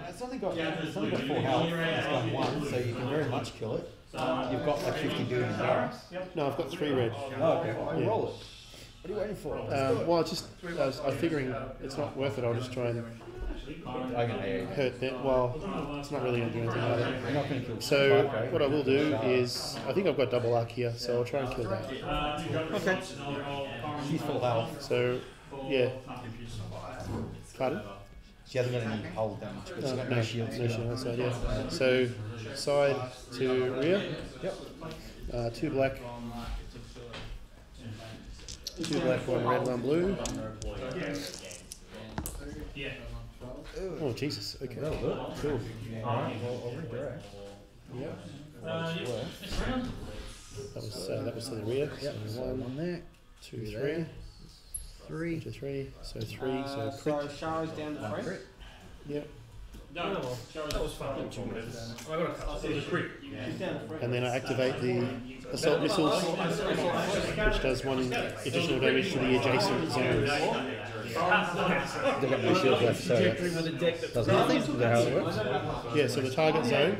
It's only got 4 health. It's got 1, so you can very much kill it. You've got like 50 billion dice. No, I've got 3 red. Oh, okay. Well, Yeah. roll it. What are you waiting for? Well, it's just I was figuring it's not worth it. I'll just try and I can AA. hurt that. Well, it's not really going to do anything about it. You're not going to kill So Clark, what I will do is I think I've got double arc here, so I'll try and kill that. Okay. She's full health. So yeah. Pardon? She hasn't got any hull damage, but she's got no shields. No shield on that side, yeah. So side to rear. Yep. 2 black. 2 black, 1 red, 1 blue. Oh Jesus! Okay. Cool. Alright, well, I'll redirect. Yep. Worth. That was to the rear. Yep. So So 1, 1 there. 2, 3. 3. 2, 3. So 3. So So crit. Shara's down to 3. Yep. No, well, that was fun. I got a couple. It was a crit. She's down to 3. And then I activate the assault missiles, which does 1 additional damage to the adjacent zones. They've got no shield left, so that doesn't matter. Is that how it works? Yeah, so the target zone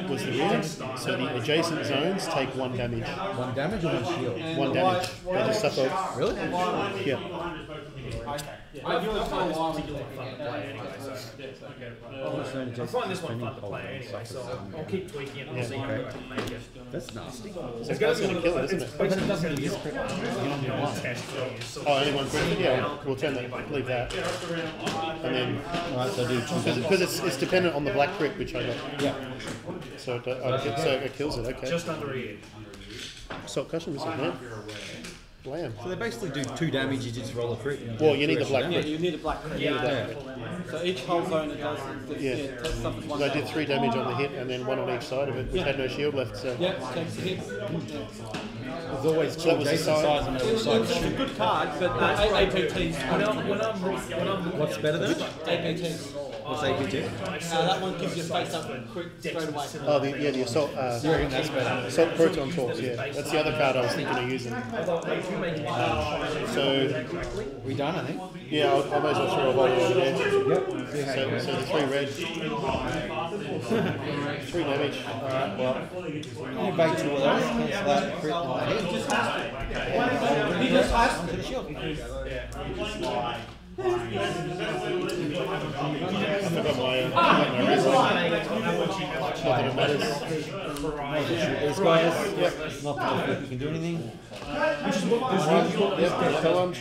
was the rear, so the adjacent zones take 1 damage. 1 damage or 1 shield? 1 damage. They just suffer. Really? Yeah. I find this particularly fun to play anyway, so. I find this one fun to play anyway, so I'll keep tweaking it and I'll see how I can make it. That's nasty. So that's going to kill it, isn't it? Basically, doesn't really use crit. Oh, only 1 crit? Yeah, we'll turn that, leave that. And then, Alright, so do 2 damage. because it's dependent on the black crit, which I got. Yeah. So it kills it, okay. Just under here. Assault custom missiles, man. Blam. So they basically do 2 damage, you just roll a crit. and Well, do you need the 2 black extra Yeah, crit. you need a black crit. Yeah. So each whole zone it does suffers 1 I did 3 damage on the hit and then 1 on each side of it, which had no shield left. So Yep, takes a hit. There's always So 2 that was the adjacent side. sides and a It's a good card, but APT's What's better than it? APT. What's APT? That one gives you face up quick straight away. oh, the assault. You reckon that's better? Assault proton force. Yeah, that's the other card I was thinking of using. So We done, I think. yeah, I might as well throw a volley over there. Yep. See how you So go. the 3 red, 3 damage. Alright, well, you bait 2 of those, cancel that crit on the hit. Onto the shield. I forgot my wrist. Not that it matters. These guys, yep, not that you can do anything. Yep, kill 'em.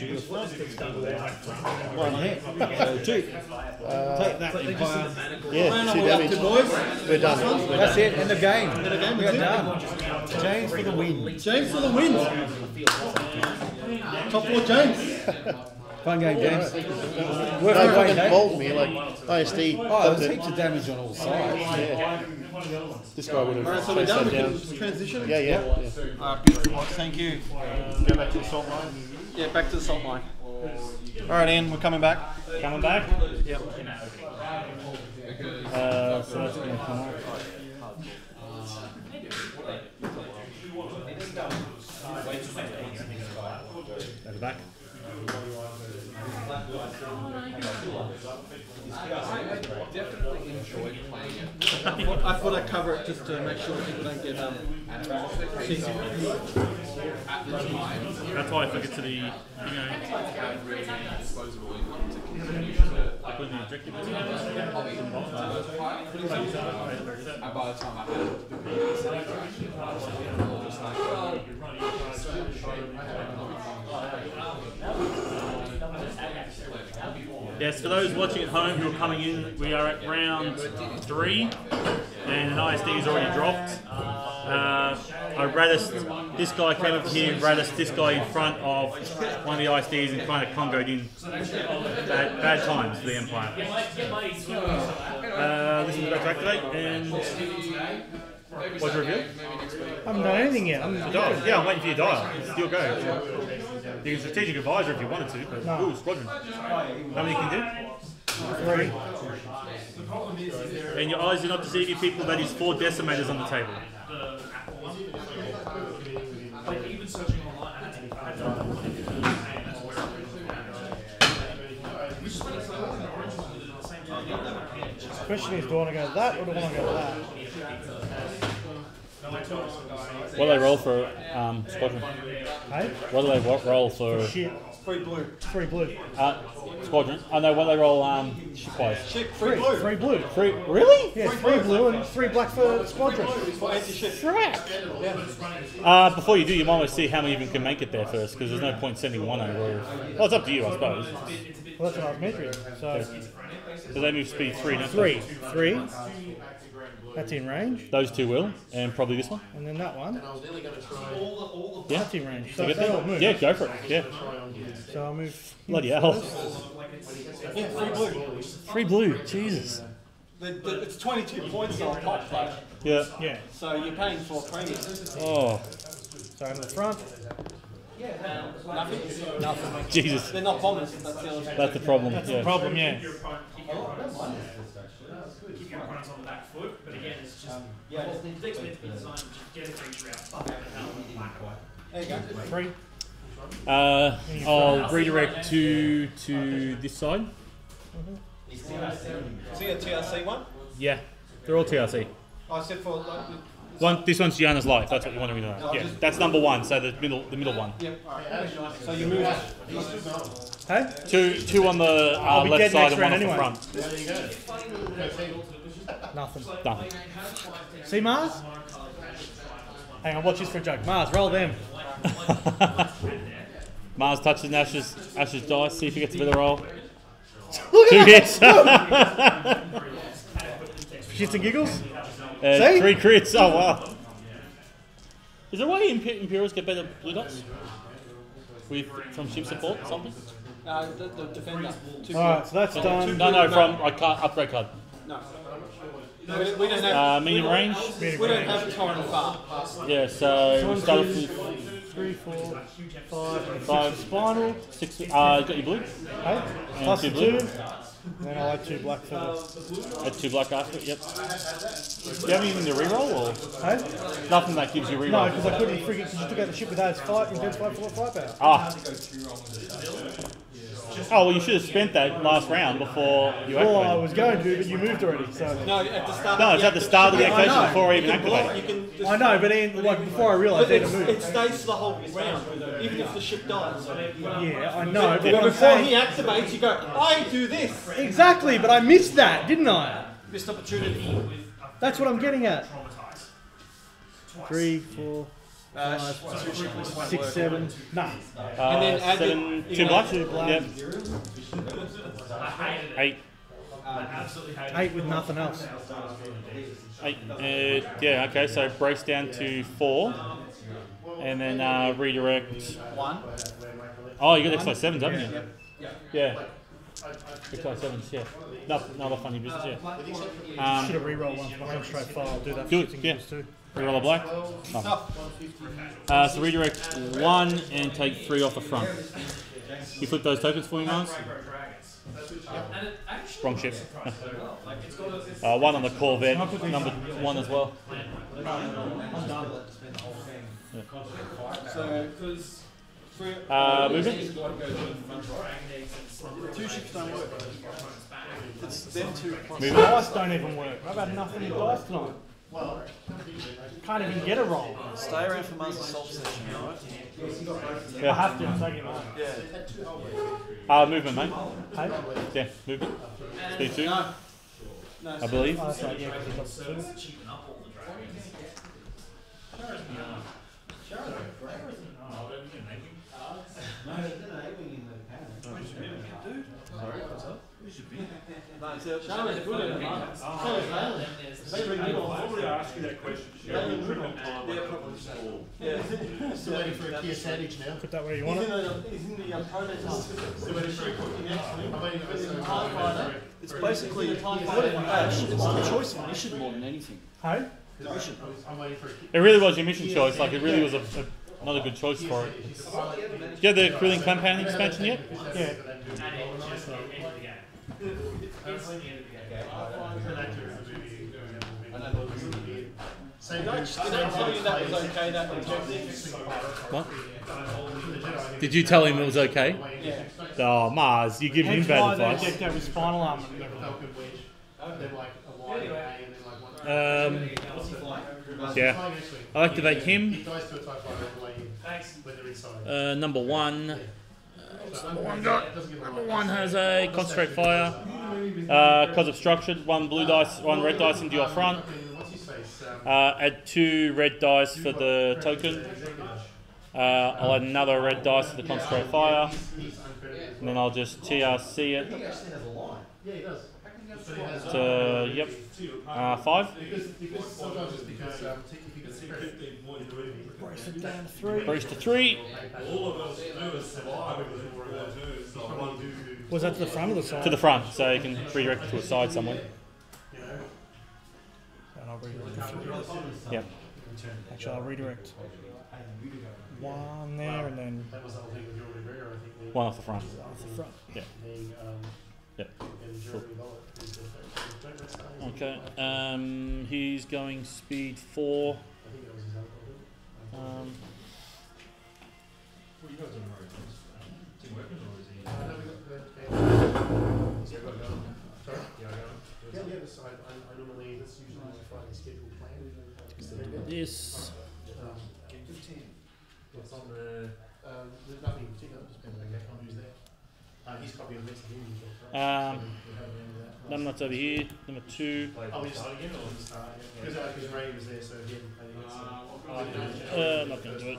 1 hit, so 2. Take that, Empire. Yeah, 2 damage. We're done. That's it, end of game. We got done. James for the win. James for the win. Top 4 James. Fun game, James. No, Worth it it, fucking Dave. mauled me like ISD. Oh, there's heaps of damage on all sides. Yeah. This guy would have Alright, so we're chased done. that We down. can transition. Yeah. Alright, beautiful boys. Thank you. Go back to the salt line. Yeah, back to the salt mine. Alright, Ian, we're coming back. Coming back? Yep. So that's going to come off. the back. I definitely enjoyed playing it. I thought I'd cover it just to make sure people don't get And it was the case of, at the time, That's why I took it to the, you know, had really disposable income to continue to put in the objective. hobby. And by the time I had the PC to actually play, I was just like, well, Yes, for those watching at home who are coming in, we are at round 3, and an ISD is already dropped. I raddest, this guy came up here, raddest this guy in front of one of the ISDs and kind of congoed in. Bad times for the Empire. This is about to activate, and what's your review? I haven't done anything yet. Yeah, I'm waiting for your dial. It's your go. You can strategic advisor if you wanted to, but ooh, squadron. How many can you do? 3. And your eyes do not deceive you, people. That is 4 decimators on the table. The question is, do I want to go that or do I want to go that? What do they roll for squadron? Hey? What do they roll for? Shit. 3 blue. 3 blue. Squadron? Oh no, what do they roll ship-wise? Ship, 3 blue. 3 blue. 3, really? Yeah, 3 blue and 3 black for squadron. For anti-ship. Before you do, you might want to see how many of them can make it there first, because there's no point sending one over. Well, it's up to you, I suppose. Well, that's what I was measuring. So they move speed 3, don't 3. 3. That's in range. Those 2 will, and probably this one. And then that one. Yeah. That's in range. So You if get they all that? move. Yeah, go for it. Yeah. So I'll move. Bloody hell. Yeah, 3 blue. 3 blue, Jesus. It's 22 points on top, like, Yeah. Yeah. so you're paying for premium. Oh, So in the front. Nothing. Jesus. They're not bombers. That's the other thing. That's the problem. That's yeah. the problem, yeah. Keep your opponents on the back foot, but again, it's just the deck's meant to be designed to just get a creature out. There you go. 3. I'll redirect to this side. So you got TRC one? Yeah, they're all TRC. I said for like, This one's Gianna's life. That's what you want to know. Yeah, that's number 1. So the middle one. yep. So you move. Hey? Two on the be left dead side next and one round off anyway. the front. Nothing. Done. See Mars? Hang on, watch this for a joke. Mars, roll them. Mars touches Ash's dice. See if he gets a bit of roll. 2 hits. Shits and giggles? 3 crits. Oh wow. Is there a way Imperials get better blue dots? From ship support or something? The defender. Alright, so that's done. No, from upgrade card. No. We don't have. Medium range? We don't have torrent far. Yeah, so we start off with 3, 4, 5, 5 spinal. 6. Got your blue? Hey? And Plus 2 the blue? 2. Then I'll add 2 black for the. Add 2 black after, yep. Do you have anything to reroll or? Hey? Nothing that gives you reroll? No, because I couldn't friggin' because you took out the ship with A's fight, intense firepower. Ah. Oh, well, you should have spent that last round before you activated. Well, I was going to, but you moved already, so. No, at the start. No, it's at the start of the activation I know. before I even activate. I know, but then, like, before I realised they had to move. It stays the whole round, even if the ship dies. Yeah, I know, but what I'm Before he saying. activates, you go, I do this. Exactly, but I missed that, didn't I? Missed opportunity. That's what I'm getting at. 3, 4, 5, 6, 7. Nah. And then add 7, the- 2 black? 2 black. Yep. 8. 8 with nothing else. 8. Yeah, okay, so it breaks down to 4. And then redirect. 1. Oh, you got X 7s, haven't you? Yeah. X 7s, yeah. Another funny business, yeah. Should have re-rolled one for my home straight file. I'll do that for Good, shits and yeah. giggles too. Reroll a black? So redirect 1 and take 3 off the front. You flip those tokens for me, Mars? Wrong ship. 1 on the Corvette, number 1 as well. So, Movement. Two ships don't work. It's them two. Movement. Dice don't even work. I've had nothing in dice tonight. Well, Can't even get a roll. Stay around for Mars Assault session, alright? I have to, I'm taking that. Yeah. Movement, mate. Hey? Yeah, movement. Speed 2, No, I believe. Oh, that's right, yeah, 'cause he's got the two. Cheapen up all the dragons. no, it's Charlotte's good in the Mars. Normally I ask you that question. Yeah, still waiting for a Kia Satage now. Put that where you want it. He's in the protest. Still waiting for a I'm waiting for a TIE fighter. It's basically Ash. It's the choice of mission more than anything. Hey? The mission. I'm waiting for a Kia. It really was your mission choice. Like, it really was not a good choice for it. Did you have the Krillin Campaign expansion yet? Yeah. And it just ended the game. Instantly ended the game. Same Did I tell you that was okay, that objective? What? Did you tell him it was okay? Yeah. Oh, Mars, you give him Hence why bad they advice. decked out with spinal armor. Falcon wedge. Then like a wide array and then like one. Yeah. I'll activate him. He dies to a TIE fighter all the way in. When they're inside. Number 1. What's Number 1 got? Number 1 has a concentrate fire. Because of structured, 1 blue dice, 1 red dice into your front. What's his face? Add 2 red dice for the token. I'll add another red dice for the concentrate fire. And then I'll just TRC it. He actually has a line. Yeah, he does. Yep. 5. Because sometimes it's because if you can see Brace it down to 3. Brace to 3. All of us survive because we were there too. Was that to the front or the side? To the front, so you can redirect it to a side somewhere. And I'll redirect. Yep. Actually, I'll redirect. 1 there and then That was the whole thing with your Rivera, I think. 1 off the front. off the front. Yeah. Being, Yep. and Jeremy Bullock, who's the Okay. He's going speed 4. I think that was his uncle. What are you guys doing tomorrow? Team weapons or is he? No, we got sorry? Yeah, so I normally, that's usually my Friday schedule plan. This. What's on the? There's nothing particular, just been like that, who's there. His copy of next game. Number that's over here. Number 2. Oh, we just start again or just start? Because Ray was there, so he hadn't Not going to do it.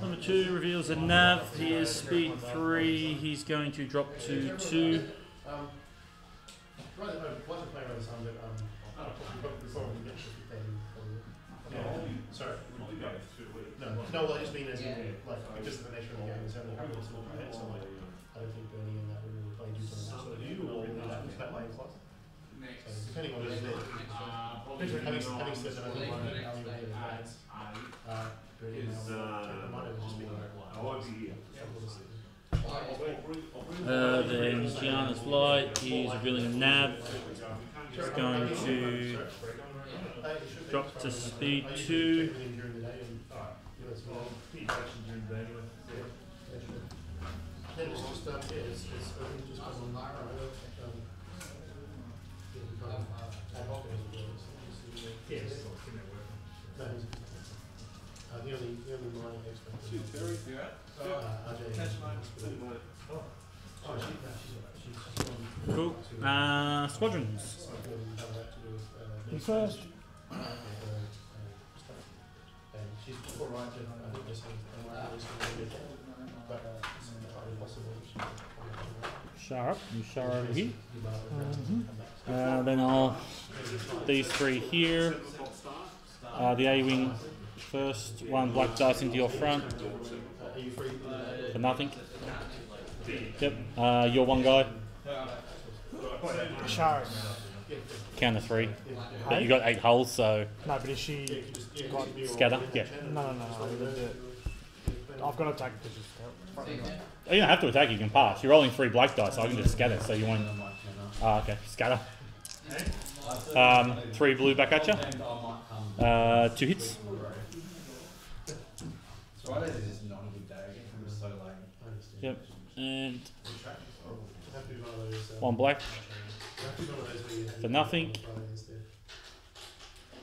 Number 2 reveals a nav. He is speed 3. He's going to drop to 2. Right, wasn't playing around the sun, but before we get to the sorry. No, well, I just mean as in, like, because of the nature of the game, it's only a couple of small players, so like, I don't think Bernie and that would really play due to the sort of you or really that playing class. So depending on who's there, having said that, I don't mind that Ali would have adds. Bernie and I might have just been like, Then Gianna's Light. He's revealing a nav. He's going to drop to speed 2. Then it's just, it's just on ad hoc as it goes. Yes. No, the only minor expert. RJ. Cool. Squadrons. You first. She's all right, I think there's but it's entirely possible. Shower up. You shower over here. Then I'll these 3 here. The A Wing first. 1 black dice into your front. For nothing. Yep. You're 1 guy. Shard. Count to 3. But you got 8 hulls, so. No, but is she got Scatter? Yeah. No. I've got to attack because she's scatter. You don't have to attack, you can pass. You're rolling 3 black dice, so I can just scatter, so you won't. Okay, scatter. 3 blue back at you. 2 hits. Fridays is just not a good day again. It was so late. Yep. And Have to do one of those, one black have to do one of those where you have for nothing. Friday instead.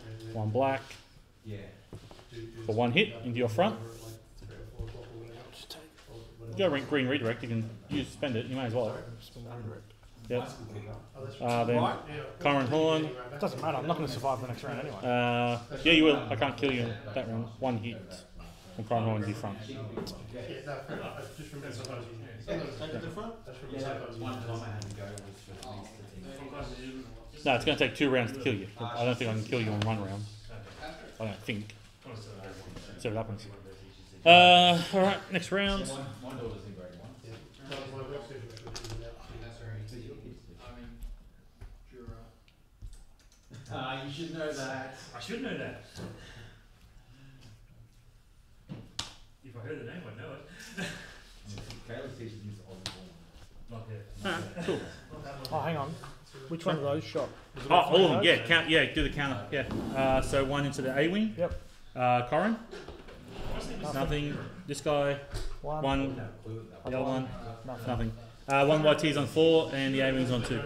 And then One black Yeah. for one hit into your front. like 3 or 4 o'clock or whatever. Go green redirect. You can spend it. You may as well. Yep. Oh, that's Then right. Yeah. Current Horn. It doesn't matter. I'm not going to survive the next round anyway. Yeah, you will. I can't kill you in that round. One hit from Current Horn into your front. Yeah, no, fair enough. I just remember sometimes you take the front. That's from sometimes No, it's going to take 2 rounds to kill you. I don't think I can kill you in 1 round. I don't think. See what happens. Alright, next round. My daughter's in grade 1. Yeah. My work schedule is really out. You should know that. I should know that. If I heard the name, I'd know it. Caleb teaches me Not yet. Alright, cool. Oh, hang on. Which one of those shot? Oh, all of them, yeah. Count, yeah, do the counter. Yeah. So 1 into the A wing. Yep. Corin. Nothing. This guy. 1. The other one. Nothing. 1 white tees on 4 and the A wing's on 2.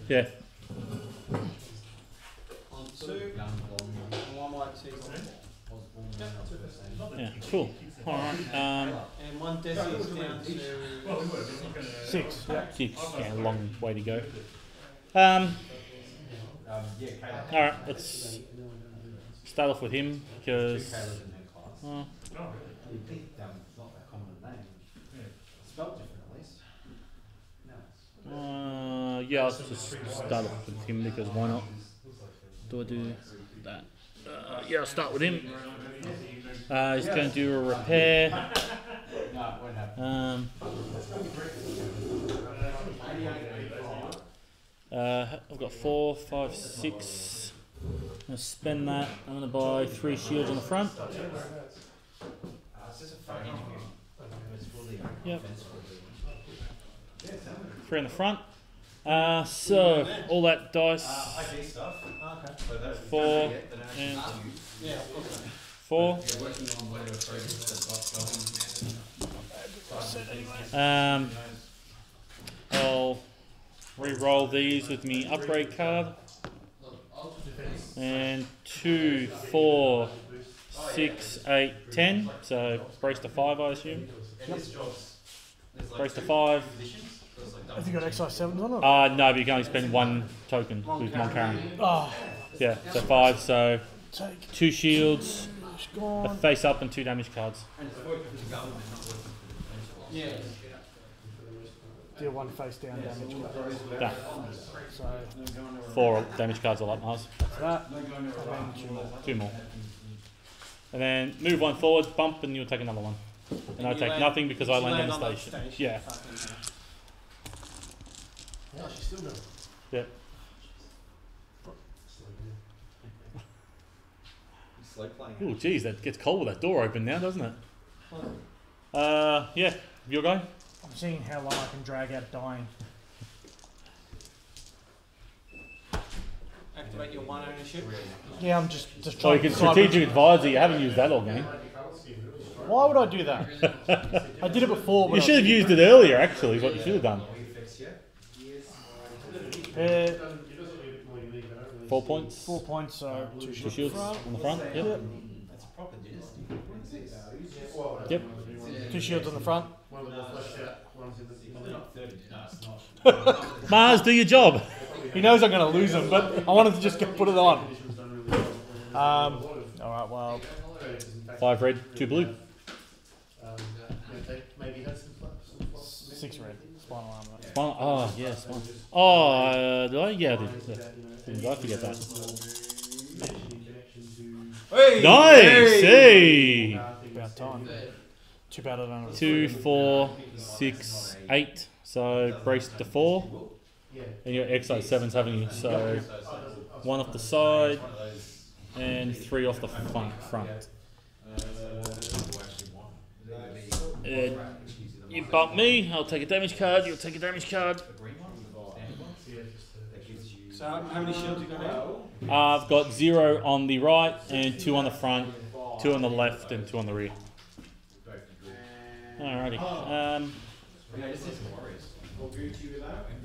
Yeah. On 2, and 1 white tees on 4. Yeah. Cool. All right. And 1 desi is down to 6. Yeah. 6. Yeah, long way to go. All right. Let's start off with him because. Yeah, I'll just start off with him because why not? Do I do that? Yeah, I'll start with him. He's going to do a repair. I've got 4, 5, 6. I'm going to spend that. I'm going to buy 3 shields on the front. Yep. 3 on the front. So all that dice. 4 and 4. I'll re-roll these with me upgrade card. And 2, 4, 6, 8, 10. So brace to 5, I assume. Yep. Brace to 5. Have you got XI 7s on it? No, but you can only spend 1 token with Moncaron. Oh. Yeah, so 5. So Take 2 shields, a gone. face up, and 2 damage cards. yeah. Deal 1 face down damage. Done. So 4 damage cards all up, nice. that. And then 2 more. 2 more. And then move 1 forward, bump, and you'll take another one. And I take nothing because I land on the station. Yeah. Yeah, she's still going. Yeah. Slow playing. Oh, geez, that gets cold with that door open now, doesn't it? Yeah. You're going? I'm seeing how long I can drag out dying. Activate your 1 ownership. Yeah, I'm just So trying you can to decide strategic advisor. You haven't used that all game. why would I do that? I did it before. But You should have used it earlier. Actually, is what you should have done. 4 points. 4 points, so 2 2 shields. shields on the front. Yep. Yep. 2 shields on the front. Mars, do your job. He knows I'm going to lose him, but I wanted to just put it on. Alright, well. 5 red, 2 blue. Maybe have some 6 red. Spinal armor. Oh, yeah, spine. Oh, did I? Yeah, I did. Didn't I forget that? Hey! Nice! Hey! About time. Too bad I don't have 2, 4, 6, 8. So brace to 4. And your XI 7's having you. So 1 off the side and 3 off the front. You bump me, I'll take a damage card, you'll take a damage card. So how many shields you got now? I've got 0 on the right and 2 on the front. 2 on the left and 2 on the rear. Alrighty.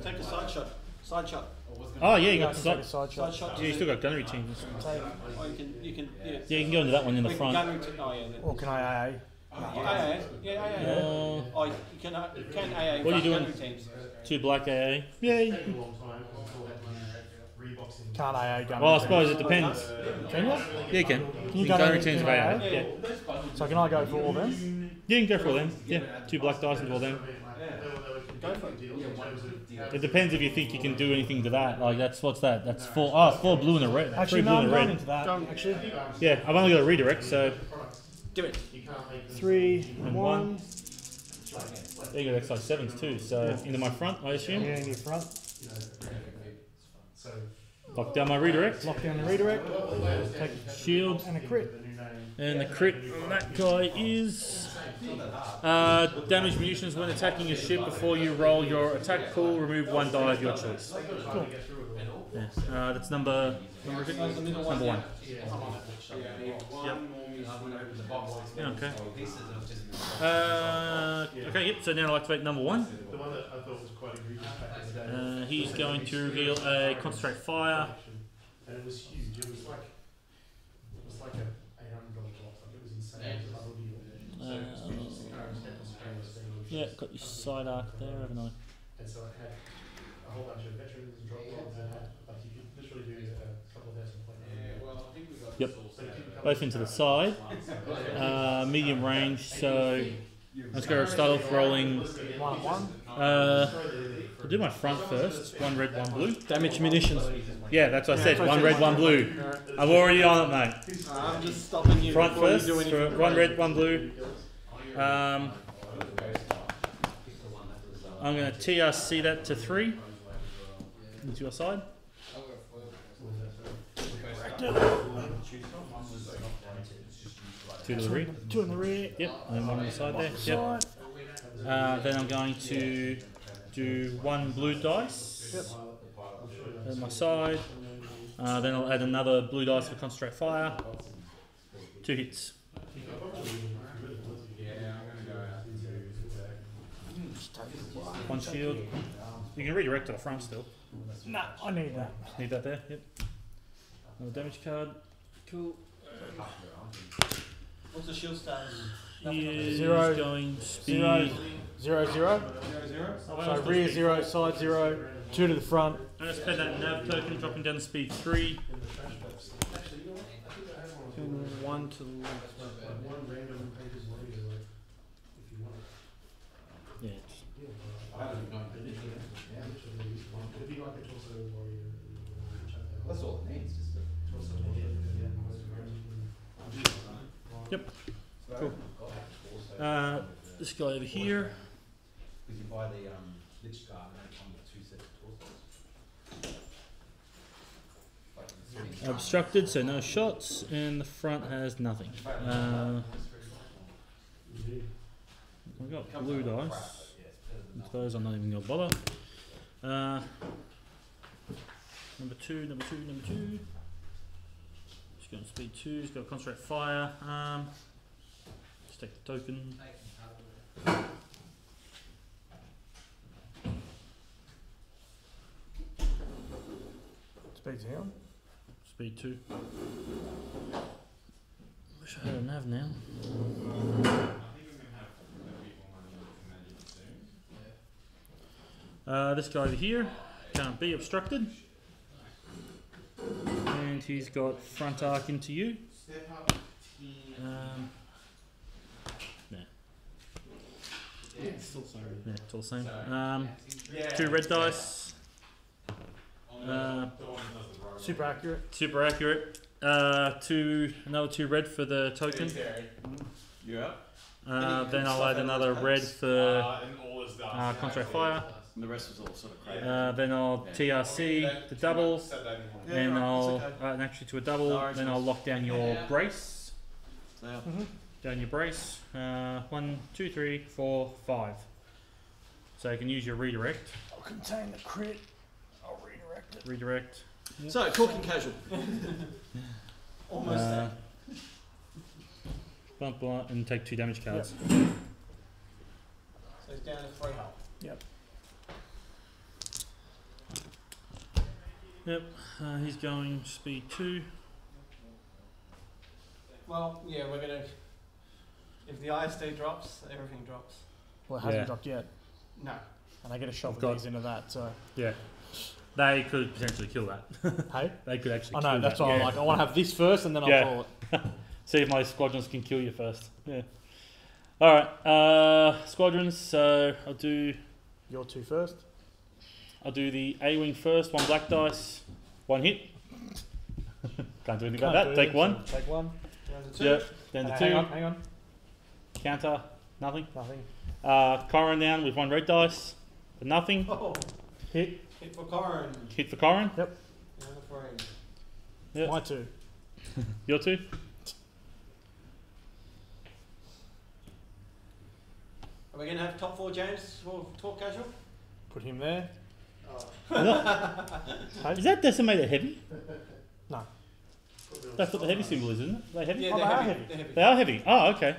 Take a side shot. Side shot. Oh yeah, you Yeah, I got can side. take a side shot. Yeah, you still got gunnery teams. Take, Oh, you can, yeah. Yeah, you can go into that one in the front. Oh, yeah. or can I AA? Yeah. Uh, Oh, you can AA. What are you doing? gunnery teams. 2 black AA. Yeah. You can. Can't AA gun. Well, I suppose it depends. Can you? Yeah, you can. you You go can gunnery in teams of AA? AA. Yeah. So can I go for all them? Yeah, you can go for all them. Yeah. 2 black dice and all them. It depends if you think you can do anything to that. Like what's that? That's 4. Oh, 4 blue and a red. Actually, 3 no, blue I'm and a going red. into that. Actually, Yeah, I've only got a redirect, so Do it. 3, and 1. there you got XI 7s too. So into my front, I assume. Yeah, in your front. Lock down my redirect. Lock down the redirect. Take Shield. and a crit. And the crit on that guy is damage munitions when attacking a ship. Before you roll your attack pool, remove 1 die of your choice. Cool. Yeah. That's number 1. Yep. Yeah, okay. Okay, yep, so now I'll activate number 1. The one that I thought was quite egregious back in the day. He's going to reveal a concentrate fire. And it was huge. It was like a $800 drop. Like it was insane. It was unbelievable. Yeah, got your side arc there, haven't I? And so it had a whole bunch of veterans and drop pods and like you could literally do a couple of thousand points. Yep. Both into the side. Medium range, so let's go start off rolling. 1. I'll do my front first. 1 red, 1 blue. Damage munitions. Yeah, that's what I said. 1 red, 1 blue. I'm already on it, mate. I'm just stopping you. Front before you first. do anything. For 1 red, 1 blue. I'm going to TRC that to 3. Into your side. 2 to the rear. 2 in the rear. Yep, and then 1 on the side there. Yep. Then I'm going to do 1 blue dice. At my side. Then I'll add another blue dice for concentrate fire. 2 hits. 1 shield. You can redirect to the front still. Nah, I need that. Need that there. Yep. Another damage card. Cool. What's the shield status? He is 0, going speed. 0, 0. So rear 0, side 0, 2 to the front. I'm going to spend that nav token, dropping down to speed 3. 1 to the left. Yeah. That's all it needs. Yep. Cool. This guy over here. Because you buy the lich card and they come with 2 sets of torsos. Obstructed, so no shots, and the front has nothing. I've got blue dice. I suppose I'm not even going to bother. Number 2. Just going speed 2. He's got concentrate fire. Just take the token. Speed's down. Speed 2. Wish I had a nav now. This guy over here can't be obstructed. And he's got front arc into you. Nah. Yeah, it's all the same. 2 red dice. Super accurate. Super accurate. Another 2 red for the token. Yeah. Then I'll add another red for contract fire. And the rest was all sort of crazy. Then I'll TRC the double. Then I'll and actually to a double. Then I'll lock down your brace. Down your brace. 1, 2, 3, 4, 5. So you can use your redirect. I'll contain the crit. I'll redirect it. Redirect. So, talking casual. Almost there. bump blind, and take 2 damage cards. So he's down to 3 health. Yep. Yep. He's going speed 2. Well, yeah, we're gonna. If the ISD drops, everything drops. Well, it hasn't Yeah. dropped yet. No. And I get a shot with Got- these into that, so. Yeah. They could potentially kill that. Hey? They could actually I kill know, that's that. why I'm Yeah. like, I want to have this first and then I'll Yeah. call it. See if my squadrons can kill you first. Yeah. Alright, squadrons, so I'll do Your 2 first. I'll do the A wing first, 1 black dice, 1 hit. Can't do anything Can't about do that. Take it, 1. so take 1. Down to 2. Yep. Down to 2. Hang on. Counter, nothing. Nothing. Corin down with 1 red dice for nothing. Oh, Hit. hit for Corin. Hit for Corin. Down to 3. Yep. My 2. Your 2. Are we going to have top 4 James for talk casual? Put him there. Is that decimator heavy? No. That's what the heavy symbol is, isn't it? Are they heavy? Yeah, Oh, they're they are heavy. heavy. They're heavy. They are heavy. Oh, okay.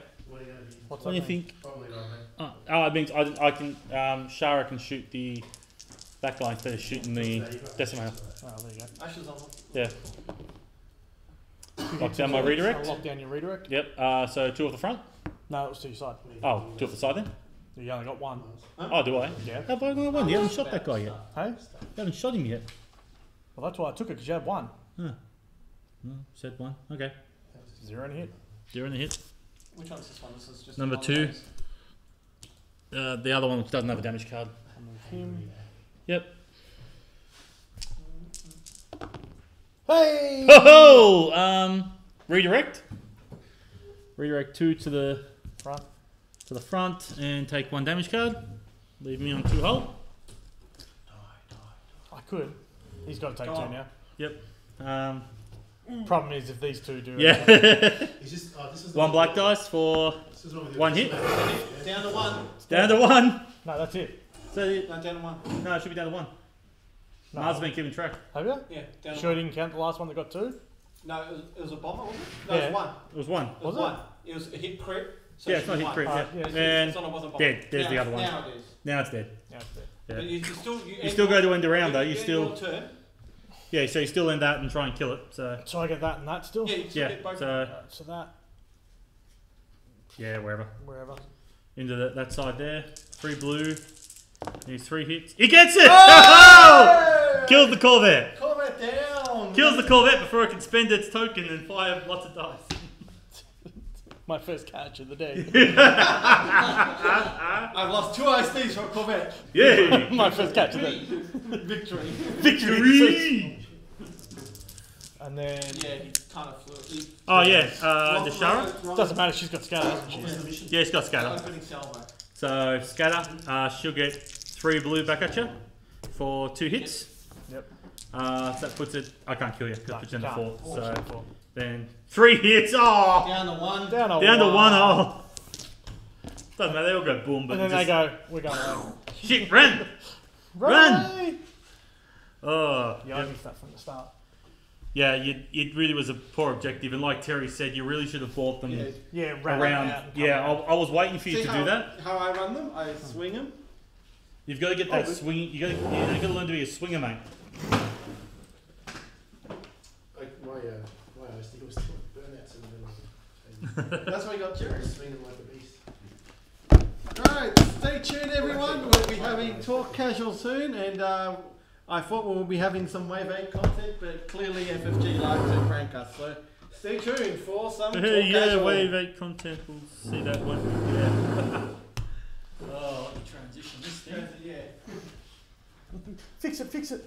What's What do you that mean? think? Probably not, mate. Oh, it means I can, Shara can shoot the back line instead of shooting the decimator. Oh, there you go. Ashes on. Yeah. Lock down my redirect. Lock down your redirect. Yep, so 2 off the front. No, it was to your side. Oh, 2 off the side then? You only got 1. Oh, do I? Yeah. Have I got 1? You haven't shot that guy yet. Hey? You haven't shot him yet. Well, that's why I took it, because you had 1. Huh. No, said 1. Okay. 0 in a hit. 0 in the hit. Which one's this one? This is just Number one 2. base. The other one which doesn't have a damage card. I'll move him. Yep. Hey! Ho ho! Redirect. Redirect 2 to the Front. and take 1 damage card. Leave me on 2 hull. I could. He's got to take Go 2 on. now. Yep. Problem is, if these 2 do it. Yeah. He's just, this is 1 black dice for This is one with 1 hit. Down to 1. Down to 1. No, that's it. So No, down to 1. no, it should be down to 1. No. Mars has been keeping track. Have you? Yeah, down to Sure 1. didn't count the last one that got 2? No, it was a bomber, wasn't it? No, it Yeah. was 1. It was 1. It was Was it? 1. It was a hit crit. So Yeah, it it's not should be hit one. crit. Alright, Yeah. yeah, It's And not, it wasn't bomber. dead. There's the Now- other one. Now it is. Now it's dead. Yeah, it's there. Yeah. But you still, You still go to end around though. You end still your turn. yeah. So you still end that and try and kill it. So So I get that and that still? Yeah, you still yeah. get both. So Alright, so that, yeah, wherever wherever. into that side there. 3 blue. Needs 3 hits. He gets it! Oh! Killed the Corvette. Corvette down! Kills the Corvette before it can spend its token and fire lots of dice. My first catch of the day. I've lost 2 ISDs for a Corvette. Yay! My first catch of the day. Victory. Victory! And then, Yeah, he kind of flew. He Oh yeah, the Shara. doesn't matter, she's got scatter, hasn't she? Yeah, it's got scatter. Opening salvo. So scatter, she'll get 3 blue back at you for 2 hits. Yep. So that puts it. I can't kill you because No, it puts you into can't. 4. So Four. then 3 hits. Oh, Down to 1. Down to down to 1. 1. Oh, doesn't matter. They all go boom. But And then they just, go, we're going away. shit, run. Run! Oh, Yeah, I yep. missed that from the start. Yeah. It really was a poor objective, and like Terry said, you really should have bought them Yeah. Yeah, ran around. out and Yeah, come out. I was waiting for you See to how, do that. how I run them? I swing them. You've got to get that swing. You got to learn to be a swinger, mate. Like my ISD was still burnouts in the middle of it. That's why I got Jerry. Swinging like a beast. Alright, stay tuned everyone. We'll be having Talk Casual soon, and I thought we'll be having some Wave 8 content, but clearly FFG likes to prank us, so stay tuned for some Talk Yeah, Casual. Wave 8 content. We'll see that one. Yeah. Oh, let me transition this thing. Yeah. Fix it, fix it.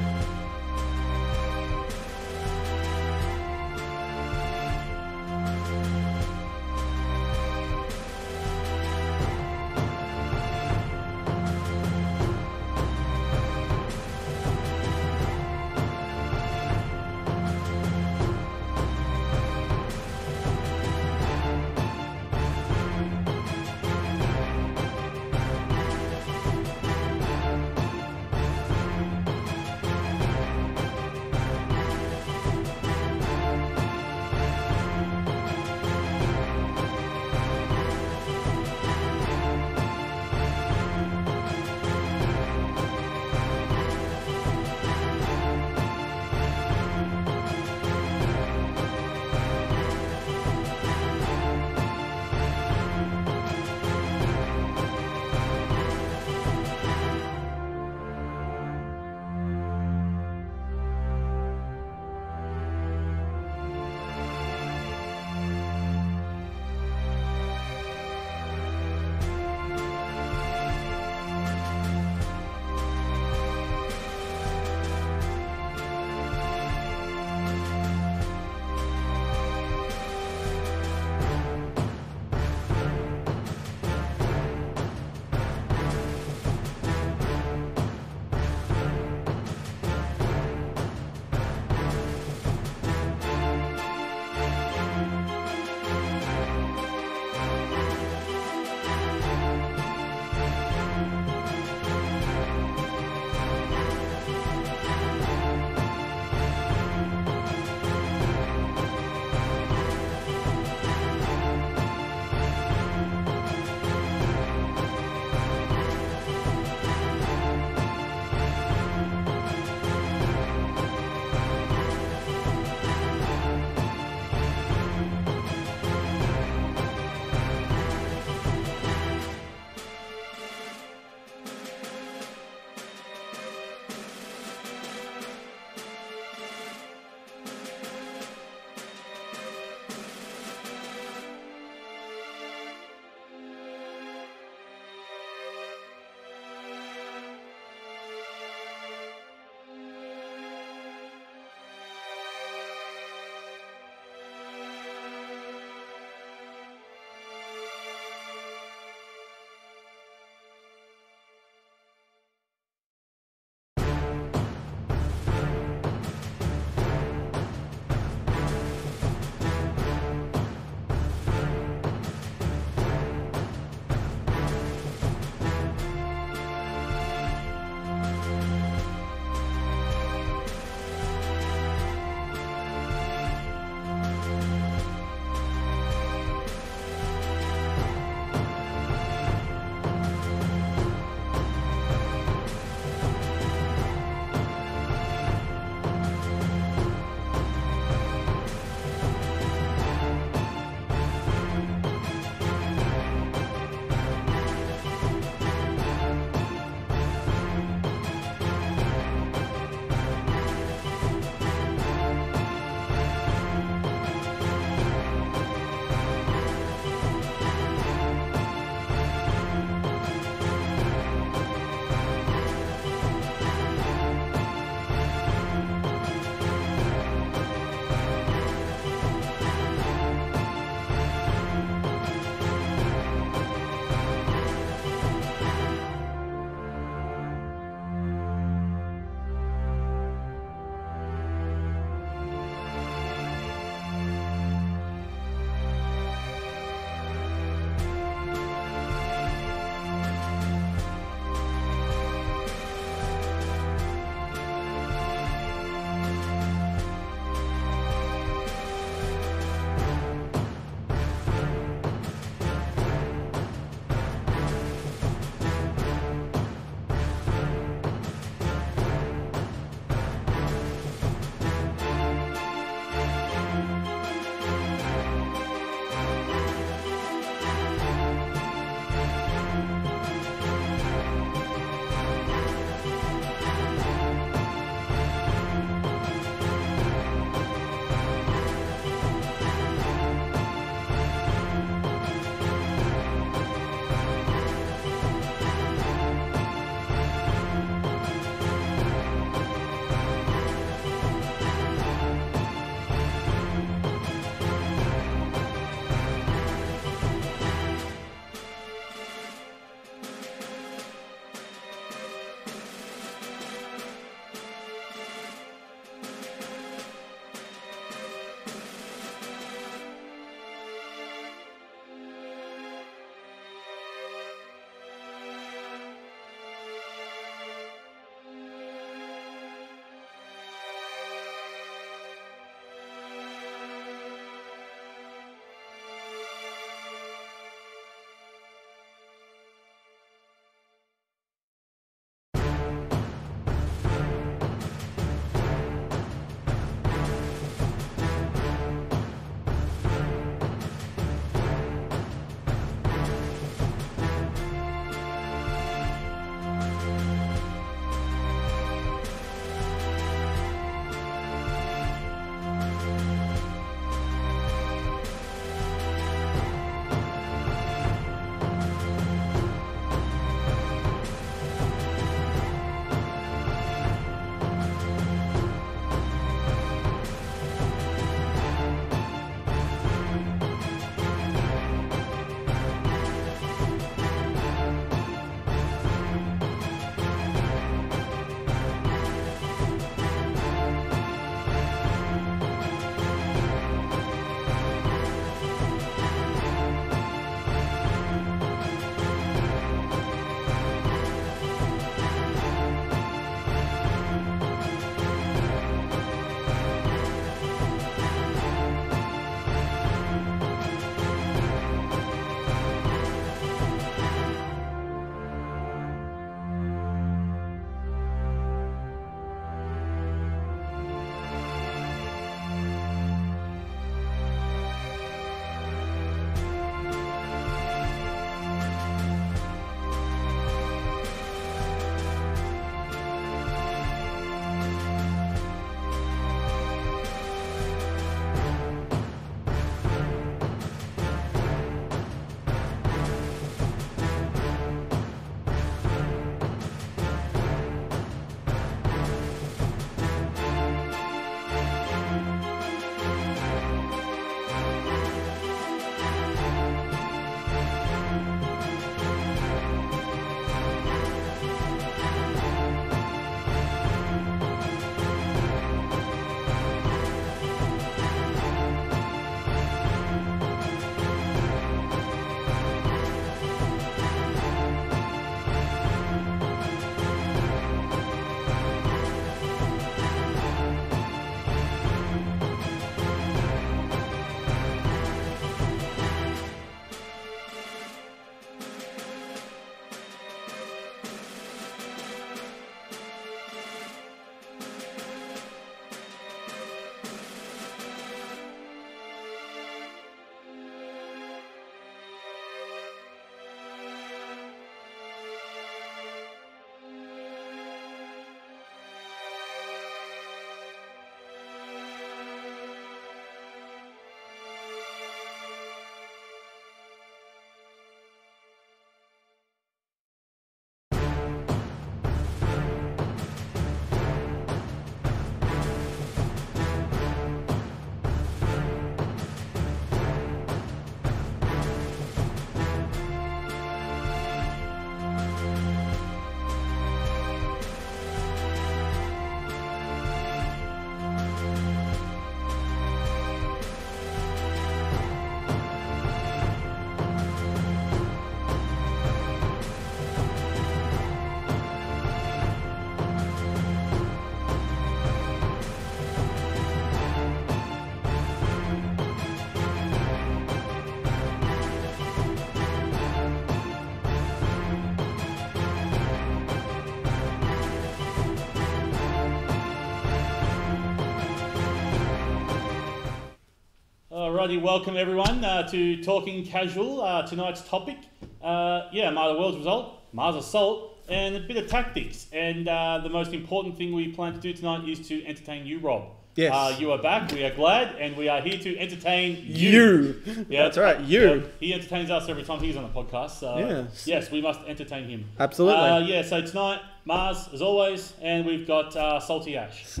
Alrighty, welcome everyone to Talking Casual. Tonight's topic, Armada World's result, Mars Assault, and a bit of tactics. And the most important thing we plan to do tonight is to entertain you, Rob. Yes. You are back, we are glad, and we are here to entertain you. Yeah, that's right, you. He entertains us every time he's on the podcast, so yes, we must entertain him. Absolutely. So tonight, Mars, as always, and we've got Salty Ash.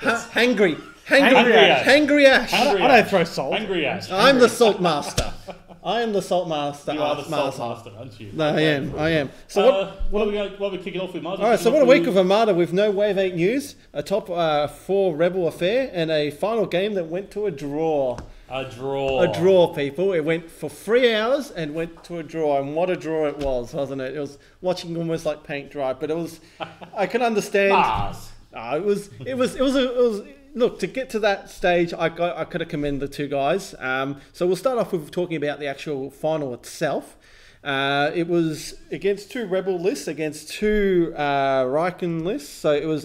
Hangry Ash. I don't throw salt. Hungry Ash. I'm the salt master. I am the salt master. You are the salt master, aren't you? No, I am. So what are we kicking off with, Mars? All right, so what a week of Armada with no Wave 8 news, a top 4 Rebel affair, and a final game that went to a draw. A draw. A draw, people. It went for 3 hours and went to a draw, and what a draw it was, wasn't it? It was watching almost like paint dry, but it was. I can understand. Mars. It was. Look, to get to that stage, I could have commended the two guys. So we'll start off with talking about the actual final itself. It was against 2 Rebel lists, against 2 Riken lists. So it was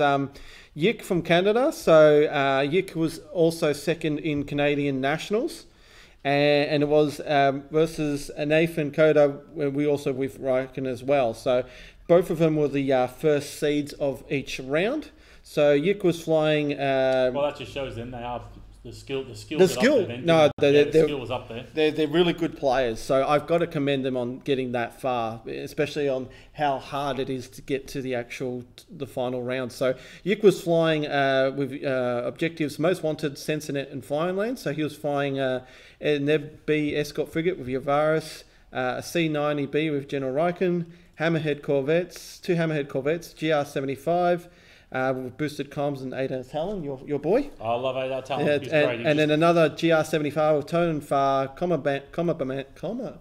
Yik from Canada. So Yik was also second in Canadian Nationals. And it was versus Nathan Coda, we also with Riken as well. So both of them were the first seeds of each round. So Yik was flying. Well, that just shows them they are the skill. The skill was up there. They're really good players. So I've got to commend them on getting that far, especially on how hard it is to get to the final round. So Yik was flying with objectives most wanted, Sensinet and Flying Lane. So he was flying a Neb B escort frigate with Yavaris, a C-90B with General Riken, Hammerhead Corvettes, 2 Hammerhead Corvettes, GR-75. With boosted comms and Ada Talon, your boy. I love Ada Talon. Yeah, and then another GR-75 with Tone and Far, Bomber Command Center.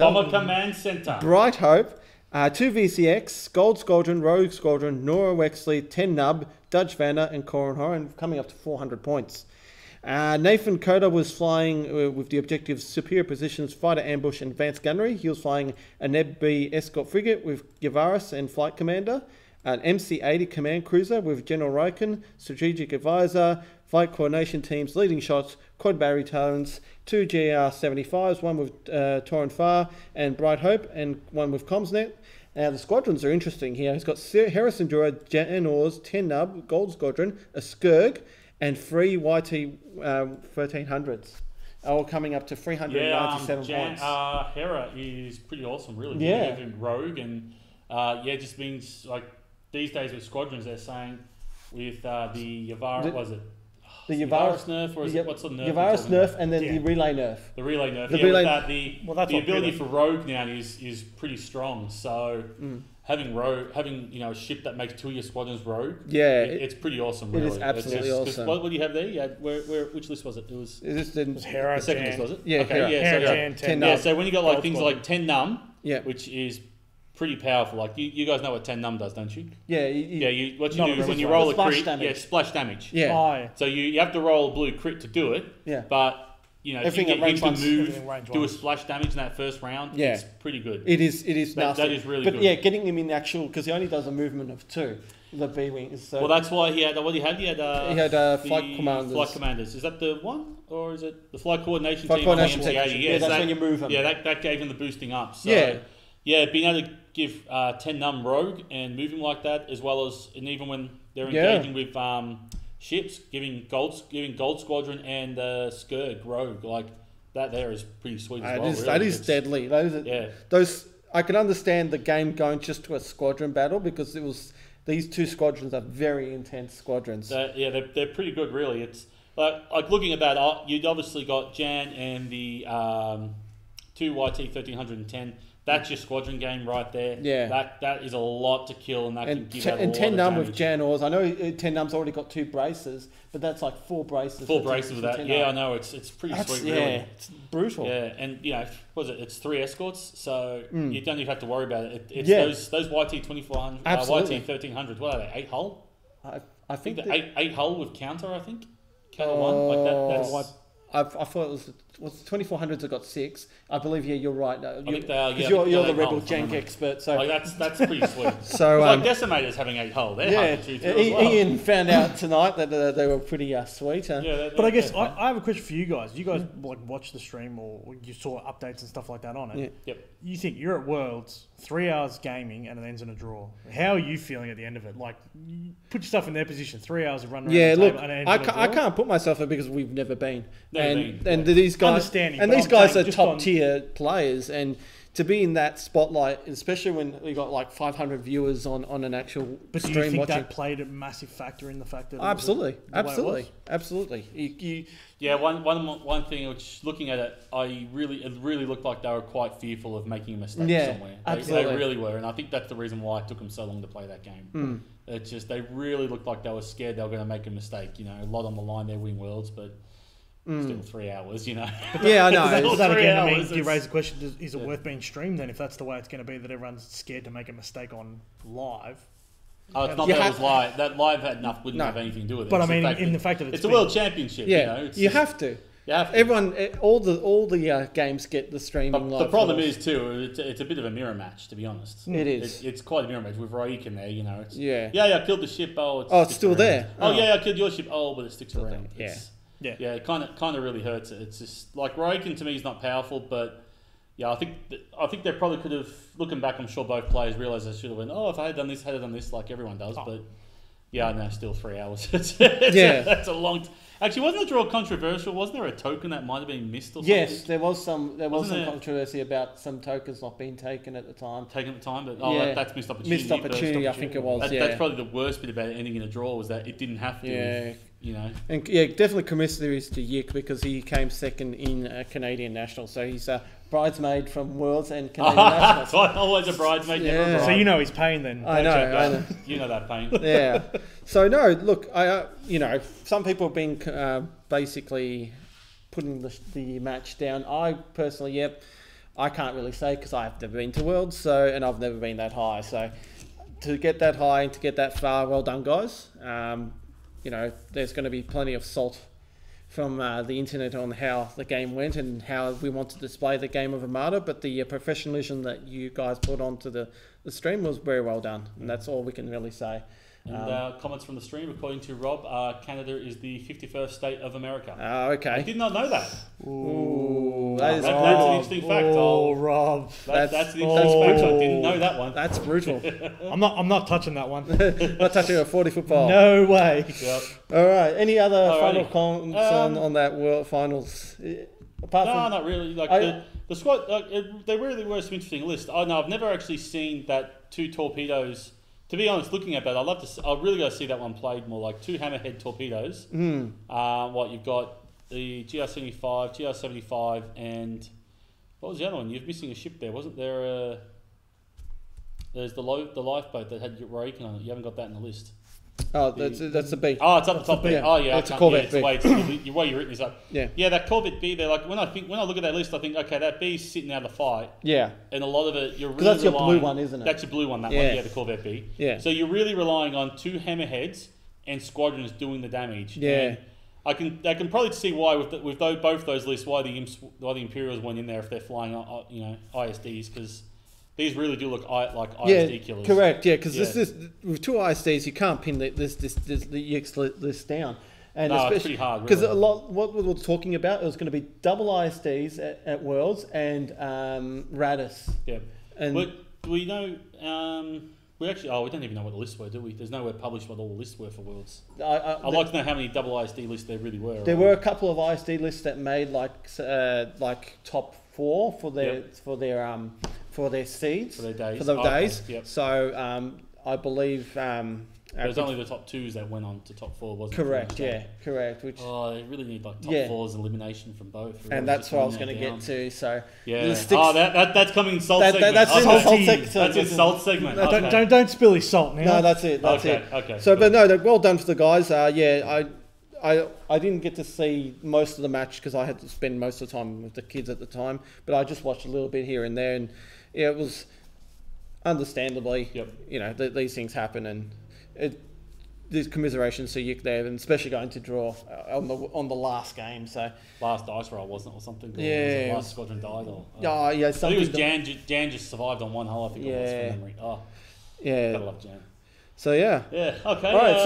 Bomber Command Center. Bright Hope, 2 VCX, Gold Squadron, Rogue Squadron, Nora Wexley, 10 Nub, Dutch Vanner, and Corin Horan, coming up to 400 points. Nathan Coda was flying with the objectives Superior Positions, Fighter Ambush, and Advanced Gunnery. He was flying a Neb B escort frigate with Yavaris and Flight Commander, an MC-80 Command Cruiser with General Riken, Strategic Advisor, Flight Coordination Teams, Leading Shots, Quad Battery Talons, 2 GR-75s, one with Torrent Far and Bright Hope, and one with Comsnet. Now, the squadrons are interesting here. He's got Harrison Dura, Jan Oars, 10 Nub, Gold Squadron, a Skurg, and 3 YT 1300s, all coming up to 397 points. Hera is pretty awesome, really. Yeah. Even Rogue and just being like these days with squadrons, they're saying with the Yavaris, was it? The Yavaris nerf, or is it, what's the nerf? Yavaris nerf, and then the relay nerf. The relay nerf. The ability for Rogue now is pretty strong. So having a ship that makes 2 of your squadrons Rogue, it's pretty awesome. Really. It is absolutely awesome. What do you have there? Yeah, which list was it? It was Hera, the second list, was it? Yeah, okay, Hera, 10 Num. Yeah, so when you got like things Squadron. like 10 Num, which is pretty powerful. Like you guys know what 10 Num does, don't you? Yeah. What you do is when you roll a crit, splash damage. Yeah. Oh, So you have to roll a blue crit to do it. Yeah. But if you Everything get at him to range move, range do a ones. splash damage in that first round, Yeah. it's pretty good. It is nasty. That is really but good. yeah, getting him in actual, because he only does a movement of 2, the B-Wings. So Well, that's why he had. What he had? He had Flight Commanders. Flight Commanders. Is that the one, or is it the Flight Coordination Flight Team? Coordination on the Team. MC-80? Yeah, that's when you move them. Yeah, that gave him the boosting up. So, Yeah. being able to give 10 Num Rogue and move him like that, as well as, and even when they're engaging with ships, giving Gold Squadron and Skurg Rogue, like that there is pretty sweet as well. That is deadly. Those I can understand the game going just to a squadron battle, because it was these 2 squadrons are very intense squadrons. They're pretty good, really. It's like looking at that, you'd obviously got Jan and the 2 YT 1310. That's your squadron game right there. Yeah. That is a lot to kill, and that can give out a lot of 10 Num damage. with Jan Oars. I know 10 Num's already got 2 braces, but that's like 4 braces. 4 braces with that. 10 Yeah, Num. I know. It's pretty sweet, Yeah, really. it's brutal. Yeah, and what is it? It's 3 escorts, so you don't even have to worry about it. It's those YT 2400, Absolutely. YT 1300s. What are they? 8 hull? I think the 8 hull with counter. I think counter 1 like that. That's I thought it was 2400s that got 6. I believe you're right. I think they are. Yeah, you're yeah, the they Rebel hold, Jank expert. So that's pretty sweet. So it's like Decimators having 8 hull. They're hard to shoot through as well. Ian found out tonight that they were pretty sweet. But I guess I have a question for you guys. You guys like watch the stream or you saw updates and stuff like that on it. Yeah. Yep. You think you're at Worlds, 3 hours gaming, and it ends in a draw. How are you feeling at the end of it? Like, you put yourself in their position. 3 hours of running around Yeah, the look, table and it ends in a draw. I can't put myself there because we've never been. And these guys, Understanding, and but these I'm guys saying are just top on- tier players, and to be in that spotlight, especially when we got like 500 viewers on an actual But do you stream think watching. that played a massive factor in the fact that it was Absolutely, the way it was? absolutely. Yeah, one thing which looking at it, it really looked like they were quite fearful of making a mistake somewhere. They really were, and I think that's the reason why it took them so long to play that game. It's just they really looked like they were scared they were going to make a mistake. You know, a lot on the line there, win Worlds, but still 3 hours. You know. Yeah, I know. Does that again, I mean, hours, do you raise the question, is it worth being streamed then if that's the way it's going to be, that everyone's scared to make a mistake on live? Oh, it's not that it was live. That live wouldn't have anything to do with it. But It's I mean, the in the fact that it's a world championship. Yeah, you know, you have to. You have to. Everyone, all the games get the streaming. The problem is too, it's a bit of a mirror match, to be honest. It is. It's quite a mirror match with Raik in there. You know. It's, Yeah. I killed the ship. It's still there. I killed your ship. But it sticks around. Yeah. Yeah, it kind of really hurts it. It's just like Raik to me is not powerful, but yeah, I think they probably could have. Looking back, I'm sure both players realised they should have went. Oh, if I had done this, like everyone does. But yeah, no, still 3 hours. That's a long. Actually, wasn't the draw controversial? Wasn't there a token that might have been missed or something? Yes, there was some controversy about some tokens not being taken at the time. But that's missed opportunity. Missed opportunity, I think it was. That's probably the worst bit about it ending in a draw was that it didn't have to. Yeah. You know. And yeah, definitely commissaries to Yik because he came second in Canadian National, so he's a bridesmaid from Worlds and Canadian Nationals. Always a bridesmaid, never a bride. So you know his pain then. I know. You know that pain. Yeah. So no, look, some people have been basically putting the match down. I personally, I can't really say because I've never been to Worlds, and I've never been that high. So to get that high and to get that far, well done, guys. There's going to be plenty of salt from the internet on how the game went and how we want to display the game of Armada, but the professionalism that you guys put onto the stream was very well done, and that's all we can really say. And comments from the stream, according to Rob, Canada is the 51st state of America. Okay. I did not know that. Ooh, that's an interesting fact. Rob. That's an interesting fact. I didn't know that one. That's brutal. I'm not touching that one. Not touching a 40-foot ball. No way. Yep. All right. Any other final comments on that World Finals? Not really. Like the squad, they really were some interesting lists. I've never actually seen that 2 torpedoes. To be honest, looking at that, I'd really go see that one played more, like 2 hammerhead torpedoes. You've got the GR-75, GR-75, and what was the other one? You're missing a ship there, wasn't there? There's the lifeboat that had Raken on it. You haven't got that in the list. Oh, that's the B. Oh, it's up the top there. Oh, yeah. It's a Corvette B. The way you're written is up. Yeah. Yeah, that Corvette B there. Like when I look at that list, I think, okay, that B's sitting out of the fight. Yeah. And a lot of it, you're really that's your blue one, isn't it? That's your blue one. That one. Yeah, the Corvette B. Yeah. So you're really relying on 2 hammerheads and squadrons doing the damage. Yeah. And I can probably see why with both those lists why the Imperials went in there if they're flying ISDs because. These really do look like ISD killers. Correct. Yeah, because this with 2 ISDs, you can't pin the EX list down. And no, it's pretty hard. Because a lot what we were talking about, it was going to be double ISDs at Worlds and Radis. Yeah. And we know. We don't even know what the lists were, do we? There's nowhere published what all the lists were for Worlds. I'd like to know how many double ISD lists there really were. There were a couple of ISD lists that made like top 4 for their seeds for their days. Okay, yep. So I believe it was only the top 2s that went on to top 4, wasn't it? Correct. Yeah, correct. Which they really need like top 4s elimination from both. Really, and that's what I was going to get to. So yeah. That's coming in salt segment. That's in salt segment. That's in salt segment. Don't spill his salt now. No, that's it. That's it. Okay. So, but no, well done for the guys. I didn't get to see most of the match because I had to spend most of the time with the kids at the time. But I just watched a little bit here and there, and it was understandably, these things happen, and there's commiseration to you there, and especially going to draw on the last game. So last dice roll, wasn't it, or something? Or yeah, was it last squadron died, or yeah, I think it was Jan. Jan just survived on one hull. I think it was from memory. Oh, yeah, gotta love Jan. So yeah. Yeah. Okay. All right.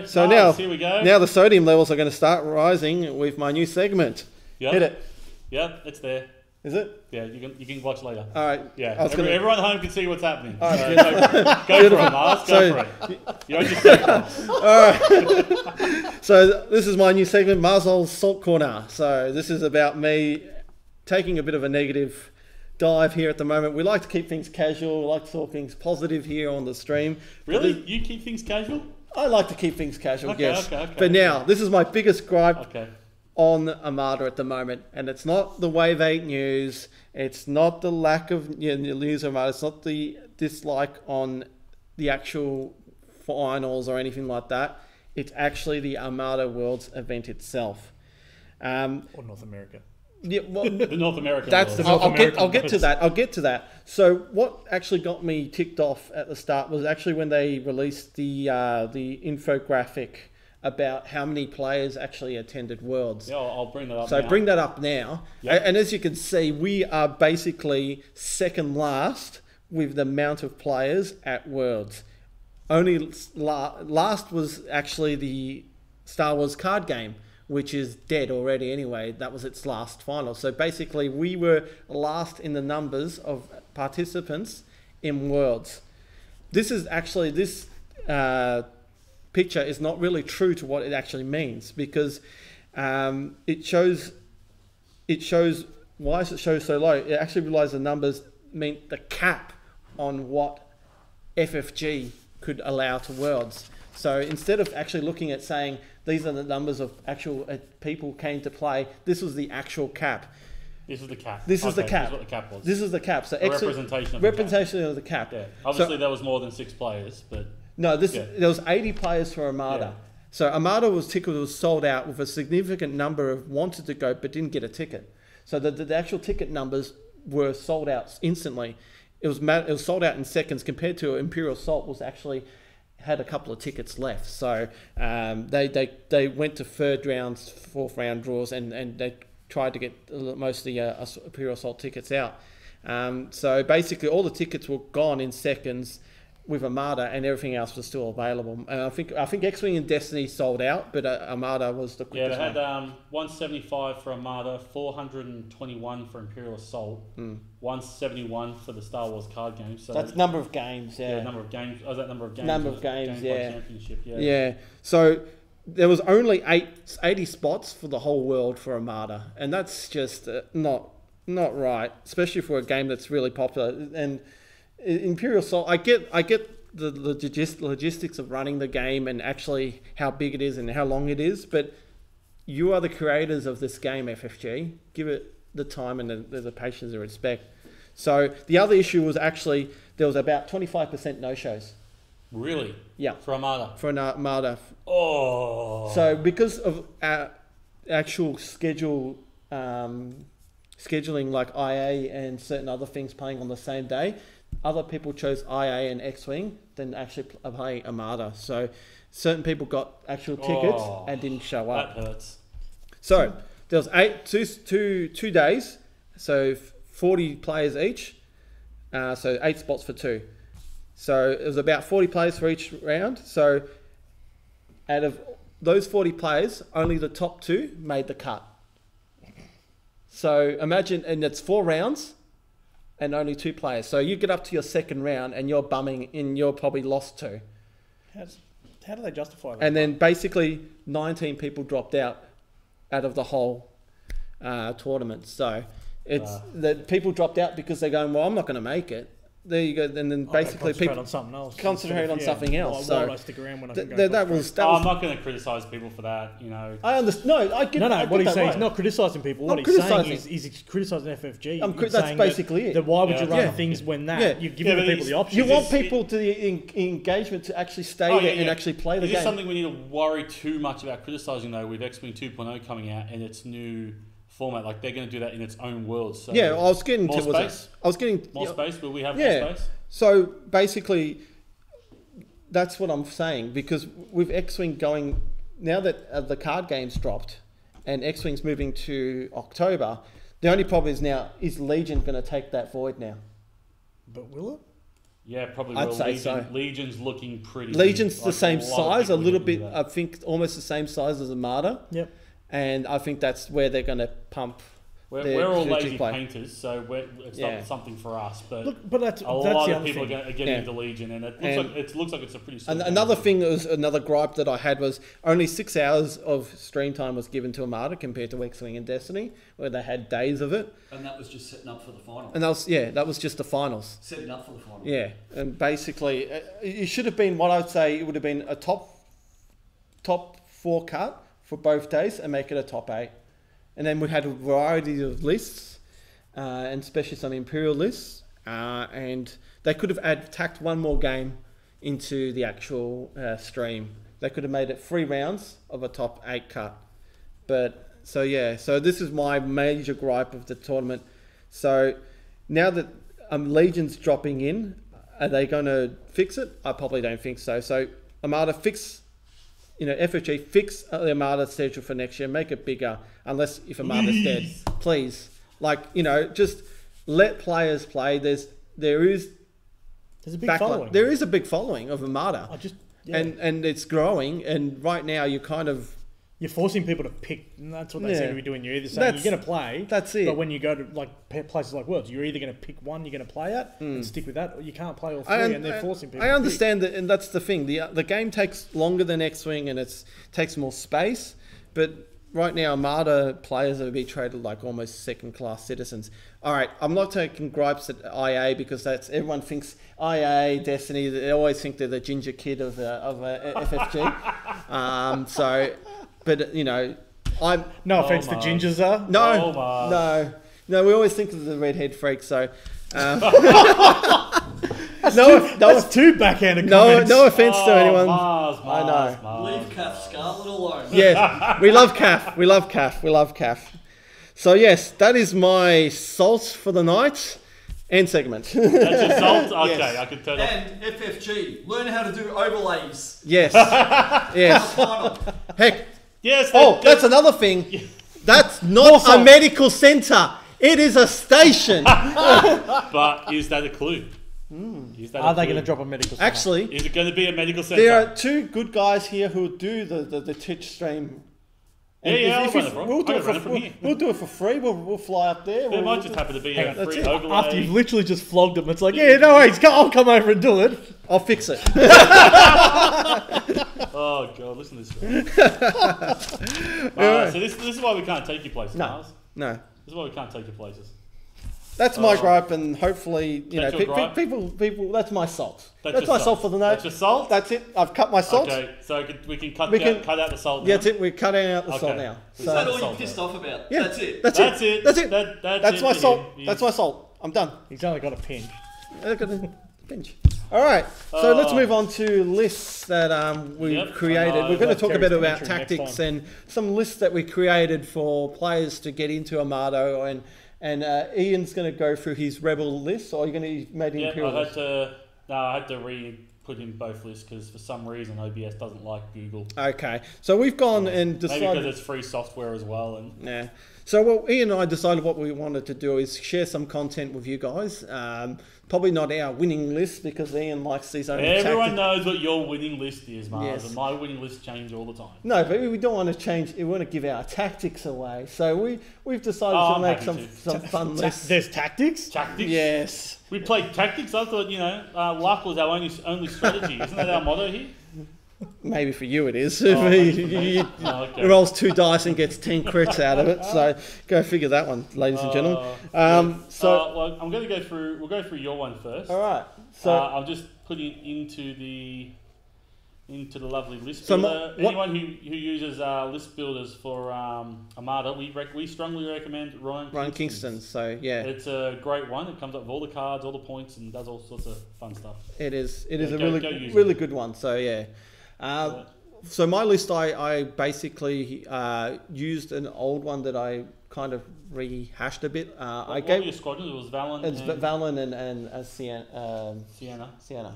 So now, here we go. Now the sodium levels are going to start rising with my new segment. Yep. Hit it. Yep. It's there. Is it? Yeah. You can watch later. All right. Yeah. Everyone at home can see what's happening. All right. Go for it, Mars. Go for it. You're on your segment. All right. So this is my new segment, Marzol's Salt Corner. So this is about me taking a bit of a negative dive here at the moment. We like to keep things casual. We like to talk things positive here on the stream. Really? You keep things casual? I like to keep things casual, okay, yes. Okay. But now, this is my biggest gripe on Armada at the moment. And it's not the Wave 8 news. It's not the lack of news of Armada. It's not the dislike on the actual finals or anything like that. It's actually the Armada Worlds event itself. Or North America. Yeah, well, the North American. That's I'll get to that. I'll get to that. So what actually got me ticked off at the start was actually when they released the infographic about how many players actually attended Worlds. Yeah, I'll bring that up. So now. bring that up now. Yep. And as you can see, we are basically second last with the amount of players at Worlds. Only last was actually the Star Wars card game, which is dead already anyway. That was its last final. So basically, we were last in the numbers of participants in Worlds. This is actually, this picture is not really true to what it actually means, because it shows, why does it show so low? It actually realized the numbers meant the cap on what FFG could allow to Worlds. So instead of actually looking at saying these are the numbers of actual people came to play, this was the actual cap. This is the cap. This is the cap. This is what the cap was. This is the cap. So representation of the cap. Yeah. Obviously, there was more than 6 players, but no, there was 80 players for Armada. Yeah. So Armada was sold out with a significant number of wanted to go but didn't get a ticket. So the actual ticket numbers were sold out instantly. It was sold out in seconds compared to Imperial Salt was actually had a couple of tickets left. So they went to third rounds, fourth round draws, and they tried to get most of the Imperial Assault tickets out. So basically all the tickets were gone in seconds with Armada, and everything else was still available. And I think X Wing and Destiny sold out, but Armada was the quickest. Yeah, they had 175 for Armada, 421 for Imperial Assault, 171 for the Star Wars card game. So that's number of games. Yeah, number of games. Oh, is that number of games? Number of games. Yeah. Championship. Yeah. Yeah. So there was only 80 spots for the whole world for Armada, and that's just not right, especially for a game that's really popular. And Imperial Assault, I get the logistics of running the game and actually how big it is and how long it is, but you are the creators of this game, FFG. Give it the time and the patience and respect. So the other issue was actually there was about 25% no-shows. Really? Yeah. For Armada? For an Armada. Oh. So because of actual schedule, scheduling like IA and certain other things playing on the same day, other people chose IA and X Wing than actually play Armada. So certain people got actual tickets and didn't show up. That hurts. So there was two days, so 40 players each, so 8 spots for 2. So it was about 40 players for each round. So out of those 40 players, only the top 2 made the cut. So imagine, and it's 4 rounds and only 2 players. So you get up to your second round and you're bumming and you're probably lost 2. How do they justify that? And then basically 19 people dropped out of the whole tournament. So it's that people dropped out because they're going, well, I'm not going to make it. There you go. And then basically people on something else. Concentrate on something else. Why would I stick around when I can go? That was. I'm not going to criticise people for that. You know. I understand. No, I get. No. What he's saying is not criticising people. What he's saying is he's criticising FFG. That's basically it. Then why would you run things when you're giving people the option? You want people to engagement to actually stay there and actually play the game. Is this something we need to worry too much about criticising though? With X Wing 2.0 coming out and its new format, like they're going to do that in its own world. So yeah, I was getting more space. Will we have more space? So basically, that's what I'm saying, because with X-Wing going, now that the card game's dropped and X-Wing's moving to October, the only problem is now, is Legion going to take that void now? But will it? Yeah, probably I'd will. say Legion, so. Legion's looking pretty. Legion's like the same lot of size, a people little looking bit, at I that. think almost the same size as Armada. Yep. And I think that's where they're going to pump. We're all strategic lazy play. painters, so it's Yeah. not something for us. But, Look, but that's a the lot of other people thing. are getting Yeah. into Legion, and it looks like it's a pretty. And solid another game. thing that was another gripe that I had was only 6 hours of stream time was given to Armada compared to X-Wing and Destiny, where they had days of it. And that was just setting up for the final. And that was just the finals. Setting up for the final. Yeah, and basically, it should have been what I'd say. It would have been a top 4 cut for both days, and make it a top 8. And then we had a variety of lists, and especially some Imperial lists, and they could have tacked one more game into the actual stream. They could have made it 3 rounds of a top 8 cut. But so this is my major gripe of the tournament. So now that Legion's dropping in, are they going to fix it? I probably don't think so. So Armada fix. FFG, fix the Armada schedule for next year, make it bigger, unless if Armada's dead. Please. Just let players play. There's a big following. There is a big following of Armada. Yeah. And it's growing, and right now you're forcing people to pick, and that's what they seem to be doing. You're either saying That's- you're going to play, that's it. but when you go to places like Worlds, you're either going to pick one you're going to play at and stick with that, or you can't play all three, and they're forcing people. I to understand that, and that's the thing. The game takes longer than X-Wing, and it takes more space. But right now, Armada players are being treated like almost second-class citizens. All right, I'm not taking gripes at IA because everyone thinks IA, Destiny. They always think they're the ginger kid of FFG. But I'm no offense to gingers, are no. We always think of the redhead freak. So that's two backhanded comments. No offense to anyone. I know. Leave Kath Scarlet alone. Yes, we love Kath. We love Kath. So yes, that is my salt for the night and segment. That's your salt? Okay, Yes. I can turn off. And FFG, learn how to do overlays. Yes. Yes. Final. Heck. Yes. That's another thing. That's not a medical centre. It is a station. But is that a clue? Are they going to drop a medical centre? Actually, is it going to be a medical centre? there are 2 good guys here who do the Twitch stream. And we'll do it for free. We'll fly up there. There might just happen to be a free overlay. After you've literally just flogged them, it's like, yeah, no worries, I'll come over and do it. I'll fix it. Oh god, listen to this. So this is why we can't take you places, Miles. No. This is why we can't take you places. That's my gripe, and hopefully, That's your gripe? people. That's my salt. That's That's your my salt for the night. That's your salt? That's it. I've cut my salt. Okay, so we can cut out the salt. Yeah, that's it. We're cutting out the salt now. Is that all you're pissed off about? Yeah, That's it. That's it. That's my for salt. him. That's my salt. I'm done. He's only got a pinch. I've got a pinch. All right. So let's move on to lists that we created. We're going to talk a bit about tactics and some lists that we created for players to get into Armada, and Ian's going to go through his Rebel list, or are you going to make an Imperial list? I had to put in both lists because for some reason OBS doesn't like Google. Okay, so we've gone and decided... Maybe because it's free software as well. And yeah. So Ian and I decided what we wanted to do is share some content with you guys. Probably not our winning list because Ian likes these own everyone knows what your winning list is, Mars, Yes. and my winning list change all the time. No, but we don't want to change. We want to give our tactics away. So we've decided to make some fun lists. There's tactics? Tactics? Yes. We played tactics. I thought, luck was our only strategy. Isn't that our motto here? Maybe for you it is. Okay. Rolls 2 dice and gets 10 crits out of it. So go figure that one, ladies and gentlemen. Well, I'm going to go through. We'll go through your one first. All right. So I'm just putting into the lovely list builder. Anyone who uses list builders for Armada, we strongly recommend Ryan Kingston's. So yeah, it's a great one. It comes up with all the cards, all the points, and does all sorts of fun stuff. It is a really good one. So yeah. So my list, I basically used an old one that I kind of rehashed a bit. What were your squadrons? It was Valen. It's Valen and Sienna.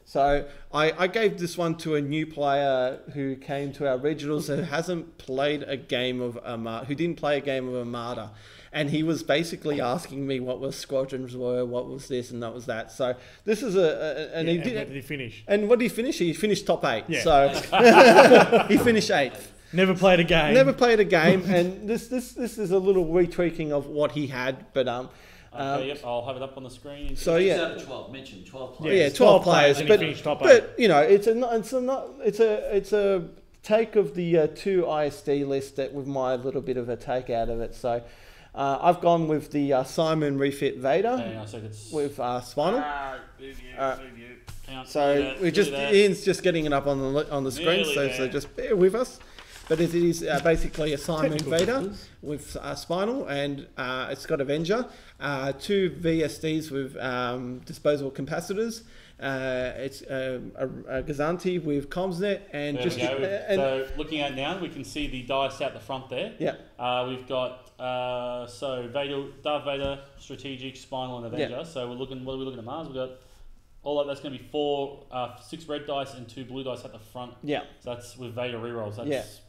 So I gave this one to a new player who came to our regionals who hasn't played a game of Armada, who didn't play a game of Armada. And he was basically asking me what was squadrons were, what was this, and that was that. So this is and he did. What did he finish? And what did he finish? He finished top 8. Yeah. So he finished 8th. Never played a game. Never played a game, and this is a little retweaking of what he had, but Okay, yep, I'll have it up on the screen. So Six yeah, out of 12. Mentioned 12 players. yeah, 12 players, and he but finished top 8. but you know, it's a take of the 2 ISD list that with my little bit of a take out of it. So I've gone with the Simon refit Vader Hang on a second. with Spinal. Move you. Hang on, So do that, we do just that. Ian's just getting it up on the screen, Nearly so there. just bear with us. But it is basically a Simon Vader with Spinal, and it's got Avenger, 2 VSDs with disposable capacitors. It's a Gazanti with Comsnet, and There just we go. So looking at now, we can see the dice out the front there. yeah, We've got Vader, Darth Vader, Strategic, Spinal, and Avenger. Yeah. So we're looking. What are we looking at? Mars. We've got all of that's going to be 6 red dice and 2 blue dice at the front. yeah. So that's with Vader rerolls.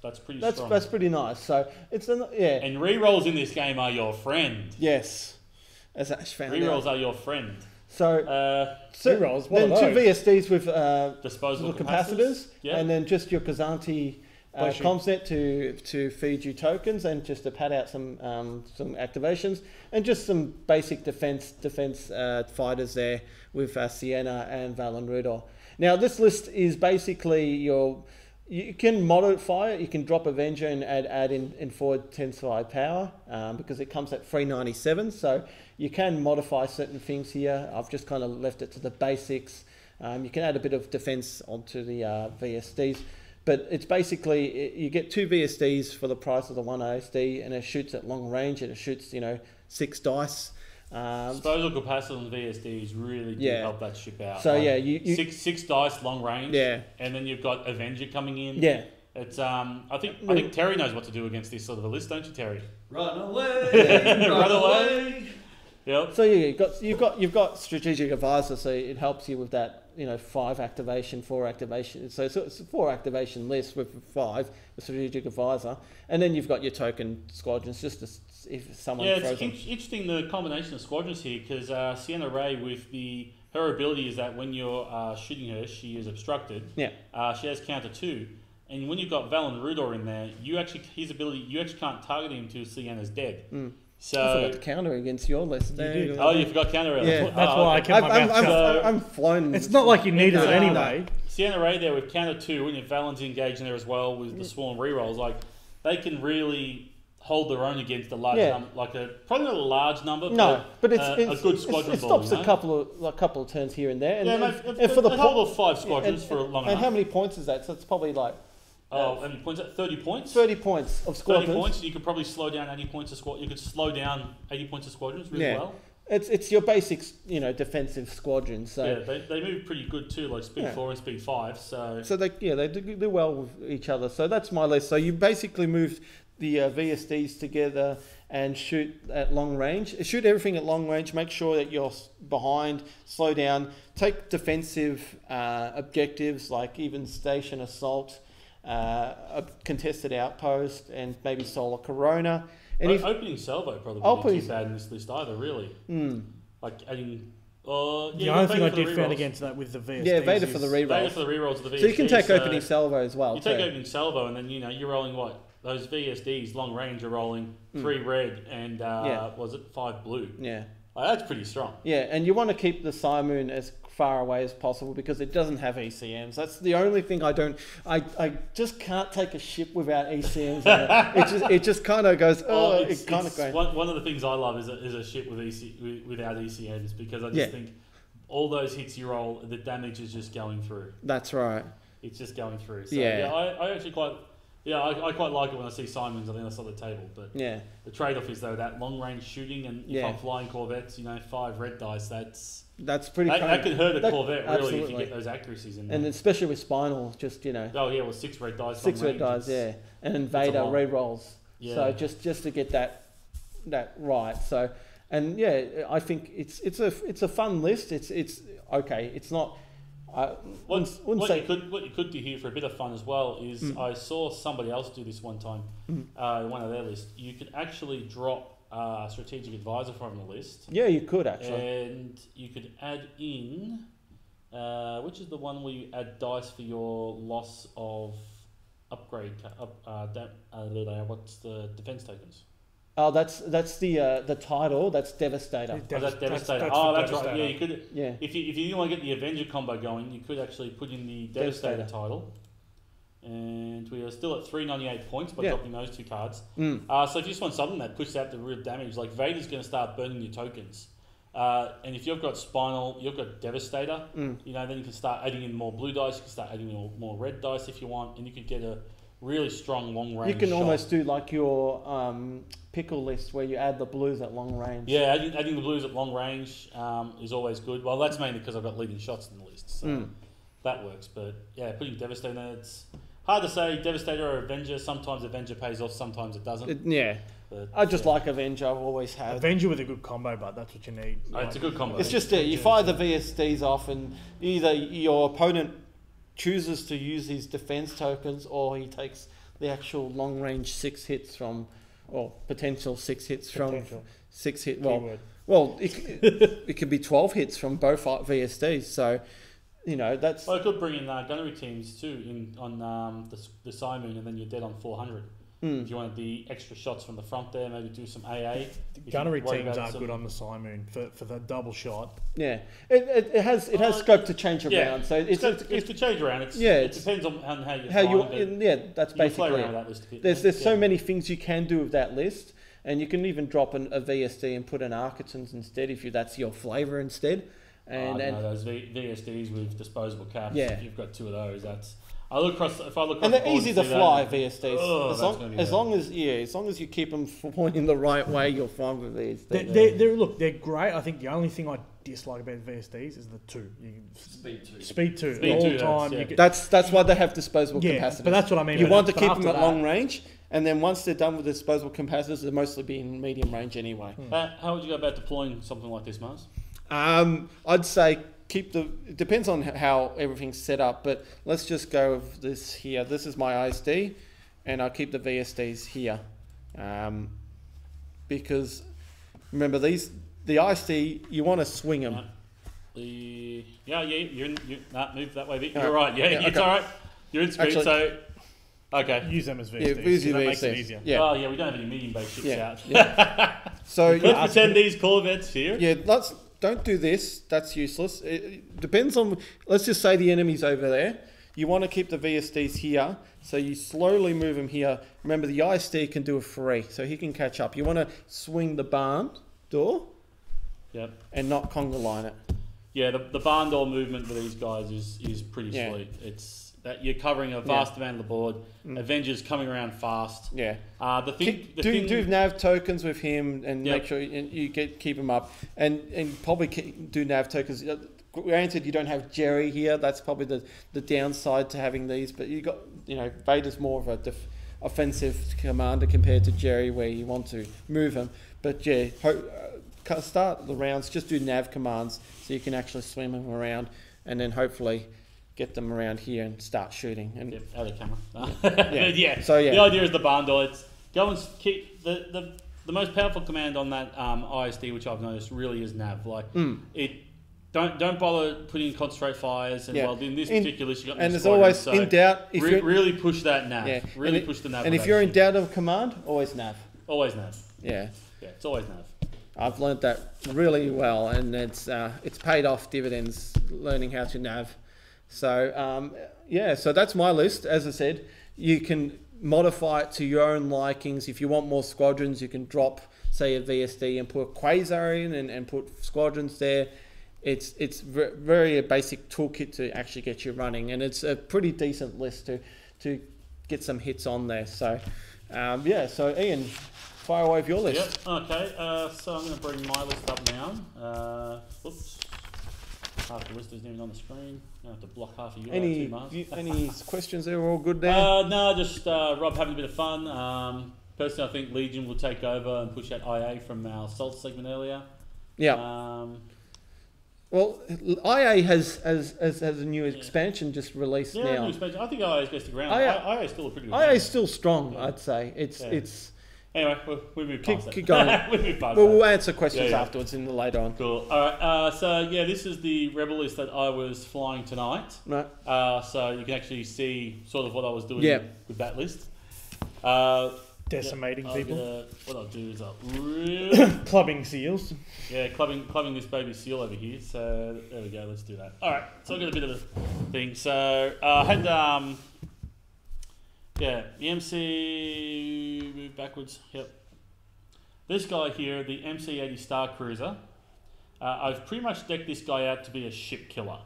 That's pretty That's strong. that's pretty nice. So it's yeah, And rerolls in this game are your friend. yes. As Ash found out. Rerolls are your friend. So Rerolls, what then are 2 those? VSDs with Disposable little capacitors, Yeah. and then just your Kazanti Bless you. Comset to feed you tokens, and just to pad out some activations, and just some basic defense fighters there with Sienna and Valen Rudor. Now this list is basically you can modify it. You can drop Avenger and add in forward tensile power because it comes at 397. So you can modify certain things here. I've just kind of left it to the basics. You can add a bit of defense onto the VSDs, but it's basically you get 2 VSDs for the price of the 1 ISD, and it shoots at long range, and it shoots 6 dice. Disposable capacitor on the VSDs really do Yeah. help that ship out. So Like, yeah, you six dice long range. Yeah. And then you've got Avenger coming in. yeah. It's I think Terry knows what to do against this sort of a list, don't you, Terry? Run away! Run away! Yep. So yeah, you've got strategic advisor, so it helps you with that 5 activation, 4 activation. So it's a 4 activation list with 5 the strategic advisor, and then you've got your token squadrons just to, if someone Yeah, throws it's them. interesting the combination of squadrons here because Sienna Ray with her ability is that when you're shooting her, she is obstructed. Yeah. She has counter 2, and when you've got Valen Rudor in there, you actually can't target him until Sienna's dead. So I forgot to counter against your list. did. Oh, you forgot counter element. Yeah. That's why I kept my mouth shut. I'm flown. It's not like you needed it No. anyway. Sienna Ray there with counter 2, and if Valen's engaged in there as well with the swarm rerolls, like they can really hold their own against a large Yeah. number, probably not a large number, No, but it's a good squadron it stops ball, a couple of turns here and there, and, Yeah, and, mate, for the a whole of 5 squadrons for long and enough. how many points is that? So it's probably like How many points? 30 points. 30 points of 30 squadrons. points. You could probably slow down 80 points of squad. You could slow down 80 points of squadrons really Yeah. well. It's your basic defensive squadron. So Yeah, they move pretty good too, like speed 4 and speed 5. So they do well with each other. So that's my list. So you basically move the VSDs together and shoot at long range. Shoot everything at long range. Make sure that you're behind. Slow down. Take defensive objectives like even station assault, a contested outpost, and maybe solar corona. And opening salvo probably Opening- isn't too bad in this list either, really. Like adding. The yeah, only thing I Vader for the did found rerolls. against that with the VSDs yeah, Vader for the is- Vader rerolls. for the rerolls of the VSDs. So you can take opening salvo as well. You take too. opening salvo, and then you're rolling what those VSDs long range are rolling 3 red and Yeah. was it 5 blue? Yeah. That's pretty strong. Yeah, and you want to keep the Simoon as far away as possible because it doesn't have ECMs. That's the only thing I just can't take a ship without ECMs. It just kind of goes. Oh, it's it kind of goes. one of the things I love is a ship with without ECMs because I just think all those hits you roll, the damage is just going through. That's right. It's just going through. So, Yeah. I actually quite. Yeah, I quite like it when I see Simons on the other side of the table, but Yeah. the trade-off is though that long-range shooting, and if I'm flying Corvettes, 5 red dice, That's pretty. that can hurt a that- Corvette really if absolutely. you get those accuracies in there. And especially with Spinal, just Oh yeah, well 6 red dice. 6 long red range, dies, yeah, and then Vader a lot. re-rolls. Yeah. So just to get that right. So, and yeah, I think it's a fun list. It's okay. It's not. What you could do here for a bit of fun as well is I saw somebody else do this one time. One of their lists. You could actually drop a strategic advisor from the list. Yeah, you could actually. And you could add in, which is the one where you add dice for your loss of upgrade. What's the defense tokens? Oh, that's the title. That's Devastator. That's Devastator. That's right. Yeah, you could. Yeah. If you didn't want to get the Avenger combo going, you could actually put in the Devastator title. And we are still at 398 points by dropping those two cards. So if you just want something that pushes out the real damage, like Vader's going to start burning your tokens. And if you've got Spinal, you've got Devastator, then you can start adding in more blue dice, you can start adding in more red dice if you want, and you could get a really strong long range. You can almost do like your pickle list where you add the blues at long range. Yeah, adding the blues at long range is always good. Well, that's mainly because I've got leading shots in the list, so that works. But yeah, putting Devastator, it's hard to say. Devastator or Avenger. Sometimes Avenger pays off, sometimes it doesn't. But, I just like Avenger. I've always had Avenger with a good combo, but that's what you need. It's a good combo. It's just you fire the VSDs off, and either your opponent chooses to use his defense tokens, or he takes the actual long range 6 hits from, or potential 6 hits from 6 hit. Well, it could be 12 hits from both VSDs. So, that's. Well, I could bring in gunnery teams too on the Simon, and then you're dead on 400. If you wanted the extra shots from the front there, maybe do some AA. Gunnery teams are good on the Simoon for the double shot. Yeah, it has scope to change around. So it's to change around. It depends on how you. That's basically it. That list a bit, there's so many things you can do with that list, and you can even drop a VSD and put an Architons instead if that's your flavour instead. And those VSDs with disposable caps. Yeah. If you've got 2 of those, that's. If I look across, and they're easy to fly VSDs. As long as you keep them pointing the right way, you're fine with VSDs. They're great. I think the only thing I dislike about VSDs is the 2. Speed 2 the whole time. That's why they have disposable capacitors. But that's what I mean. You want to keep them at long range, and then once they're done with the disposable capacitors, they'll mostly be in medium range anyway. How would you go about deploying something like this, Mars? I'd say it depends on how everything's set up, but let's just go with this here. This is my ISD, and I'll keep the VSDs here. Because remember the ISD, you want to swing them. Move that way, Vic. You're right. Yeah, it's all right. You're in speed, so okay. Use them as VSDs. Yeah, use that VSDs. Makes it easier. Yeah. Oh yeah, we don't have any medium-based ships out. Yeah. So let's pretend these Corvettes here. Yeah, don't do this. That's useless. It depends on. Let's just say the enemy's over there. You want to keep the VSDs here, so you slowly move them here. Remember, the ISD can do a free, so he can catch up. You want to swing the barn door, and not conga line it. Yeah, the barn door movement for these guys is pretty sweet. It's that you're covering a vast amount of the board. Avengers coming around fast. Yeah. Do nav tokens with him and make sure you keep him up, and probably do nav tokens. Granted, you don't have Jerry here. That's probably the downside to having these. But you got Vader's more of a offensive commander compared to Jerry, where you want to move him. But start the rounds. Just do nav commands so you can actually swim them around, and then hopefully get them around here and start shooting. And out of camera. So the idea is the barn door. It's go and keep the most powerful command on that ISD, which I've noticed really is nav. It. Don't bother putting in concentrate fires, and in this particular list, you got. And there's always in doubt. If really push that nav. Yeah. Really push the nav. And if you're in doubt of command, always nav. Always nav. Yeah. Yeah, it's always nav. I've learnt that really well, and it's paid off dividends learning how to nav. So so that's my list. As I said, you can modify it to your own likings. If you want more squadrons, you can drop, say, a VSD and put Quasar in and put squadrons there. It's very a basic toolkit to actually get you running, and it's a pretty decent list to get some hits on there. So so Ian, fire away with your list. Yep. Okay. So I'm going to bring my list up now. Oops. Half the list isn't even on the screen. I have to block half of you. Any questions there? We're all good now? No, just Rob having a bit of fun. Personally, I think Legion will take over and push out IA from our Salt segment earlier. Yeah. Well, IA has a new expansion just released Yeah, now. new expansion. I think IA goes to ground. IA IA is still a pretty good IA game. is still strong, I'd say. It's. Anyway, we move past that. Keep going. we move past Well, that. we'll answer questions Yeah. afterwards in the later on. Cool. Alright, so yeah, this is the Rebel list that I was flying tonight. Right. So you can actually see sort of what I was doing Yeah. with that list. Decimating people. What I'll do is I'll Clubbing seals. yeah, clubbing this baby seal over here. So there we go. Let's do that. All right. So I've got a bit of a thing. So I had the MC move backwards. Yep. This guy here, the MC-80 Star Cruiser. I've pretty much decked this guy out to be a ship killer.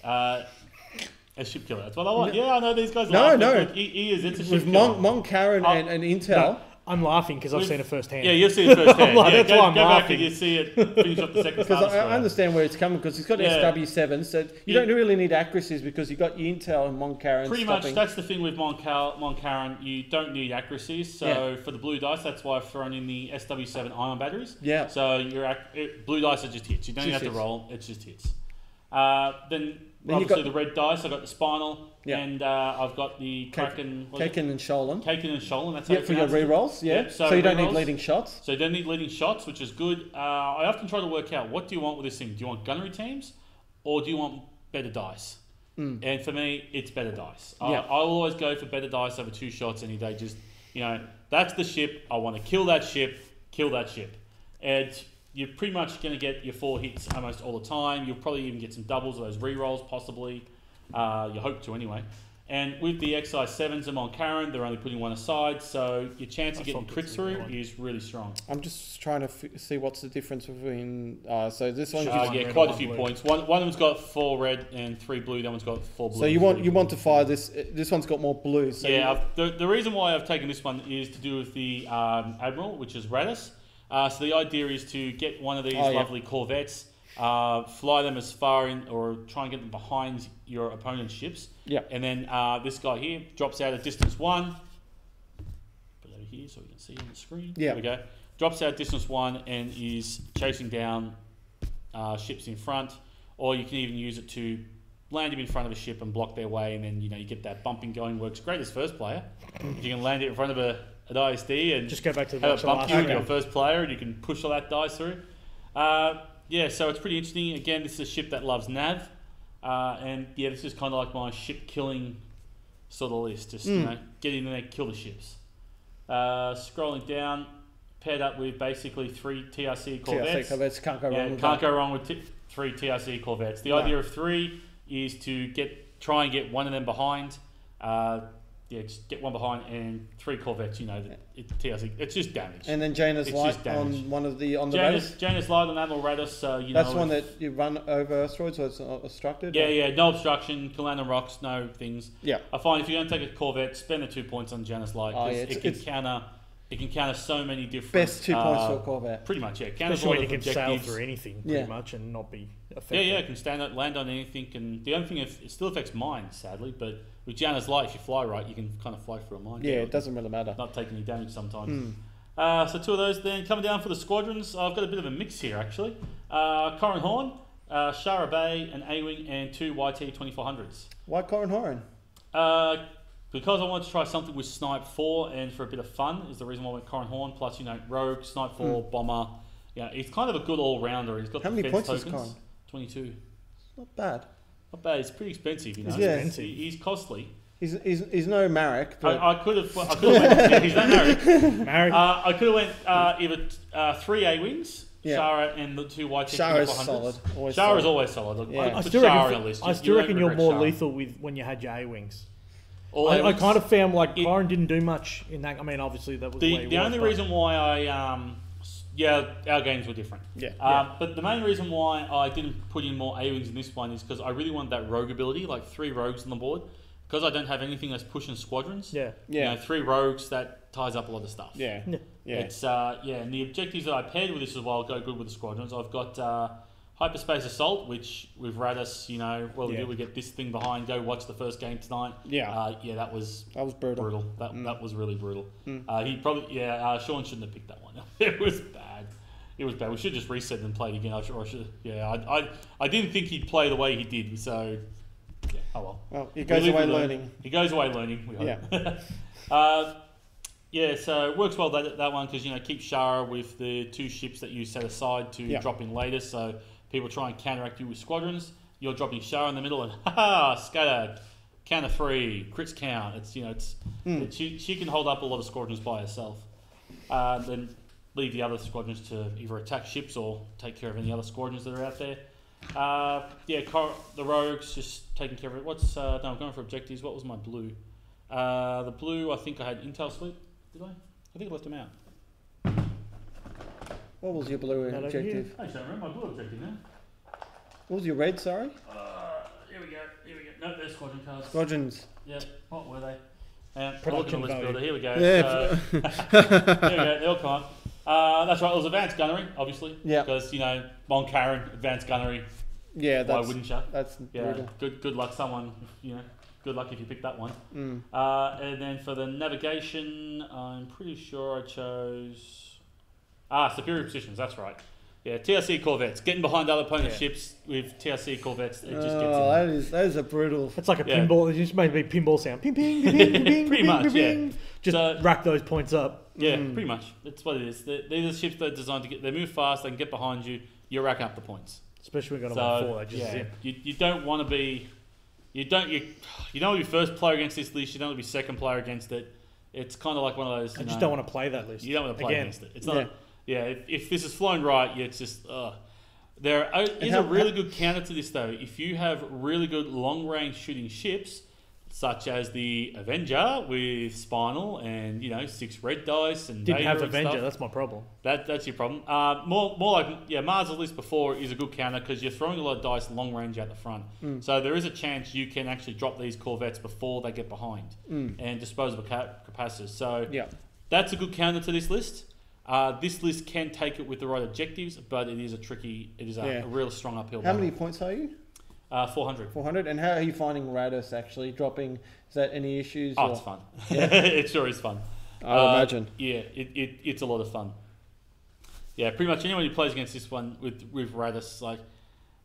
A ship killer. That's what I want. Yeah, I know these guys. No, laugh, no. but he is. It's a ship With killer. Mon Karen and Intel. No, I'm laughing because I've seen it firsthand. Yeah, you've seen it firsthand. Like, Yeah, that's why I'm go back laughing. and you see it finish off the second Because Star I Destroyer. understand where it's coming because it's got Yeah. SW7, so you Yeah. don't really need accuracies because you've got your Intel and Mon Karen Pretty stopping. much, that's the thing with Mon Karen. You don't need accuracies. So for the blue dice, that's why I've thrown in the SW7 ion batteries. Yeah. So blue dice are just hits. You don't Just have to hits. roll. It's just hits. Then you've obviously got- the red dice. I've got the spinal, Yeah. and I've got the Kraken. Kaken and Sholem. Kaken and Sholem. That's how Yeah, you for your pronounce it. rerolls. Yeah. Yep, So you don't need rerolls. leading shots. So you don't need leading shots, which is good. I often try to work out what do you want with this thing. Do you want gunnery teams, or do you want better dice? And for me, it's better dice. Yeah. I'll always go for better dice over 2 shots any day. Just that's the ship. I want to kill that ship. And you're pretty much going to get your 4 hits almost all the time. You'll probably even get some doubles of those rerolls, possibly. You hope to anyway. And with the XI7s and Mon Karen, they're only putting 1 aside, so your chance of getting crits through is really strong. I'm just trying to see what's the difference between. So this one. Yeah, quite a few points. One of them's got 4 red and 3 blue. That one's got 4 blue. So you want to fire this. This one's got more blue. So yeah, the reason why I've taken this one is to do with the Admiral, which is Radis. So the idea is to get one of these lovely corvettes, fly them as far in, or try and get them behind your opponent's ships. Yeah. And then this guy here drops out at distance 1. Put it over here so we can see on the screen. Yeah. There we go. Drops out distance 1 and is chasing down ships in front, or you can even use it to land him in front of a ship and block their way, and then you get that bumping going. Works great as first player. If you can land it in front of an ISD and Just go back to the have it bump you last your game. first player, and you can push all that dice through. Yeah, so it's pretty interesting. Again, this is a ship that loves nav, and yeah, this is kind of like my ship killing sort of list. Just get in there, kill the ships. Scrolling down, paired up with basically 3 TRC corvettes. TRC corvettes can't go wrong. Yeah, with can't that. go wrong with 3 TRC corvettes. The idea of 3 is to try and get one of them behind. Just get one behind and 3 corvettes. TRC. It's just damage. And then Janus It's Light just damage. on one of the Radis. Janus Light on Admiral Radis. That's one that you run over asteroids, so it's not obstructed. Yeah, no obstruction, can land on rocks, no things. Yeah. I find if you're going to take a Corvette, spend the 2 points on Janus Light, Oh, because yeah, it can counter so many different. Best 2 points for a Corvette. Pretty much, yeah. Counters Especially all when you the can sail objectives. through anything pretty much and not be affected. Yeah, it can land on anything, and the only thing it still affects mines, sadly. But with Janus Light, if you fly right, you can kind of fly through a mine. Yeah, it doesn't really matter. Not take any damage sometimes. So 2 of those. Then coming down for the squadrons, I've got a bit of a mix here actually. Corran Horn, Shara Bay, an A Wing, and 2 YT 2400s. Why Corran Horn? Because I wanted to try something with Snipe 4 and for a bit of fun is the reason why I went Corran Horn. Plus, Rogue, Snipe 4, Bomber. Yeah, he's kind of a good all-rounder. He's got How many defense points is tokens. Corran? 22. Not bad. Not bad. It's pretty expensive, Yeah. He's costly. He's no Marek. But I could have went. Yeah, he's not married. Married. I could have went either 3 A wings, Yeah. Shara, and the 2 YT Shara's 2400s. solid. Always Shara is solid. always solid. Look, Yeah. I I put still Shara reckon, on a list. I still don't reckon you're regret more Shara. lethal when you had your A-Wings. All I A-wings? kind of found like Corran didn't do much in that. I mean, obviously that was The only reason why our games were different. Yeah. But the main reason why I didn't put in more A-Wings in this one is because I really wanted that rogue ability, like 3 rogues on the board. Because I don't have anything that's pushing squadrons. Yeah. 3 rogues, that ties up a lot of stuff. Yeah. It's and the objectives that I paired with this as well go good with the squadrons. I've got Hyperspace Assault, which with Radis, we get this thing behind. Go watch the first game tonight. Yeah. That was brutal. That was really brutal. He probably Sean shouldn't have picked that one. It was bad. It was bad. We should just reset and play it again. I didn't think he'd play the way he did. So, yeah, oh well. Well, he goes away learning. He goes away learning. We hope. Yeah. So it works well that one because keep Shara with the 2 ships that you set aside to drop in later. So people try and counteract you with squadrons. You're dropping Shara in the middle and scatter, counter 3, crits count. She can hold up a lot of squadrons by herself. Then leave the other squadrons to either attack ships or take care of any other squadrons that are out there. The rogues just taking care of it. I'm going for objectives. What was my blue? The blue, I think I had intel sleep. Did I? I think I left them out. What was your blue objective? I don't remember my blue objective now. What was your red, sorry? Here we go. No, they're squadron cards. Squadrons. Yeah, what were they? Production list value. builder. Here we go. Yeah. So, there we go. They're all kind. That's right. It was advanced gunnery, obviously. Yeah. Because Mon Karen, advanced gunnery. Yeah. Why wouldn't you? That's brutal. Good luck. Someone. Good luck if you pick that one. And then for the navigation, I'm pretty sure I chose superior positions. That's right. Yeah, TRC corvettes getting behind other opponents' ships with TRC corvettes. It just gets in. That is a brutal. It's like a pinball. It just made me pinball sound. Ping, ping, ping, ping, ping, pretty much. ping. Just rack those points up. Yeah, pretty much. That's what it is. These are ships that are designed to they move fast. They can get behind you. You're racking up the points. Especially when you've got a 4. You don't want to be. You don't want to be first player against this list. You don't want to be second player against it. It's kind of like one of those. I just don't want to play that list. You don't want to play against it. It's not. If this is flown right, it's just. There is a really good counter to this though. If you have really good long range shooting ships, such as the Avenger with Spinal and 6 red dice and didn't have Vader Avenger. stuff, That's my problem. That's your problem. More like Mars' list before is a good counter because you're throwing a lot of dice long range out the front. So there is a chance you can actually drop these corvettes before they get behind and disposable capacitors. So that's a good counter to this list. This list can take it with the right objectives, but it is a real strong uphill How battle. many points are you? 400. 400. And how are you finding Radis actually dropping? Is that any issues? Oh, it's fun. It sure is fun. I imagine. Yeah, it's a lot of fun. Yeah, pretty much anyone who plays against this one with Radis, like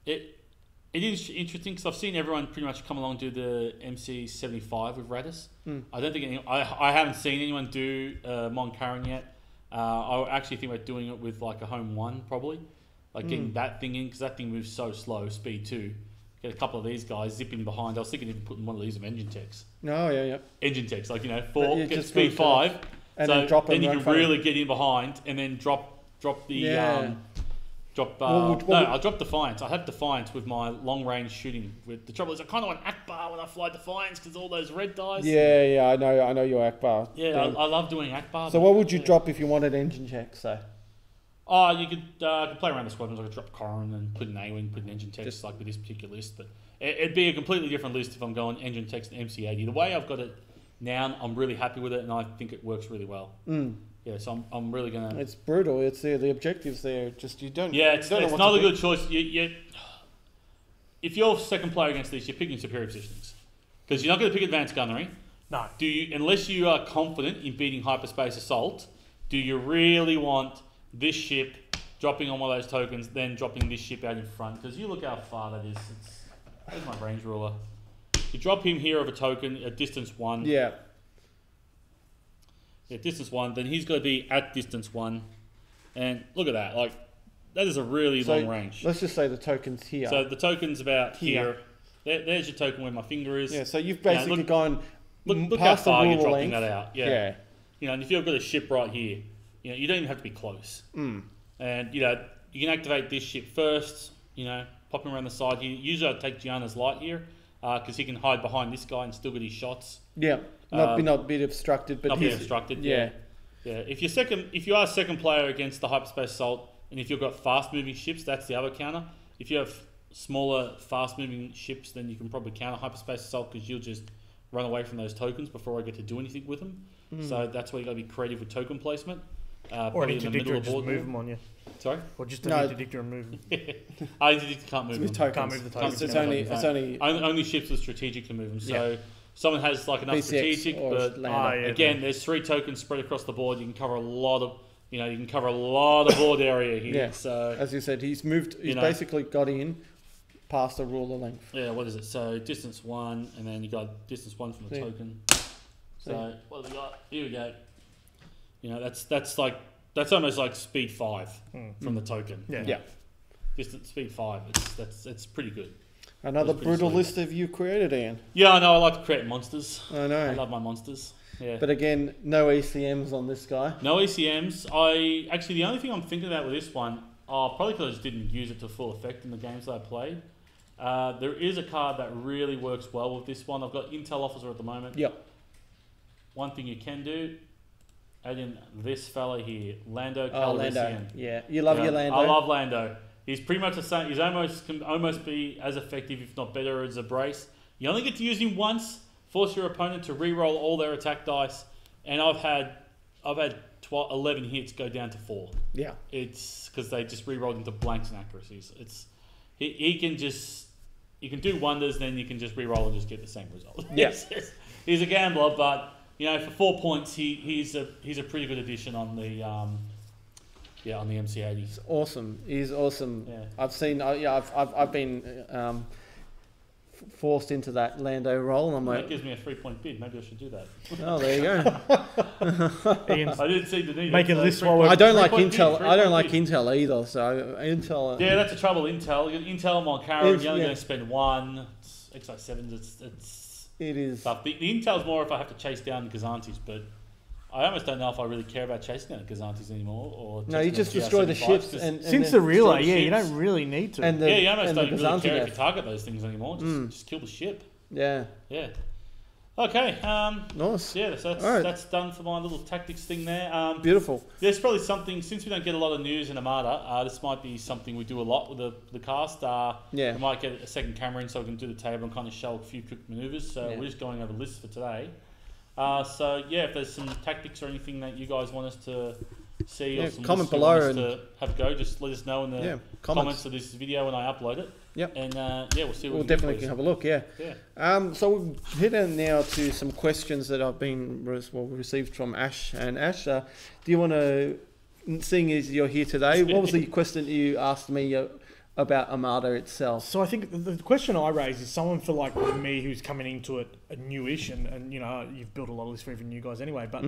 it is interesting because I've seen everyone pretty much come along do the MC75 with Radis. I don't think I haven't seen anyone do Mon Karen yet. I actually think about doing it with like a home 1 probably, like getting that thing in because that thing moves so slow, speed 2. Get a couple of these guys zipping behind. I was thinking of putting one of these of engine techs. Oh yeah. Engine techs, like 4, get speed 5, and so then drop then them you can really get in behind and then drop the I'll drop Defiance. I have Defiance with my long range shooting. With the trouble is I kind of want Akbar when I fly Defiance because all those red dice. Yeah, I know your Akbar. Yeah, I love doing Akbar. So what would you drop if you wanted engine checks? So. Oh, you could play around the squadrons. I could drop Corin and put an A-wing, put an engine text like with this particular list. But it'd be a completely different list if I'm going engine text and MC80. The way I've got it now, I'm really happy with it, and I think it works really well. Yeah, so I'm really gonna. It's brutal. It's the objectives there. Just you don't. Yeah, it's not a good choice. If you're second player against this, you're picking superior positionings because you're not going to pick advanced gunnery. No. Do you? Unless you are confident in beating hyperspace assault, do you really want this ship dropping on one of those tokens, then dropping this ship out in front? Because you look how far that is. Where's my range ruler? You drop him here of a token at distance 1. Yeah, distance 1. Then he's got to be at distance 1. And look at that. Like, that is a really long range. Let's just say the token's here. So the token's about here. There's your token where my finger is. Yeah, so you've basically gone look how past far the you're ruler dropping length. that out. Yeah. And if you've got a ship right here, you don't even have to be close. And you can activate this ship first. Pop him around the side here. Usually I'd take Gianna's light here because he can hide behind this guy and still get his shots. Yeah, not be obstructed, but not be obstructed. Yeah. If you are second player against the hyperspace assault, and if you've got fast moving ships, that's the other counter. If you have smaller fast moving ships, then you can probably counter hyperspace assault because you'll just run away from those tokens before I get to do anything with them. So that's why you got to be creative with token placement. Or an interdictor just move them on you. Sorry? Or just an interdictor and move them. Interdictor can't move them. Can't move the tokens. It's only ships with strategic can move them. So someone has like enough PCX strategic, but lander. again, there's 3 tokens spread across the board. You can cover a lot you know, you can cover a lot of board area here. Yeah. So As you said, he's moved. He's know. basically got in past the ruler length. yeah, what is it? So distance 1, and then you got distance 1 from the Yeah. token. So what have we got? Here we go. You know, that's almost like speed 5 from the token. Yeah. Yeah. Distance speed 5. It's pretty good. Another That's pretty brutal sweet. list of you created, Ian. Yeah, I know. I like to create monsters. I know. I love my monsters. Yeah. But again, no ECMs on this guy. No ECMs. The only thing I'm thinking about with this one, probably because I just didn't use it to full effect in the games that I played. There is a card that really works well with this one. I've got Intel Officer at the moment. Yep. One thing you can do, add in this fella here, Lando Oh, Calrissian. Lando. Yeah, you love your Lando. I love Lando. He's pretty much the same. He's can almost be as effective, if not better, as a brace. You only get to use him once. Force your opponent to re-roll all their attack dice, and I've had 11 hits go down to 4. Yeah. It's because they just re-rolled into blanks and accuracies. He can do wonders, then you can just re-roll and just get the same result. Yeah. He's a gambler, but you know, for 4 points, he's a pretty good addition on the on the MC80. He's awesome. He's awesome. Yeah. I've been forced into that Lando role, and I'm That like, gives me a 3-point bid. Maybe I should do that. oh, there you go. Ian's I didn't see the need. Make a So list 3 while point- I don't like 3-point Intel. bid, I don't 3-point like bid. Intel either. So Intel. Yeah, that's the trouble. Intel, you got Intel, Moncara, It's- you're only yeah. going to spend 1. XI7s, it's It is. tough. The Intel's more if I have to chase down the Gazantis, but I almost don't know if I really care about chasing down the Gazantis anymore. Or No, you chasing just down destroy the GR75s, ships 'cause- and Since then the relay, destroy yeah, you ships. don't really need to. and the, yeah, you almost and don't the really care if Gazanti you target those things anymore. Just kill the ship. Yeah. Yeah. Okay. Nice. Yeah, so Alright. that's done for my little tactics thing there. Beautiful. There's probably something, since we don't get a lot of news in Armada, this might be something we do a lot with the cast. Yeah. We might get a second camera in so we can do the table and kind of show a few quick maneuvers. So Yeah. we're just going over lists for today. So yeah, if there's some tactics or anything that you guys want us to see, Yeah, or some comment lists you want below us to have a go, just let us know in the Yeah, comments of this video when I upload it. Yep. And yeah, we'll see what We'll we can do, definitely please. can have a look. Yeah. Yeah. So we'll head in now to some questions that I've been received from Ash. And Ash, do you want to, seeing as you're here today, what was the question that you asked me about Armada itself? So I think the question I raise is someone for like me who's coming into it newish, and you know, you've built a lot of this for even new guys anyway, but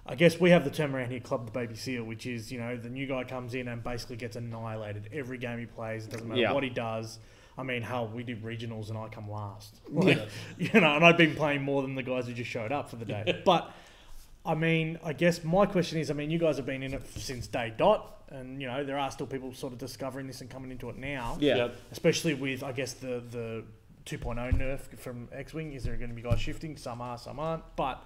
I guess we have the term around here, Club the Baby Seal, which is, you know, the new guy comes in and basically gets annihilated every game he plays. It doesn't matter what he does. I mean, hell, we do regionals and I come last. Like, you know, and I've been playing more than the guys who just showed up for the day. But I mean, I guess my question is, I mean, you guys have been in it since day dot, and you know, there are still people sort of discovering this and coming into it now. Yeah. Yep. Especially with, I guess, the 2.0 nerf from X Wing. Is there going to be guys shifting? Some are, some aren't. But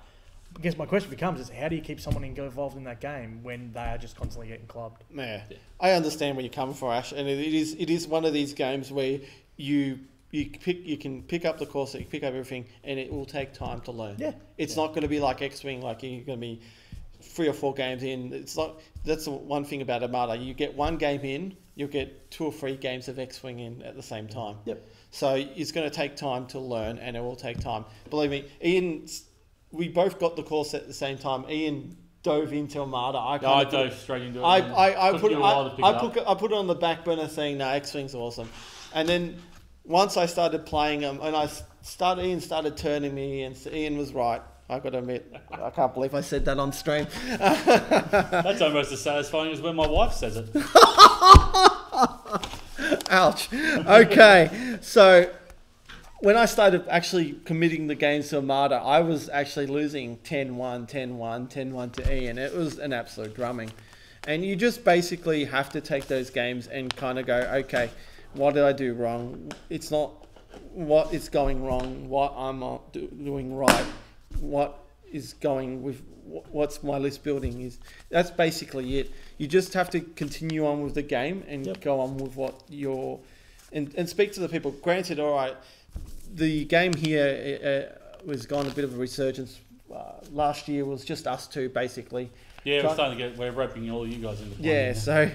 I guess my question becomes is, how do you keep someone involved in that game when they are just constantly getting clubbed? Yeah. I understand where you're coming from, Ash, and it is one of these games where you can pick up the course, you pick up everything, and it will take time to learn. Yeah. It's not going to be like X Wing, like you're going to be 3 or 4 games in. It's like, that's the one thing about Armada. You get 1 game in, you'll get 2 or 3 games of X Wing in at the same time. Yep. So it's going to take time to learn, and it will take time. Believe me, Ian, we both got the course at the same time. Ian dove into Armada. I dove straight into it. I Took put you a while to pick it up. I put it on the back burner saying, no, X Wing's awesome. And then once I started playing them, and Ian started turning me, and Ian was right. I got to admit, I can't believe I said that on stream. That's almost as satisfying as when my wife says it. Ouch. Okay, so when I started actually committing the games to Armada, I was actually losing 10-1, 10-1, 10-1 to Ian. It was an absolute drumming. And you just basically have to take those games and kind of go, okay, what did I do wrong? It's not what is going wrong, what I'm not doing right, what is going with, what's my list building is. That's basically it. You just have to continue on with the game and go on with what you're, and speak to the people. Granted, all right, the game here was gone a bit of a resurgence. Last year was just us two, basically. Yeah, we're starting to we're roping all you guys into playing. Yeah, so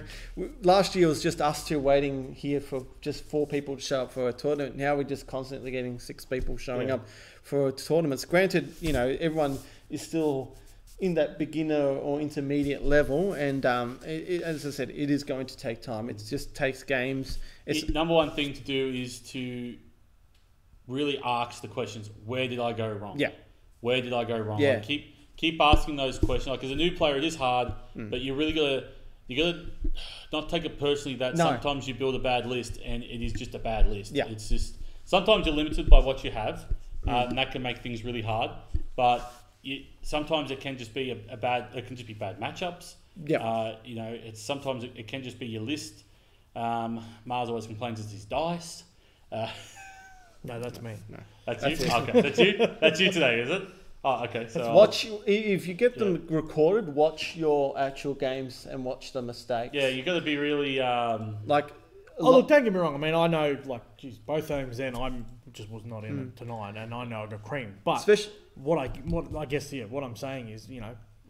last year was just us two waiting here for just 4 people to show up for a tournament. Now we're just constantly getting 6 people showing up for tournaments. Granted, you know, everyone is still in that beginner or intermediate level, and as I said, it is going to take time. It just takes games. Number one thing to do is to really ask the questions. Where did I go wrong? Yeah. Where did I go wrong? Yeah. Like keep asking those questions. Like as a new player, it is hard, but you gotta not take it personally that sometimes you build a bad list and it is just a bad list. Yeah. It's just sometimes you're limited by what you have, and that can make things really hard. But sometimes it can just be bad matchups. Yeah. Sometimes it can just be your list. Mars always complains it's his dice. No, that's me. No. That's you? Okay, that's you? That's you today, is it? Oh, okay. So if you get them recorded, watch your actual games and watch the mistakes. Yeah, you got to be really... look, don't get me wrong. I mean, I know, both games then, I just was not in it tonight, and I know I got creamed. But what I'm saying is,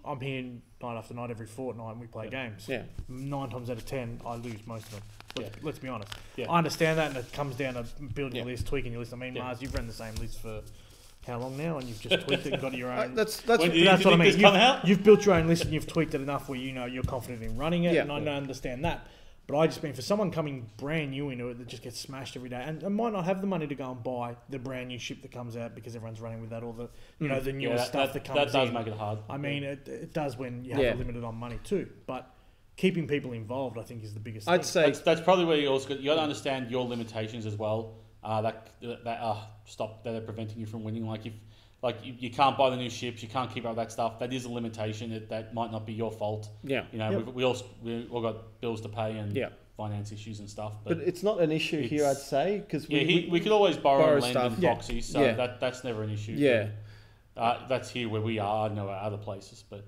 I'm here night after night every fortnight and we play games. Yeah. 9 times out of 10, I lose most of them. Let's be honest. Yeah. I understand that, and it comes down to building your list, tweaking your list. I mean, Mars, you've run the same list for how long now, and you've just tweaked it and got your own. That's what I mean. You've built your own list and you've tweaked it enough where you're confident in running it, and I understand that. But I just mean for someone coming brand new into it that just gets smashed every day and might not have the money to go and buy the brand new ship that comes out because everyone's running with that, or the the newest stuff that comes in. That does make it hard. I mean, it does when you have a limited on money too. But keeping people involved, I think, is the biggest thing. I'd say that's probably where you got to understand your limitations as well. That are preventing you from winning. Like you can't buy the new ships, you can't keep up with that stuff. That is a limitation. That might not be your fault. Yeah. We all got bills to pay and finance issues and stuff. But it's not an issue here, I'd say, because we could always borrow and lend stuff. in Foxy, so that's never an issue. Yeah. That's here where we are. I know at other places, but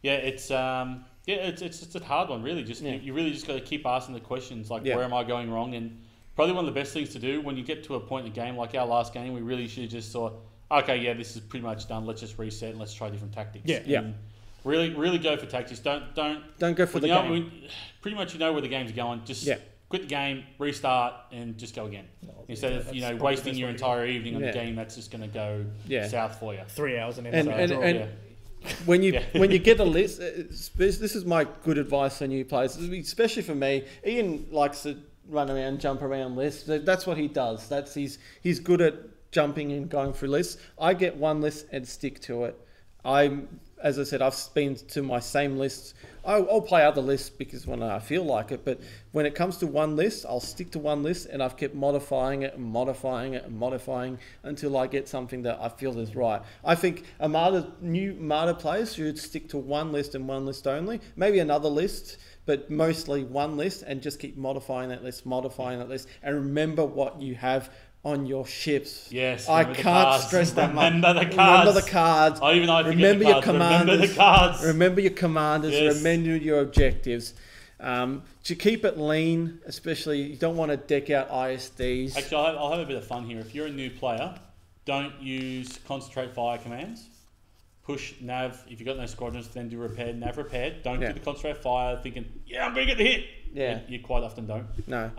it's just a hard one, really. You really just got to keep asking the questions, like where am I going wrong? And probably one of the best things to do when you get to a point in the game, like our last game, we really should have just thought, okay, this is pretty much done. Let's just reset and let's try different tactics. And really go for tactics. Don't go for the game. Pretty much where the game's going. Just quit the game, restart, and just go again. Instead of wasting your entire evening on the game that's just going to go south for you. 3 hours and when you get a list, this is my good advice for new players, especially for me. Ian likes to run around, jump around lists. That's what he does. He's good at jumping and going through lists. I get one list and stick to it. As I said, I've been to my same lists. I'll play other lists because when I feel like it, but when it comes to one list, I'll stick to one list, and I've kept modifying it and modifying it and modifying until I get something that I feel is right. I think new Armada players should stick to one list and one list only, maybe another list, but mostly one list, and just keep modifying that list, and remember what you have on your ships. Yes, I can't stress that much. Remember the cards. Remember the cards. Remember your commanders. Remember the cards. Remember your commanders. Yes. Remember your objectives. To keep it lean, especially, you don't want to deck out ISDs. Actually, I'll have a bit of fun here. If you're a new player, don't use concentrate fire commands. Push nav. If you've got no squadrons, then do repair. Nav repair. Don't do the concentrate fire thinking, I'm going to get the hit. Yeah. You quite often don't. No.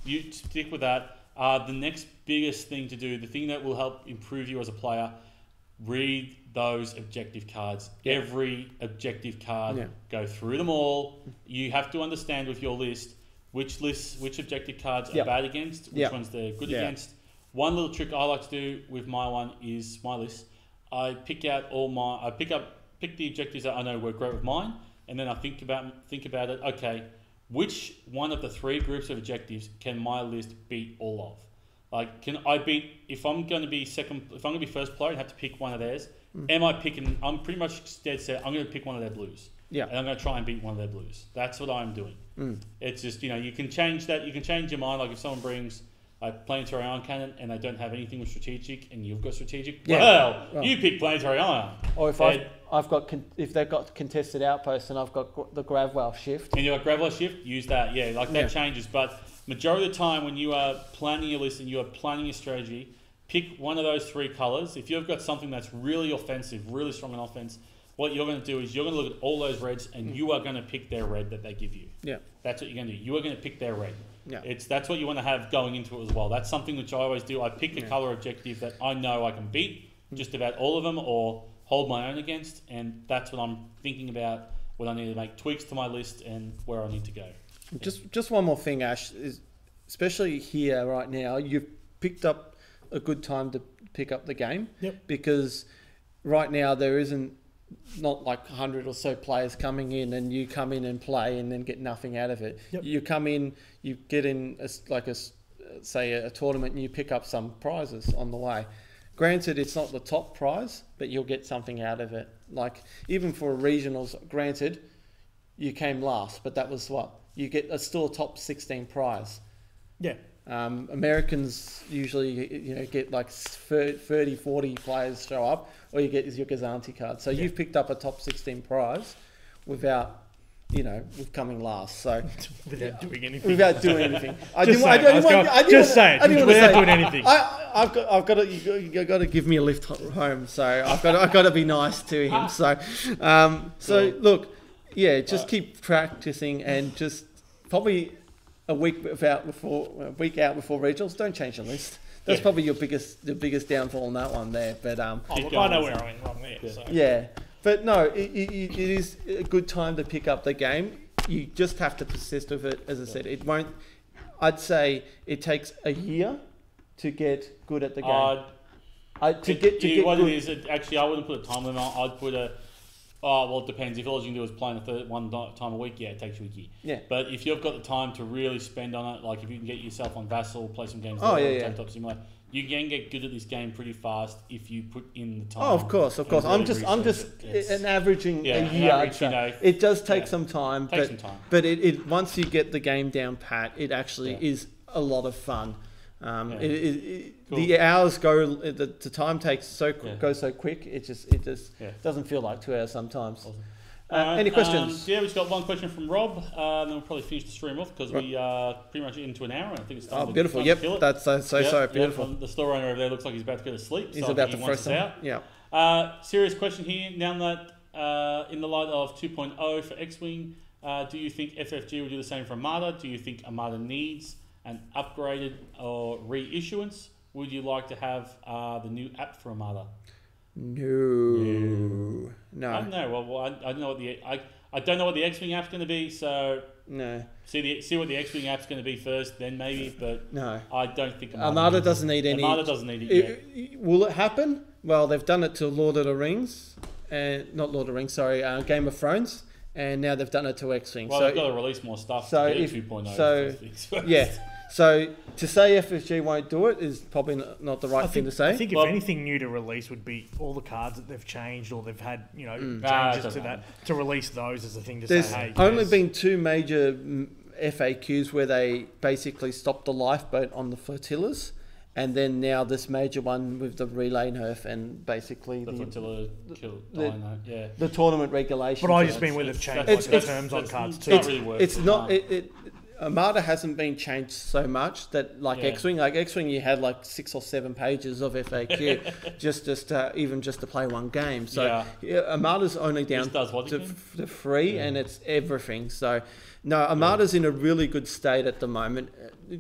You stick with that. The next biggest thing to do, the thing that will help improve you as a player, read those objective cards. Every objective card, go through them all. You have to understand with your list which objective cards are bad against, which ones they're good against. One little trick I like to do with my list. I pick the objectives that I know work great with mine, and then I think about it. Okay, which one of the 3 groups of objectives can my list beat all of? Like, can I beat, if I'm going to be first player and have to pick one of theirs, I'm pretty much dead set, I'm going to pick one of their blues. Yeah. And I'm going to try and beat one of their blues. That's what I'm doing. It's just, you can change that, you can change your mind. Like if someone brings a planetary ion cannon and they don't have anything with strategic and you've got strategic, you pick planetary ion. Or if they've got contested outposts and I've got the Gravwell shift. And you've got Gravwell shift, use that. That changes. But majority of the time when you are planning your list and you are planning your strategy, pick one of those 3 colours. If you've got something that's really offensive, really strong in offense, what you're going to do is you're going to look at all those reds and you are going to pick their red that they give you. Yeah. That's what you're going to do. You are going to pick their red. Yeah. That's what you want to have going into it as well. That's something which I always do. I pick a colour objective that I know I can beat just about all of them, or hold my own against, and that's what I'm thinking about when I need to make tweaks to my list and where I need to go. Just one more thing, Ash, is especially here right now, you've picked up a good time to pick up the game. Yep. Because right now there isn't not like 100 or so players coming in and you come in and play and then get nothing out of it. Yep. You come in, you get in say a tournament and you pick up some prizes on the way. Granted, it's not the top prize, but you'll get something out of it. Like even for regionals, granted, you came last, but that was what? You get still a top 16 prize. Yeah. Americans usually get like 30, 40 players show up, or you get your Gazanti card. So you've picked up a top 16 prize without with coming last. So without doing anything. Without doing anything. Just say it. Without doing anything. I've got to. You got to give me a lift home. So I've got to be nice to him. So look, just keep practicing and just probably a week out before regionals. Don't change the list. That's probably the biggest downfall on that one there. But I know where I went wrong there. So. Yeah. But no, it is a good time to pick up the game. You just have to persist with it. As I said, it won't. I'd say it takes a year to get good at the game. Actually, I wouldn't put a time limit. I'd put a. Oh well, it depends. If all you can do is play one time a week, it takes you a year. Yeah. But if you've got the time to really spend on it, like if you can get yourself on Vassal, play some games, Tabletop Simulator, you can get good at this game pretty fast if you put in the time. Oh, of course. Really I'm just an averaging a year. It does take some time, but it once you get the game down pat, it actually is a lot of fun. Cool. The hours go, the time goes so quick. It just doesn't feel like 2 hours sometimes. Awesome. Any questions? We've just got one question from Rob. Then we'll probably finish the stream off because we are pretty much into an hour. And I think it's time to beautiful. Time to kill it. That's so beautiful. The store owner over there looks like he's about to go to sleep. He's so about to throw some out. Yeah. Serious question here. Now that in the light of 2.0 for X Wing, do you think FFG will do the same for Armada? Do you think Armada needs an upgraded or reissuance? Would you like to have the new app for Armada? No. I don't know. Well, I don't know what I don't know what the X Wing app's going to be. So no. See what the X Wing app's going to be first, then maybe. But no, I don't think Armada doesn't need any. Armada doesn't need it yet. Will it happen? Well, they've done it to Lord of the Rings, and not Lord of the Rings. Sorry, Game of Thrones. And now they've done it to X Wing. Well, they've got to release more stuff to get 2.0. So yeah. So to say FFG won't do it is probably not the right thing to say. I think if anything new to release would be all the cards that they've changed or they've had, changes to that, to release those as a thing to say, hey. There's only been 2 major FAQs where they basically stopped the lifeboat on the flotillas, and then now this major one with the relay nerf and basically the flotilla killed the tournament regulations. But I just mean where they've changed the terms on cards too. Not really working. It's not. Armada hasn't been changed so much that X Wing, you had like 6 or 7 pages of FAQ just to play one game. So Armada's only down to 3 and it's everything. So no, Armada's in a really good state at the moment.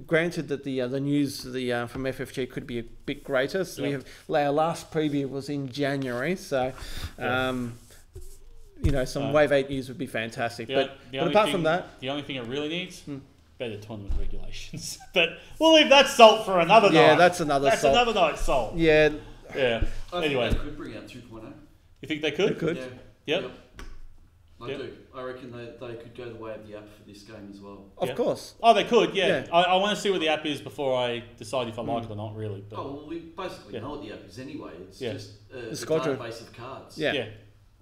Granted that the news from FFG could be a bit greater. So we have our last preview was in January. So. Some Wave 8 news would be fantastic. But apart from that... The only thing it really needs, better tournament regulations. But we'll leave that salt for another night. Yeah, that's another salt. That's another night's salt. Yeah. Yeah. Anyway. They could bring out 2.0. You think they could? They could. Yeah. Yep. I do. I reckon they could go the way of the app for this game as well. Of course. Oh, they could, yeah. I want to see what the app is before I decide if I like it or not, really. But, we basically know what the app is anyway. It's just a database of cards. Yeah.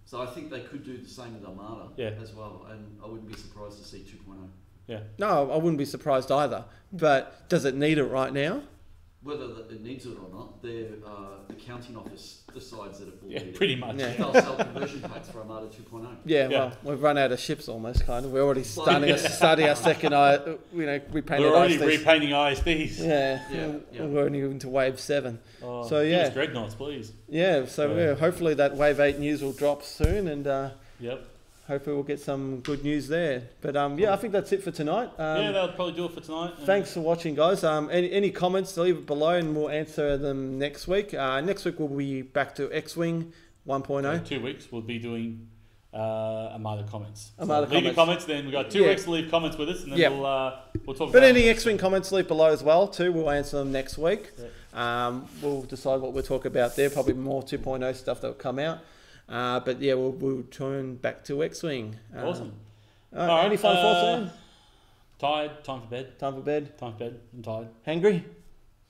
So I think they could do the same with Armada as well, and I wouldn't be surprised to see 2.0. Yeah. No, I wouldn't be surprised either. But does it need it right now? Whether it needs it or not, the accounting office decides that it will need pretty much. Yeah. They'll sell conversion packs for Armada 2.0. Yeah, well, we've run out of ships almost, kind of. We're already starting our second, repainted We're already ISDs. repainting ISDs. Yeah. We're only into Wave 7. Oh, so, yeah. Give us Dreadnoughts, please. Yeah, so hopefully that Wave 8 news will drop soon, and hopefully we'll get some good news there. But I think that's it for tonight. That'll probably do it for tonight. Thanks for watching, guys. Any comments, leave it below and we'll answer them next week. Next week we'll be back to X Wing 1.0. 2 weeks, we'll be doing Armada comments. Armada leave your comments. comments, then we've got 2 weeks to leave comments with us, and then Yep. we'll talk But about any X-Wing comments leave below as well too. We'll answer them next week. We'll decide what we'll talk about there. Probably more 2.0 stuff that will come out. But yeah, we'll turn back to X-Wing. Awesome. All right, any final thoughts, Ian? Tired, time for bed. Time for bed. Time for bed. I'm tired. Hungry?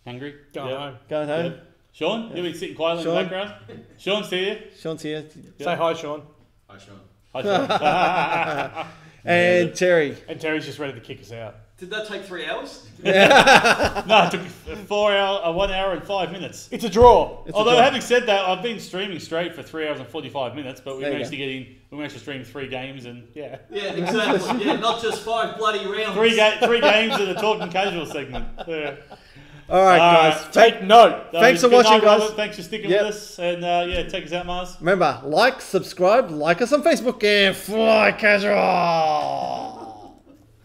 Hungry. Going home. Going home? Yep. Sean, you've been sitting quietly in the background. Sean's here. Sean's here. Say hi, Sean. Hi, Sean. Hi, Sean. And Terry. And Terry's just ready to kick us out. Did that take 3 hours? No, it took 1 hour and 5 minutes. It's a draw. Although having said that, I've been streaming straight for 3 hours and 45 minutes, but we There you managed go. to get in. We managed to stream 3 games, and yeah, Yeah, exactly. Yeah, not just 5 bloody rounds. 3 games of the talking casual segment. Yeah. All right, guys. Take note. Thanks for Good watching, night, guys. Robert. Thanks for sticking Yep. with us, and yeah, take us out, Mars. Remember, like, subscribe, like us on Facebook, and fly casual.